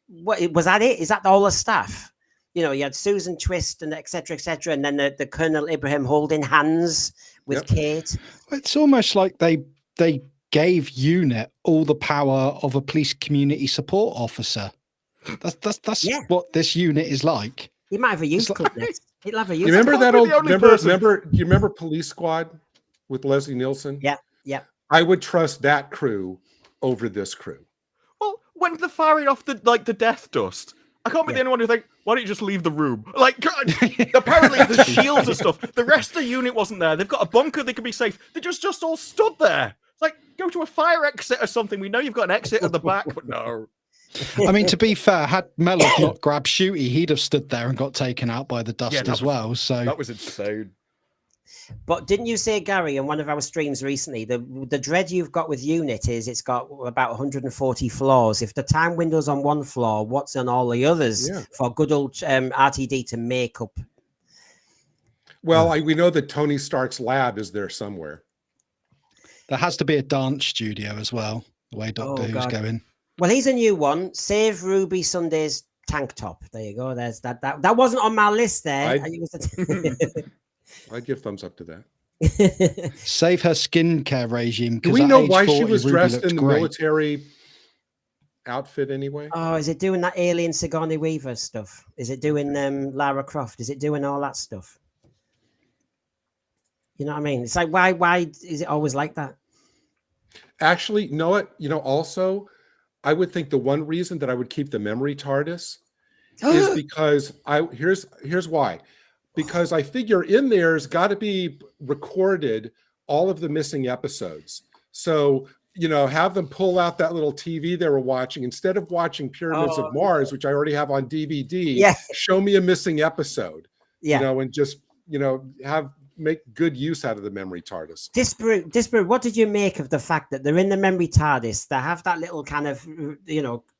what was that? Is that all the staff? You know, you had Susan Twist and et cetera, and then the Colonel Ibrahim holding hands with Kate. It's almost like they gave Unit all the power of a police community support officer. That's what this Unit is like. He might have a youth club. He'll have a youth. You remember that old? You remember Police Squad with Leslie Nielsen? Yeah. I would trust that crew over this crew. Well, when they're firing off the death dust, I can't be the only one who think, why don't you just leave the room? Like, apparently the shields and stuff. The rest of the unit wasn't there. They've got a bunker. They could be safe. They just all stood there. It's like, go to a fire exit or something. We know you've got an exit at the back, but no. I mean, to be fair, had Melov not grabbed Shooty, he'd have stood there and got taken out by the dust as well. So that was insane. But didn't you say, Gary, in one of our streams recently, the dread you've got with Unit is it's got about 140 floors. If the time window's on one floor, what's on all the others for good old RTD to make up? Well, we know that Tony Stark's lab is there somewhere. There has to be a dance studio as well, the way Doctor Who's going. Well, here's a new one. Save Ruby Sunday's tank top. There you go. There's that wasn't on my list there. I'd give thumbs up to that. Save her skincare regime. Do we know why she was dressed in the military outfit anyway? Oh, is it doing that alien Sigourney Weaver stuff? Is it doing Lara Croft? Is it doing all that stuff? You know what I mean? It's like, why is it always like that? Actually, also, I would think the one reason that I would keep the memory TARDIS is because here's why. Because I figure in there's got to be recorded all of the missing episodes. So, have them pull out that little TV they were watching. Instead of watching Pyramids of Mars, which I already have on DVD, show me a missing episode. And just, make good use out of the memory TARDIS. Disparu, what did you make of the fact that they're in the memory TARDIS? They have that little kind of,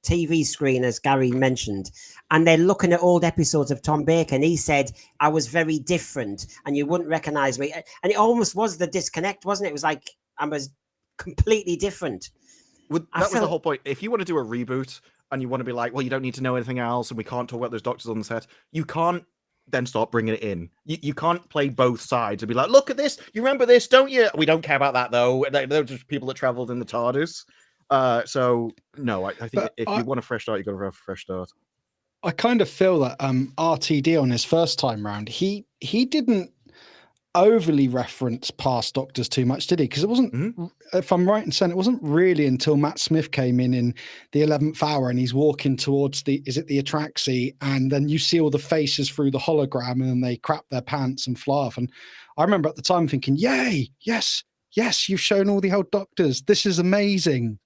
TV screen, as Gary mentioned, and they're looking at old episodes of Tom Baker, and he said, I was very different, and you wouldn't recognize me. And it almost was the disconnect, wasn't it? It was like, I was completely different. That was the whole point. If you want to do a reboot, and you want to be like, well, you don't need to know anything else, and we can't talk about those doctors on the set, you can't then start bringing it in. You can't play both sides and be like, look at this, you remember this, don't you? We don't care about that though. They're just people that traveled in the TARDIS. So no, I think But if you want a fresh start, you got to have a fresh start. I kind of feel that RTD on his first time round, he didn't overly reference past Doctors too much, did he? Because it wasn't, if I'm right in saying, it wasn't really until Matt Smith came in the 11th hour and he's walking towards the Atraxi, and then you see all the faces through the hologram and then they crap their pants and fly off. And I remember at the time thinking, yay, yes, you've shown all the old Doctors. This is amazing.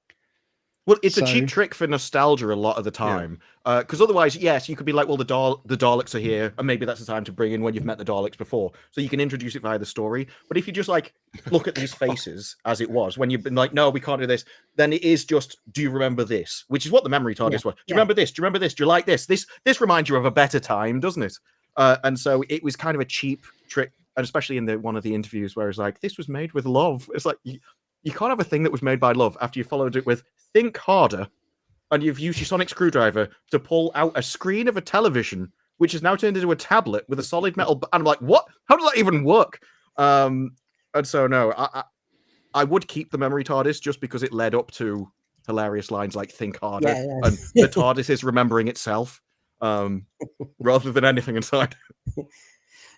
Well, it's a cheap trick for nostalgia a lot of the time. Because otherwise, yes, you could be like, well, the Daleks are here, and maybe that's the time to bring in when you've met the Daleks before. So you can introduce it via the story. But if you just like look at these faces as it was, when you've been like, no, we can't do this, then it is just, do you remember this? Which is what the memory TARDIS was. Do you remember this? Do you remember this? Do you like this? This reminds you of a better time, doesn't it? And so it was kind of a cheap trick, and especially in one of the interviews where it's like, this was made with love. It's like, you can't have a thing that was made by love after you followed it with think harder, and you've used your sonic screwdriver to pull out a screen of a television, which is now turned into a tablet with a solid metal. And I'm like, what? How does that even work? And so, no, I would keep the memory TARDIS just because it led up to hilarious lines like think harder. And the TARDIS is remembering itself rather than anything inside.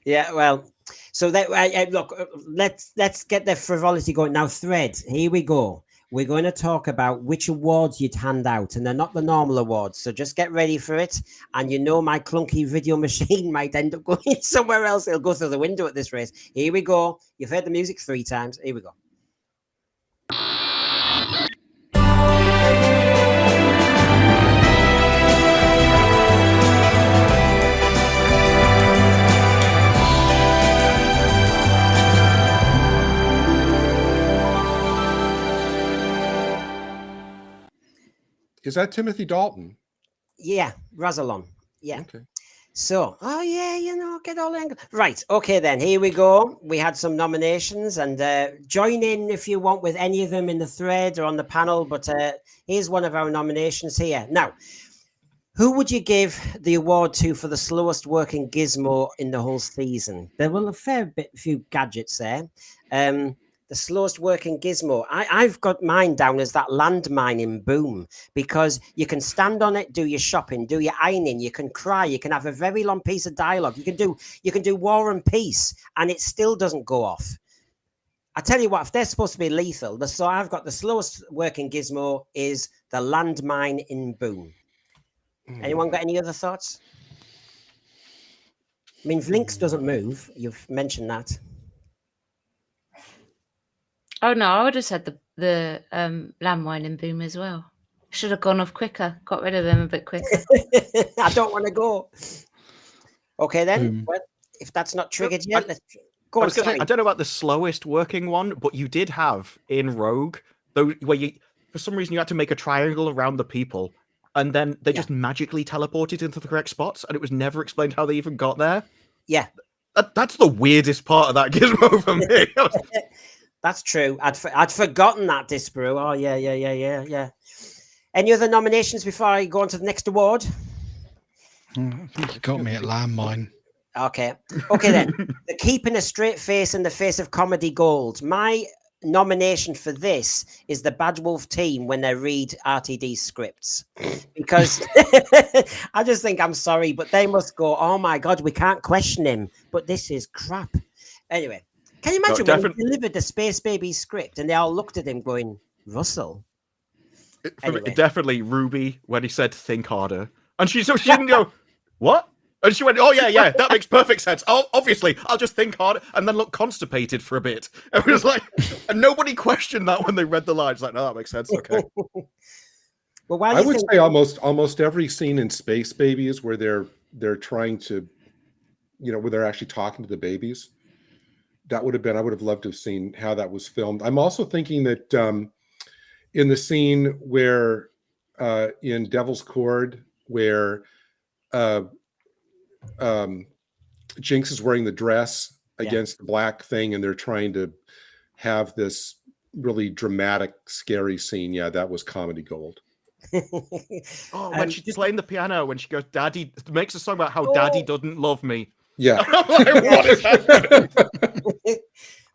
Yeah, well, so that look, let's get the frivolity going now. Thread, here we go. We're going to talk about which awards you'd hand out, and they're not the normal awards. So just get ready for it. And you know, my clunky video machine might end up going somewhere else. It'll go through the window at this rate. Here we go. You've heard the music 3 times. Here we go. Is that Timothy Dalton? Yeah, Razalon. Yeah. Okay. So, oh yeah, you know, get all angles. Right. Okay, then here we go. We had some nominations, and join in if you want with any of them in the thread or on the panel. But here's one of our nominations here. Now, who would you give the award to for the slowest working gizmo in the whole season? There were a few gadgets there. The slowest working gizmo. I've got mine down as that landmine in Boom, because you can stand on it, do your shopping, do your ironing, you can cry, you can have a very long piece of dialogue, you can do War and Peace, and it still doesn't go off. I tell you what, if they're supposed to be lethal, so I've got the slowest working gizmo is the landmine in Boom. Anyone got any other thoughts? I mean, Vlinks doesn't move. You've mentioned that. Oh no, I would have said the landmine in Boom as well. Should have gone off quicker. Got rid of them a bit quicker. I don't want to go. Okay, then. Well, if that's not triggered yet, let's go on. I don't know about the slowest working one, but you did have in Rogue, though, where you, for some reason, you had to make a triangle around the people, and then they just magically teleported into the correct spots, and it was never explained how they even got there. Yeah. That's the weirdest part of that gizmo for me. That's true. I'd forgotten that, Disparu. Oh, yeah. Any other nominations before I go on to the next award? I think you got me at landmine. Okay, then. The keeping a straight face in the face of comedy gold. My nomination for this is the Bad Wolf team when they read RTD scripts, because I just think, I'm sorry, but they must go, oh my God, we can't question him, but this is crap. Anyway. Can you imagine when he delivered the Space Baby script and they all looked at him going, Russell? Anyway. Definitely Ruby when he said think harder. And she didn't go, what? And she went, oh yeah, that makes perfect sense. Oh, obviously, I'll just think harder, and then look constipated for a bit. It was like, and nobody questioned that when they read the lines. Like, no, that makes sense. Okay. Well, I would say almost every scene in Space Babies where they're trying to, where they're actually talking to the babies. That would have been, I would have loved to have seen how that was filmed. I'm also thinking that in the scene where in Devil's Cord, where Jinx is wearing the dress against the black thing, and they're trying to have this really dramatic, scary scene. Yeah, that was comedy gold. When she's playing the piano, when she goes, Daddy, makes a song about how Daddy doesn't love me. Yeah. What is happening?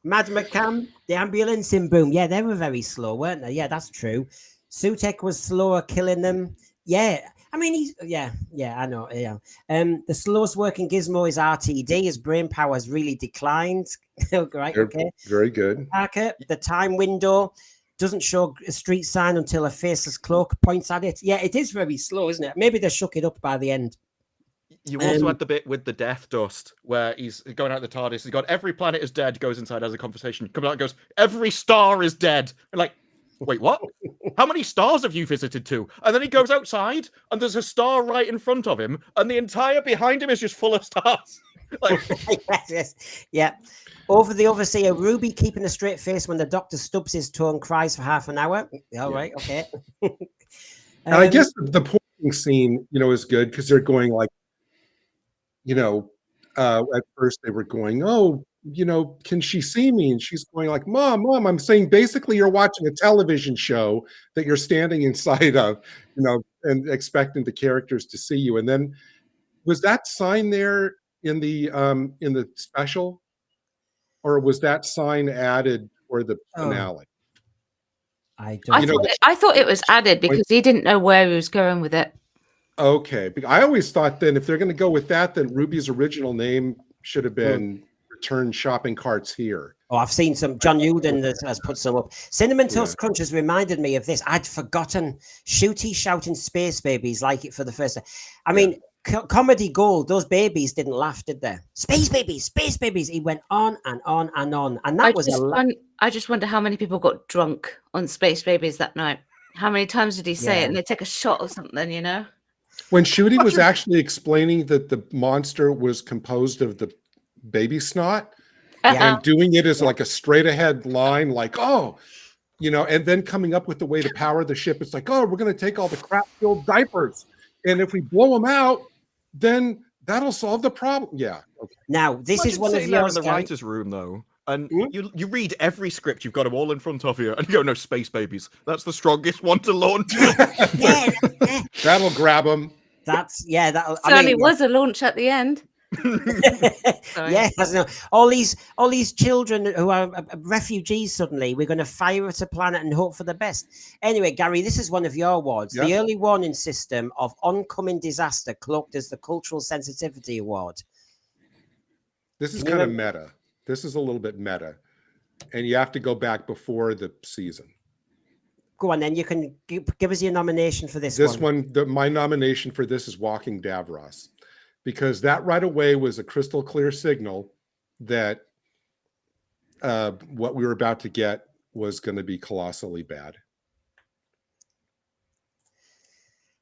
Mad McCann, the ambulance in Boom. Yeah, they were very slow, weren't they? Yeah, that's true. Sutekh was slower killing them. Yeah. I mean, I know. Yeah. The slowest working gizmo is RTD. His brain power has really declined. Right. Okay. Very good. Parker, the time window doesn't show a street sign until a faceless cloak points at it. Yeah, it is very slow, isn't it? Maybe they shook it up by the end. You also had the bit with the death dust where he's going out the TARDIS. He's got every planet is dead, goes inside, has a conversation, comes out and goes, every star is dead. And like, wait, what? How many stars have you visited to? And then he goes outside and there's a star right in front of him and the entire behind him is just full of stars. Like, yes. Yeah. Over the overseer, Ruby keeping a straight face when the doctor stubs his toe and cries for half an hour. All right, okay. And I guess the pointing scene, is good because they're going like, at first they were going, oh, can she see me? And she's going like, Mom, I'm saying basically you're watching a television show that you're standing inside of, and expecting the characters to see you. And then was that sign there in the special? Or was that sign added for the finale? I don't I thought it was added because he didn't know where he was going with it. Okay. I always thought then if they're going to go with that, then Ruby's original name should have been Return Shopping Carts Here. Oh, I've seen some. John Uden has put some up. Cinnamon Toast Crunch has reminded me of this. I'd forgotten Ncuti shouting space babies like it for the first time. I mean, comedy gold. Those babies didn't laugh, did they? Space babies, space babies. He went on and on and on. And that I just wonder how many people got drunk on Space Babies that night. How many times did he say it? And they take a shot or something, When Ncuti was actually explaining that the monster was composed of the baby snot and doing it as like a straight ahead line, like, and then coming up with the way to power the ship. It's like, we're going to take all the crap filled diapers. And if we blow them out, then that'll solve the problem. Yeah. Okay. Now, this is one of yours. In the writer's room, though. And you read every script, you've got them all in front of you, and you go, no, space babies. That's the strongest one to launch. That'll grab them. That's, that'll. Certainly was a launch at the end. All these children who are refugees, suddenly we're going to fire at a planet and hope for the best. Anyway, Gary, this is one of your awards. The early warning system of oncoming disaster, cloaked as the Cultural Sensitivity Award. This is kind of meta. This is a little bit meta, and you have to go back before the season. Go on, then. You can give us your nomination for this one. My nomination for this is Walking Davros, because that right away was a crystal clear signal that what we were about to get was going to be colossally bad.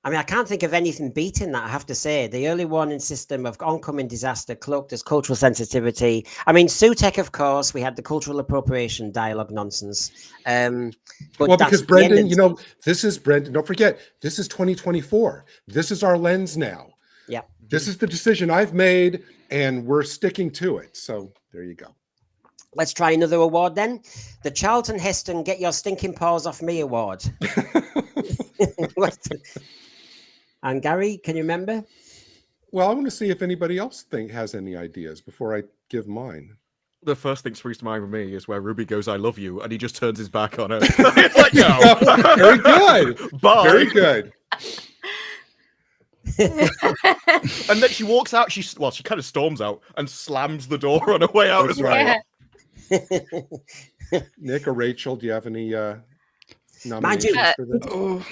I mean, I can't think of anything beating that, I have to say. The early warning system of oncoming disaster cloaked as cultural sensitivity. I mean, Sutekh, of course, we had the cultural appropriation dialogue nonsense. But because Brendan, this is Brendan. Don't forget, this is 2024. This is our lens now. Yeah. This is the decision I've made, and we're sticking to it. So there you go. Let's try another award then. The Charlton Heston Get Your Stinking Paws Off Me Award. And Gary, can you remember? Well, I want to see if anybody else has any ideas before I give mine. The first thing that springs to mind with me is where Ruby goes, I love you, and he just turns his back on her. It's like, no. Very good. Bye. Very good. And then she walks out, she kind of storms out and slams the door on her way out as well. Nick or Rachel, do you have any nominations for this?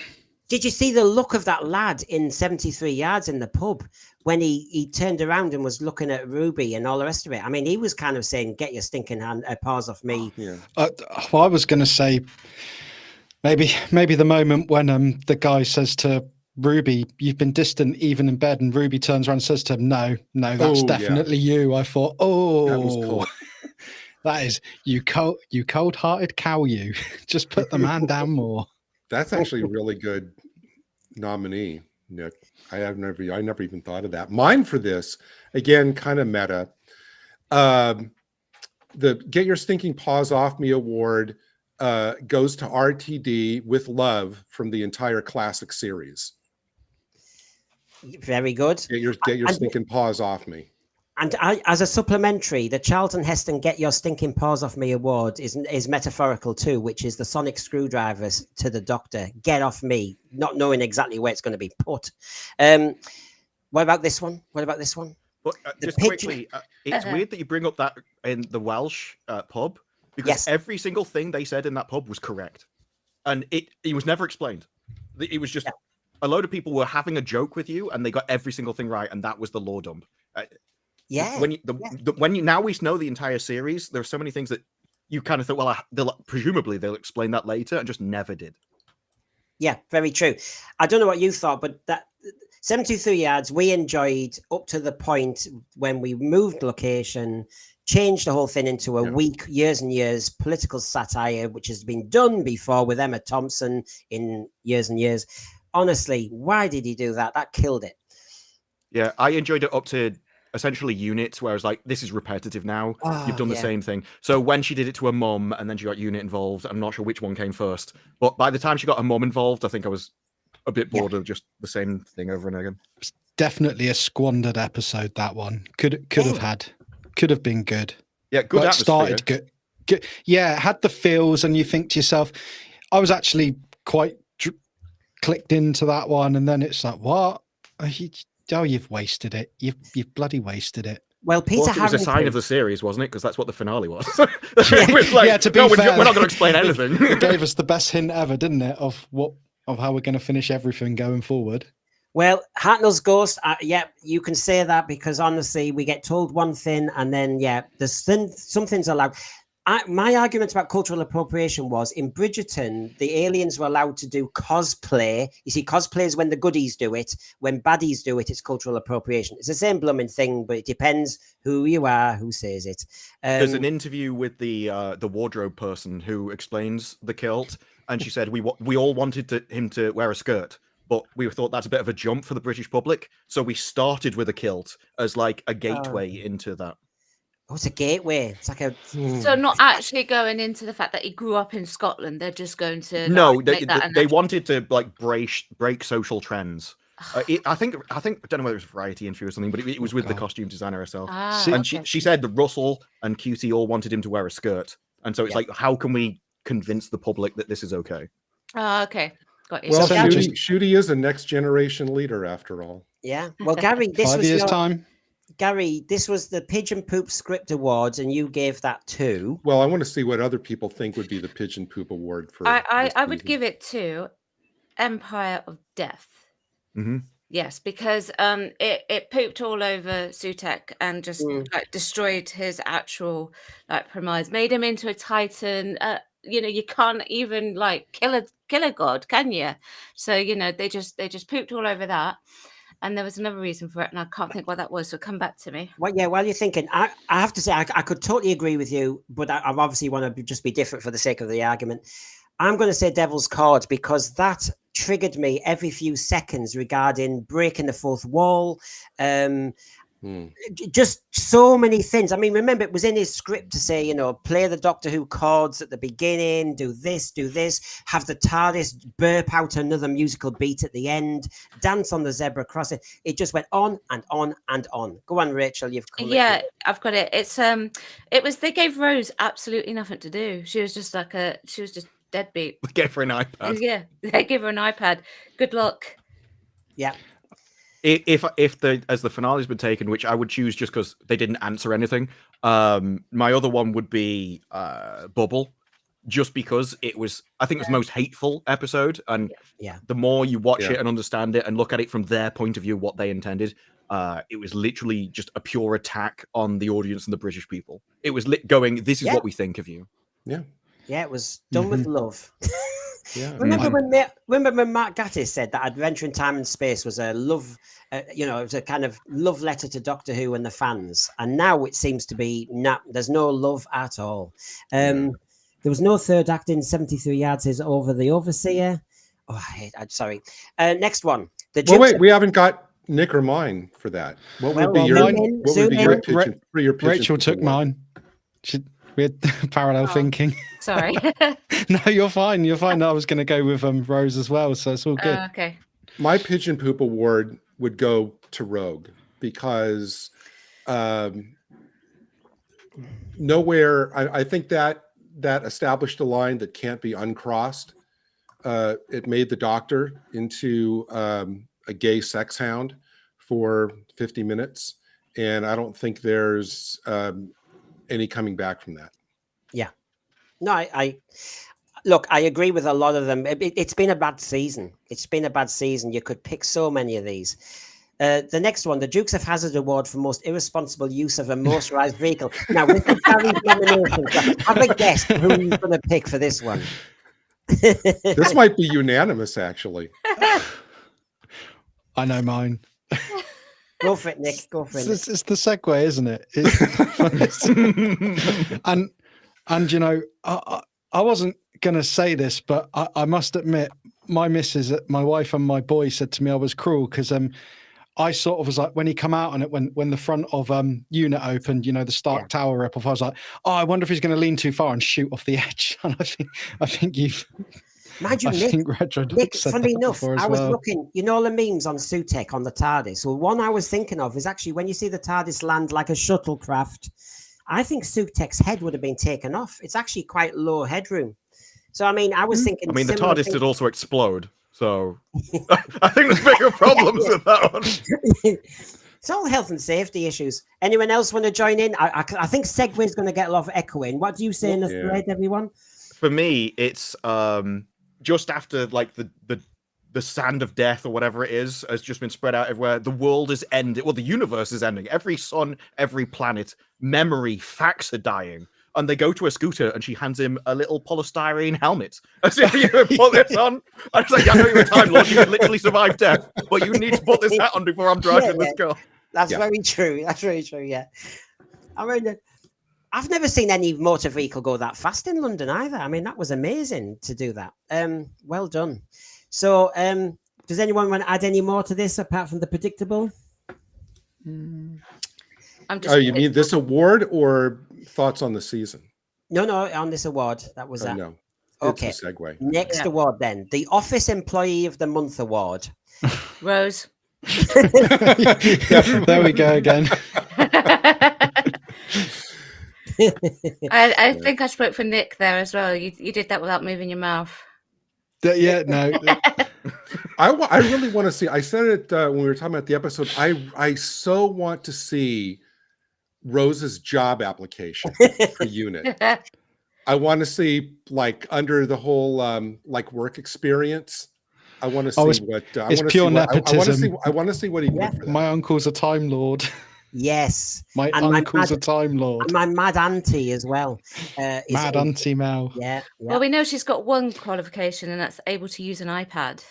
Did you see the look of that lad in 73 Yards in the pub when he turned around and was looking at Ruby and all the rest of it? I mean, he was kind of saying, get your stinking paws off me. Yeah. Well, I was going to say maybe the moment when the guy says to Ruby, you've been distant even in bed, and Ruby turns around and says to him, no, that's definitely you. I thought, that was cool. That is, you cold-hearted cow, you. Just put the man down more. That's actually a really good nominee, Nick. I never even thought of that. Mine for this, again, kind of meta. The Get Your Stinking Paws Off Me award goes to RTD with love from the entire classic series. Very good. Get your stinking paws off me. And as a supplementary, the Charlton Heston "Get Your Stinking Paws Off Me" award is metaphorical too, which is the sonic screwdrivers to the Doctor. Get off me, not knowing exactly where it's going to be put. What about this one? But just pigeon- quickly, it's weird that you bring up that in the Welsh pub, because every single thing they said in that pub was correct, and it was never explained. It was just a load of people were having a joke with you, and they got every single thing right, and that was the lore dump. When you now we know the entire series, there are so many things that you kind of thought, well, presumably they'll explain that later, and just never did. Yeah, very true. I don't know what you thought, but that 72 yards we enjoyed up to the point when we moved location, changed the whole thing into a weak years and years political satire, which has been done before with Emma Thompson in years and years. Honestly, why did he do that? That killed it. Yeah, I enjoyed it up to essentially units, where I was like, this is repetitive now. You've done the same thing. So when she did it to her mum and then she got unit involved, I'm not sure which one came first, but by the time she got her mum involved, I think I was a bit bored of just the same thing over and again. It's definitely a squandered episode, that one. Could have been good. Yeah, good atmosphere. Started good. Yeah, it had the feels, and you think to yourself, I was actually quite clicked into that one, and then it's like, what? You've wasted it. You've bloody wasted it. Well, Peter Harrington, it was a sign of the series, wasn't it? Because that's what the finale was. To be fair, we're not going to explain anything. It gave us the best hint ever, didn't it, of how we're going to finish everything going forward. Well, Hartnell's ghost, you can say that, because honestly, we get told one thing, and then there's some things allowed. My argument about cultural appropriation was, in Bridgerton, the aliens were allowed to do cosplay. You see, cosplay is when the goodies do it. When baddies do it, it's cultural appropriation. It's the same blooming thing, but it depends who you are, who says it. There's an interview with the wardrobe person who explains the kilt, and she said, we all wanted him to wear a skirt, but we thought that's a bit of a jump for the British public, so we started with a kilt as like a gateway into that. Oh, it's a gateway. It's like a... So not actually going into the fact that he grew up in Scotland. They're just going to... No, they wanted to like break social trends. I think I don't know whether it was a variety interview or something, but it was with the costume designer herself. And she said that Russell and Ncuti all wanted him to wear a skirt. And so it's like, how can we convince the public that this is okay? Okay. Got you. Well, Ncuti is a next generation leader after all. Yeah. Well, Gary, this 5 was years' time. Gary, this was the Pigeon Poop Script Awards, and you gave that 2. Well, I want to see what other people think would be the Pigeon Poop Award for. I would give it to Empire of Death. Mm-hmm. Yes, because it pooped all over Sutekh and just like destroyed his actual like premise, made him into a titan. You can't even like kill a god, can you? So they just pooped all over that. And there was another reason for it, and I can't think what that was. So come back to me. Well, while you're thinking, I have to say I could totally agree with you, but I obviously want to just be different for the sake of the argument. I'm going to say Devil's Cord, because that triggered me every few seconds regarding breaking the fourth wall. Just so many things. I mean, remember, it was in his script to say, play the Doctor Who chords at the beginning, do this, have the TARDIS burp out another musical beat at the end, dance on the zebra crossing. It just went on and on and on. Go on, Rachel. I've got it. It's they gave Rose absolutely nothing to do. She was just deadbeat. They gave her an iPad. Yeah, they gave her an iPad. Good luck. Yeah. If as the finale's been taken, which I would choose just because they didn't answer anything, my other one would be Bubble, just because I think it was the most hateful episode, and the more you watch it and understand it and look at it from their point of view, what they intended, it was literally just a pure attack on the audience and the British people. It was going, this is what we think of you. Yeah, it was done with love. Yeah. Remember when Mark Gatiss said that Adventure in Time and Space was a love, it was a kind of love letter to Doctor Who and the fans, and now it seems to be there's no love at all. There was no third act in 73 Yards is Over the Overseer. I'm sorry. Next one. Wait, we haven't got Nick or mine for that. What would be your pitch? Rachel took mine. We had parallel thinking. Sorry. No, you're fine. I was going to go with Rose as well, so it's all good. Okay. My Pigeon Poop Award would go to Rogue, because nowhere. I think that established a line that can't be uncrossed. It made the Doctor into a gay sex hound for 50 minutes, and I don't think there's any coming back from that. Yeah. No, I look, I agree with a lot of them. It's been a bad season. It's been a bad season. You could pick so many of these. The next one, the Dukes of Hazzard Award for most irresponsible use of a motorized vehicle. Now, with the Gary's nominations, have a guess who you're going to pick for this one. This might be unanimous, actually. I know mine. Go for it, Nick. Go for it. It's the segue, isn't it? And you know, I wasn't going to say this, but I must admit, my missus, my wife, and my boy said to me I was cruel because I sort of was like, when he come out on it, when the front of unit opened, you know, the Stark Tower rip off, I was like, oh, I wonder if he's going to lean too far and shoot off the edge. And I think you've. Mind you, Nick, funny enough, I was looking, you know, all the memes on Sutekh on the TARDIS. Well, one I was thinking of is actually when you see the TARDIS land like a shuttlecraft, I think Sutekh's head would have been taken off. It's actually quite low headroom. So, I mean, I was thinking. I mean, the TARDIS did also explode. So I think there's bigger problems with that one. It's all health and safety issues. Anyone else want to join in? I think Segway is going to get a lot of echoing. What do you say in the thread, everyone? For me, it's just after like the sand of death or whatever it is has just been spread out everywhere. The world is ending. Well, the universe is ending. Every sun, every planet, memory, facts are dying. And they go to a scooter and she hands him a little polystyrene helmet. I said, you put this on. I was like, I know you're a Time Lord. You can literally survive death, but you need to put this hat on before I'm driving this car. That's very true. That's very true, yeah. I mean, I've never seen any motor vehicle go that fast in London either. I mean, that was amazing to do that. Well done. So, does anyone want to add any more to this apart from the predictable? You mean this award or thoughts on the season? No, on this award. That was that. No. Okay. It's a segue. Next award then. The Office Employee of the Month Award. Rose. There we go again. I think I spoke for Nick there as well. You did that without moving your mouth. Yeah, no. I really want to see. I said it when we were talking about the episode. I so want to see Rose's job application for unit. I want to see like under the whole like work experience. I want to see what I it's want to pure see. nepotism. I want to see what he did for that. My uncle's a Time Lord. Yes, my uncle's a Time Lord. And my mad auntie as well. Mad Auntie Mel. Yeah. Well, we know she's got one qualification, and that's able to use an iPad.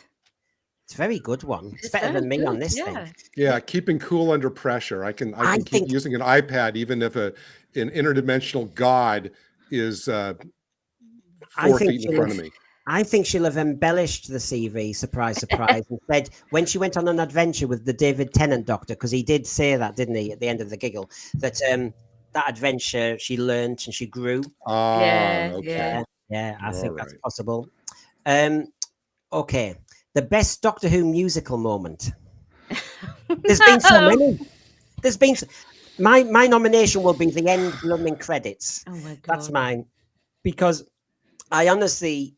It's a very good one. It's better than me on this thing. Yeah, keeping cool under pressure. I can keep using an iPad even if an interdimensional god is 4 feet in front of me. I think she'll have embellished the CV, surprise, surprise, and said when she went on an adventure with the David Tennant Doctor, because he did say that, didn't he, at the end of the giggle, that that adventure she learned and she grew. Yeah, I think that's possible. Okay, the best Doctor Who musical moment. There's been so many. There's been my nomination will be the end blooming credits. Oh my God, that's mine, because I honestly.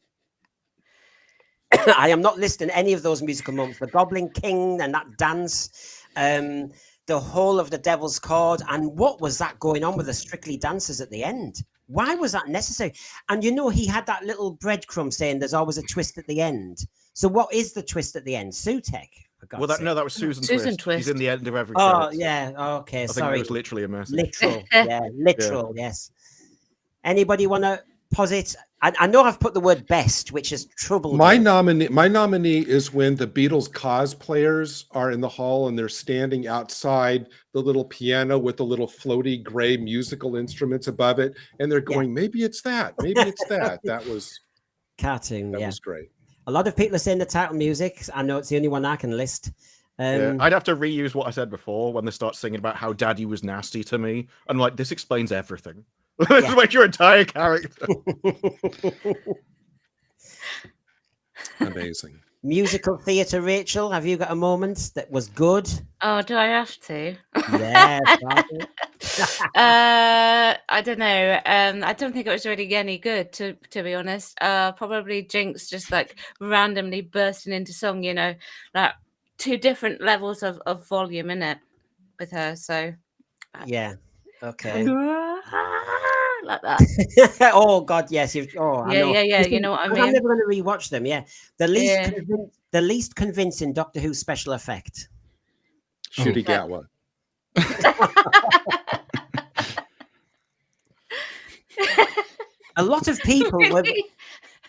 I am not listing any of those musical moments. The Goblin King and that dance, the whole of the Devil's Chord, and what was that going on with the Strictly dancers at the end? Why was that necessary? And you know, he had that little breadcrumb saying there's always a twist at the end. So what is the twist at the end? Sutekh? Well, that was Susan Twist. She's in the end of every credit. Yeah. Okay. I think it was literally a message. Literal. Yeah. Literal. Yeah. Yes. Anybody want to posit? I know I've put the word best, which is trouble. My nominee is when the Beatles cosplayers are in the hall and they're standing outside the little piano with the little floaty gray musical instruments above it, and they're going, maybe it's that, maybe it's that. That was cartoon. That was great. A lot of people are saying the title music. I know it's the only one I can list. I'd have to reuse what I said before when they start singing about how Daddy was nasty to me. I'm like, this explains everything. This makes your entire character. Amazing. Musical theatre, Rachel. Have you got a moment that was good? Oh, do I have to? Yes. I don't know. I don't think it was really any good, to be honest. Probably Jinx just like randomly bursting into song, like 2 different levels of volume in it with her. So Yeah. Okay. like that. Oh God, yes. I know. Yeah. You know what I I'm mean? never going to rewatch them. Yeah. The Yeah. least convincing Doctor Who special effect. Ncuti Gatwa. A lot of people were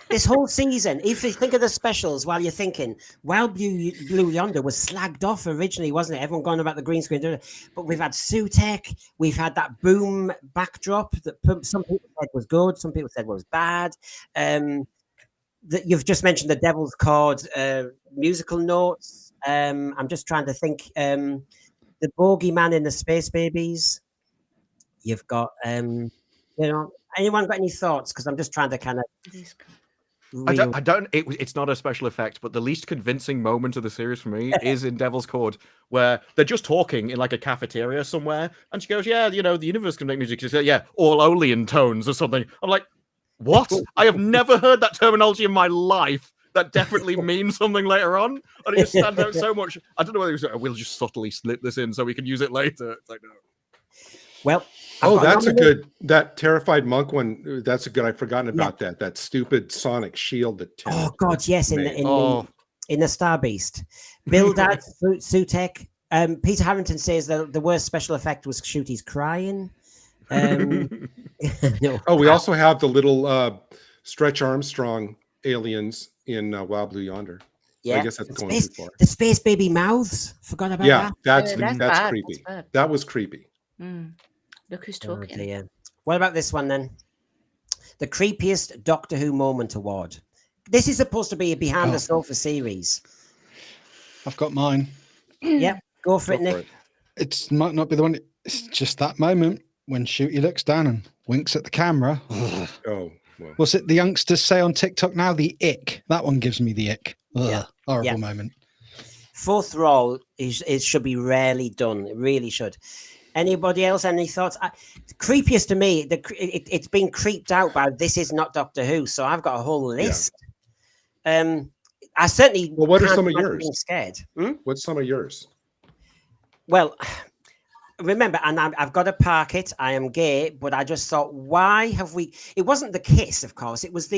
this whole season. If you think of the specials, while you're thinking, Blue Yonder was slagged off originally, wasn't it? Everyone going about the green screen, but we've had Sutekh, we've had that boom backdrop that some people said was good, some people said was bad. That you've just mentioned the Devil's Chord musical notes. I'm just trying to think. The Bogeyman in the Space Babies. You've got, anyone got any thoughts? Because I'm just trying to kind of. I don't. It's not a special effect, but the least convincing moment of the series for me is in Devil's Chord, where they're just talking in like a cafeteria somewhere, and she goes, "Yeah, the universe can make music." She says, "Yeah, all Olean tones or something." I'm like, "What? I have never heard that terminology in my life. That definitely means something later on." And it just stands out so much. I don't know whether it was, we'll just subtly slip this in so we can use it later. It's like, no. Well, that's a good, that Terrified Monk one. That's a good, I've forgotten about that stupid sonic shield that oh God, yes, in the Star Beast. Bill Dad, Sutekh. Peter Harrington says that the worst special effect was Ncuti's crying. We also have the little Stretch Armstrong aliens in Wild Blue Yonder. Yeah, I guess that's going too far. The space baby mouths. Forgot about that. That's creepy. That was creepy. Look who's talking. Oh, what about this one then? The creepiest Doctor Who moment award. This is supposed to be a behind the sofa series. I've got mine. Yep, go for it, Nick. It might not be the one. It's just that moment when Ncuti looks down and winks at the camera. Well. What's it the youngsters say on TikTok now? The ick. That one gives me the ick. Horrible moment. Fourth roll it should be rarely done. It really should. Anybody else? Any thoughts? Creepiest to me, it's been creeped out by This Is Not Doctor Who, so I've got a whole list. I certainly. Well, what are some of yours? Being scared. What's some of yours? Well, remember, and I've got to park it. I am gay, but I just thought, why have we? It wasn't the kiss, of course. It was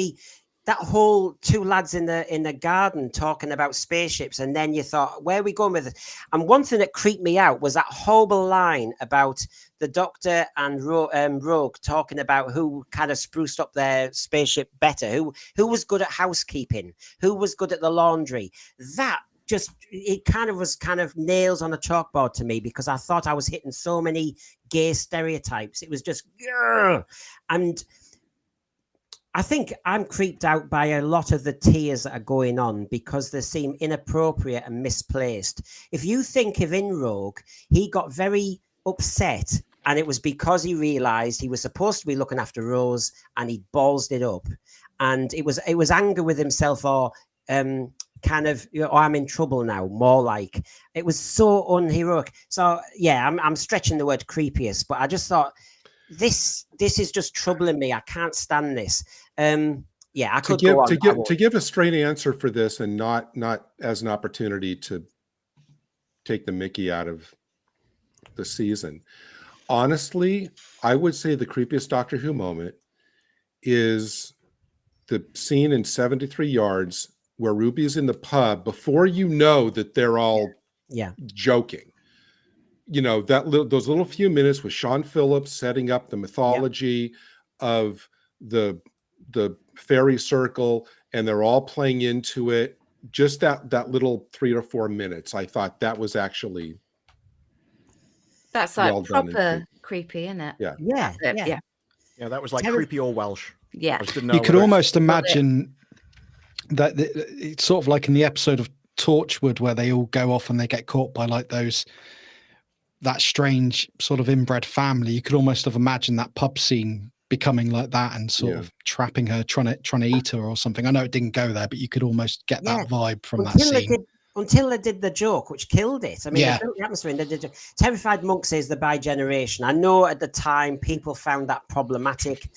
that whole 2 lads in the garden talking about spaceships, and then you thought, where are we going with it? And one thing that creeped me out was that horrible line about the Doctor and Rogue talking about who kind of spruced up their spaceship better, who was good at housekeeping, who was good at the laundry. That it was nails on a chalkboard to me, because I thought I was hitting so many gay stereotypes. It was just, and I think I'm creeped out by a lot of the tears that are going on because they seem inappropriate and misplaced. If you think of in Rogue, he got very upset, and it was because he realized he was supposed to be looking after Rose and he ballsed it up. And it was anger with himself, or I'm in trouble now, more like. It was so unheroic. So yeah, I'm stretching the word creepiest, but I just thought, this is just troubling me. I can't stand this. I could go on. To give a straight answer for this, and not as an opportunity to take the Mickey out of the season. Honestly, I would say the creepiest Doctor Who moment is the scene in 73 Yards where Ruby's in the pub before you know that they're all joking. Those little few minutes with Sean Phillips setting up the mythology of the fairy circle, and they're all playing into it. Just that little 3 to 4 minutes, I thought that was actually that's like proper creepy, isn't it? Yeah. Yeah, that was like creepy or Welsh. Yeah, I just didn't know you could almost imagine that it's sort of like in the episode of Torchwood where they all go off and they get caught by like that strange sort of inbred family. You could almost have imagined that pub scene becoming like that and sort of trapping her, trying to eat her or something. I know it didn't go there, but you could almost get that vibe from that scene. Until they did the joke, which killed it. I mean, they built the atmosphere. And they did. Terrified Monk says the bi-generation. I know at the time people found that problematic,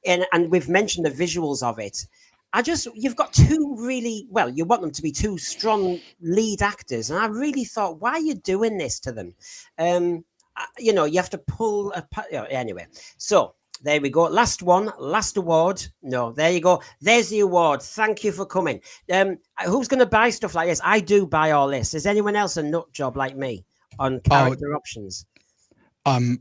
and we've mentioned the visuals of it. You've got two really, well, you want them to be two strong lead actors, and I really thought, why are you doing this to them? You know, you have to pull anyway. So there we go. Last one, last award. No, there you go. There's the award. Thank you for coming. Who's going to buy stuff like this? I do buy all this. Is anyone else a nut job like me on character options? I'm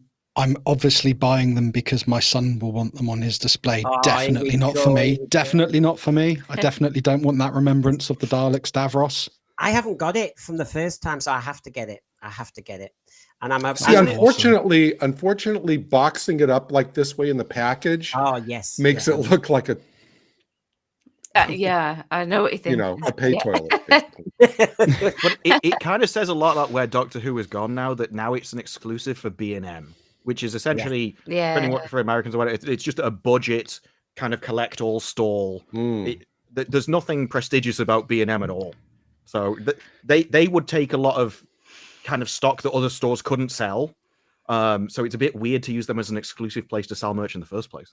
obviously buying them because my son will want them on his display. Definitely not for me. Definitely not for me. I definitely don't want that remembrance of the Dalek Stavros. I haven't got it from the first time, so I have to get it. And unfortunately, boxing it up like this way in the package, makes it look like a. I know what you think. You know, a pay toilet. But it kind of says a lot about where Doctor Who has gone now. That now it's an exclusive for B&M, which is essentially for Americans or whatever. It's just a budget kind of collect-all stall. There's nothing prestigious about B&M at all. So they would take a lot of kind of stock that other stores couldn't sell. So it's a bit weird to use them as an exclusive place to sell merch in the first place.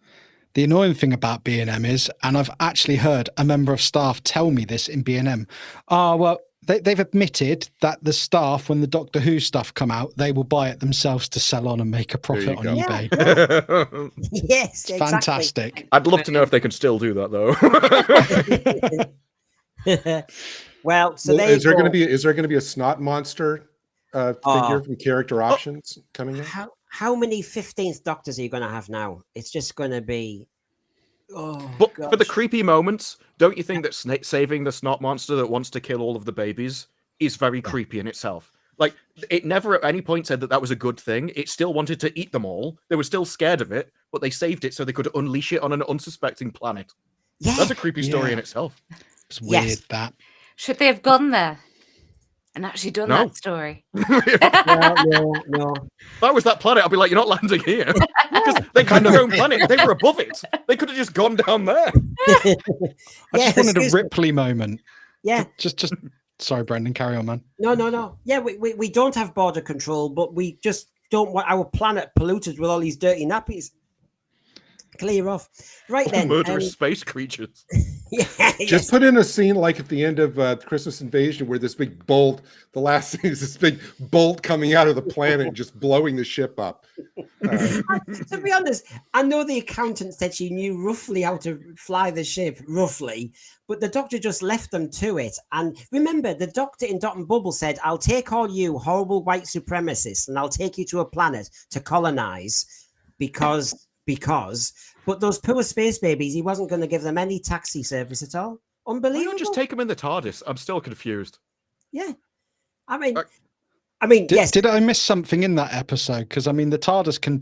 The annoying thing about B&M is, and I've actually heard a member of staff tell me this in B&M, they've admitted that the staff, when the Doctor Who stuff come out, they will buy it themselves to sell on and make a profit on eBay. Yes, it's fantastic. I'd love to know if they can still do that, though. Well, so is there going to be a snot monster figure from character options coming in? How many 15th Doctors are you going to have now? It's just going to be. But for the creepy moments, don't you think that saving the snot monster that wants to kill all of the babies is very creepy in itself? Like, it never at any point said that was a good thing. It still wanted to eat them all. They were still scared of it, but they saved it so they could unleash it on an unsuspecting planet. Yeah, that's a creepy story in itself. It's weird that. Should they have gone there and actually done that story? No. If I was that planet, I'd be like, you're not landing here. Because they had their own planet. They were above it. They could have just gone down there. I just wanted a Ripley moment. Yeah. Just sorry, Brendan, carry on, man. No. Yeah, we don't have border control, but we just don't want our planet polluted with all these dirty nappies. Clear off. Right then. Murderous space creatures. Just put in a scene like at the end of Christmas Invasion where this big bolt, the last thing is this big bolt coming out of the planet and just blowing the ship up. To be honest, I know the accountant said she knew roughly how to fly the ship, roughly, but the Doctor just left them to it. And remember, the Doctor in Dot and Bubble said, I'll take all you horrible white supremacists and I'll take you to a planet to colonize because, but those poor space babies, he wasn't going to give them any taxi service at all. Unbelievable. Why not just take them in the TARDIS? I'm still confused. Yeah. I mean, yes. Did I miss something in that episode? Because, I mean, the TARDIS can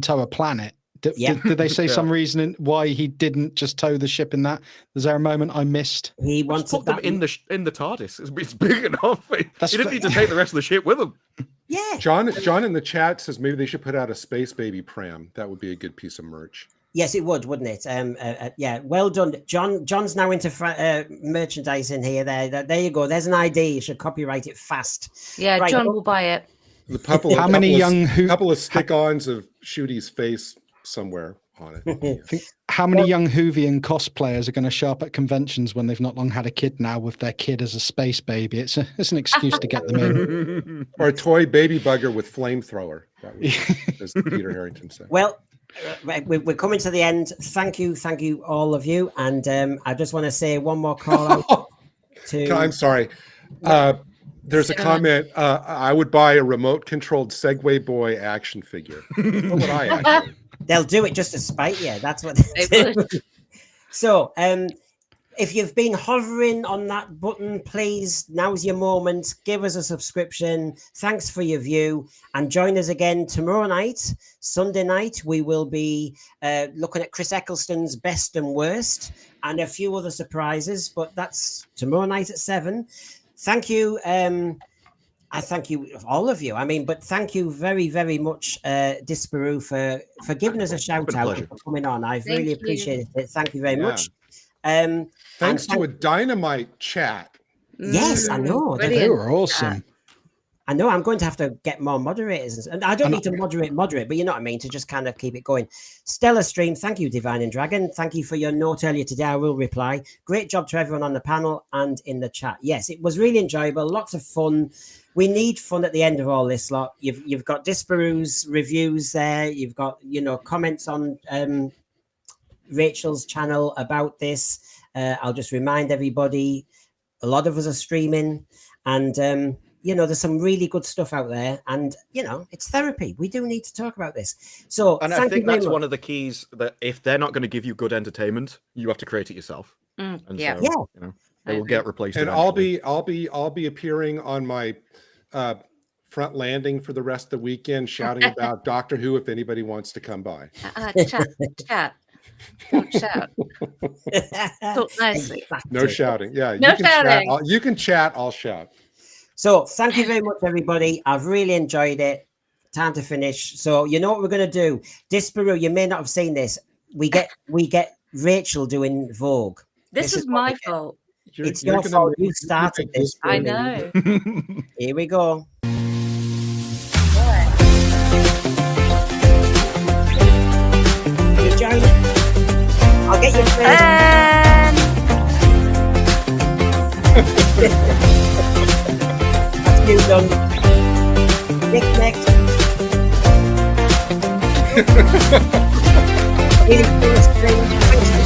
tow a planet. Did they say some reason why he didn't just tow the ship in that? Was there a moment I missed? He wanted put them in the TARDIS. It's big enough. He didn't need to take the rest of the ship with him. Yeah. John in the chat says maybe they should put out a space baby pram. That would be a good piece of merch. Yes, it would, wouldn't it? Yeah, well done, John. John's now into merchandise in here. There you go. There's an idea. You should copyright it fast. Yeah, right. John will buy it. The couple of stick-ons of Shooty's face somewhere on it. How many young Whovian cosplayers are going to show up at conventions when they've not long had a kid now with their kid as a space baby? It's an excuse to get them in. Or a toy baby bugger with flamethrower. That was, as Peter Harrington said. Well, we're coming to the end. Thank you, all of you. And I just want to say one more call out to. I'm sorry. There's a comment. I would buy a remote-controlled Segway Boy action figure. What would I actually? They'll do it just to spite you. That's what they do. So, if you've been hovering on that button, please, now's your moment. Give us a subscription. Thanks for your view. And join us again tomorrow night, Sunday night. We will be looking at Chris Eccleston's best and worst and a few other surprises. But that's tomorrow night at 7. Thank you. I thank you, all of you. I mean, but thank you very, very much, Disparu, for giving us a shout Been a out pleasure. and for coming on. I've Thank really you. appreciated it. Thank you very Yeah. much. Thanks to a dynamite chat. Yes, I know. They Brilliant. were awesome. I know I'm going to have to get more moderators, and I don't need to moderate, but you know what I mean, to just kind of keep it going. Stellar stream. Thank you, Divine and Dragon. Thank you for your note earlier today. I will reply. Great job to everyone on the panel and in the chat. Yes, it was really enjoyable. Lots of fun. We need fun at the end of all this lot. You've got Disparu's reviews there. You've got, you know, comments on Rachel's channel about this. I'll just remind everybody, a lot of us are streaming, and you know, there's some really good stuff out there, and you know, it's therapy. We do need to talk about this. So, And I think that's one of the keys, that if they're not going to give you good entertainment, you have to create it yourself. And Yeah. so, Yeah. you know, they will get replaced. And eventually. I'll be appearing on my front landing for the rest of the weekend, shouting about Doctor Who if anybody wants to come by. Chat. Don't shout. Talk nicely. No shouting. Yeah, No you can shouting. chat. You can chat. I'll shout. So thank you very much, everybody. I've really enjoyed it. Time to finish. So you know what we're going to do. Disparu, you may not have seen this. We get Rachel doing Vogue. This is is what my we get. fault. It's your fault. You started this. I know. Here we go. You join it. I'll get you first. And That's you done. Nick next. Really cool screen.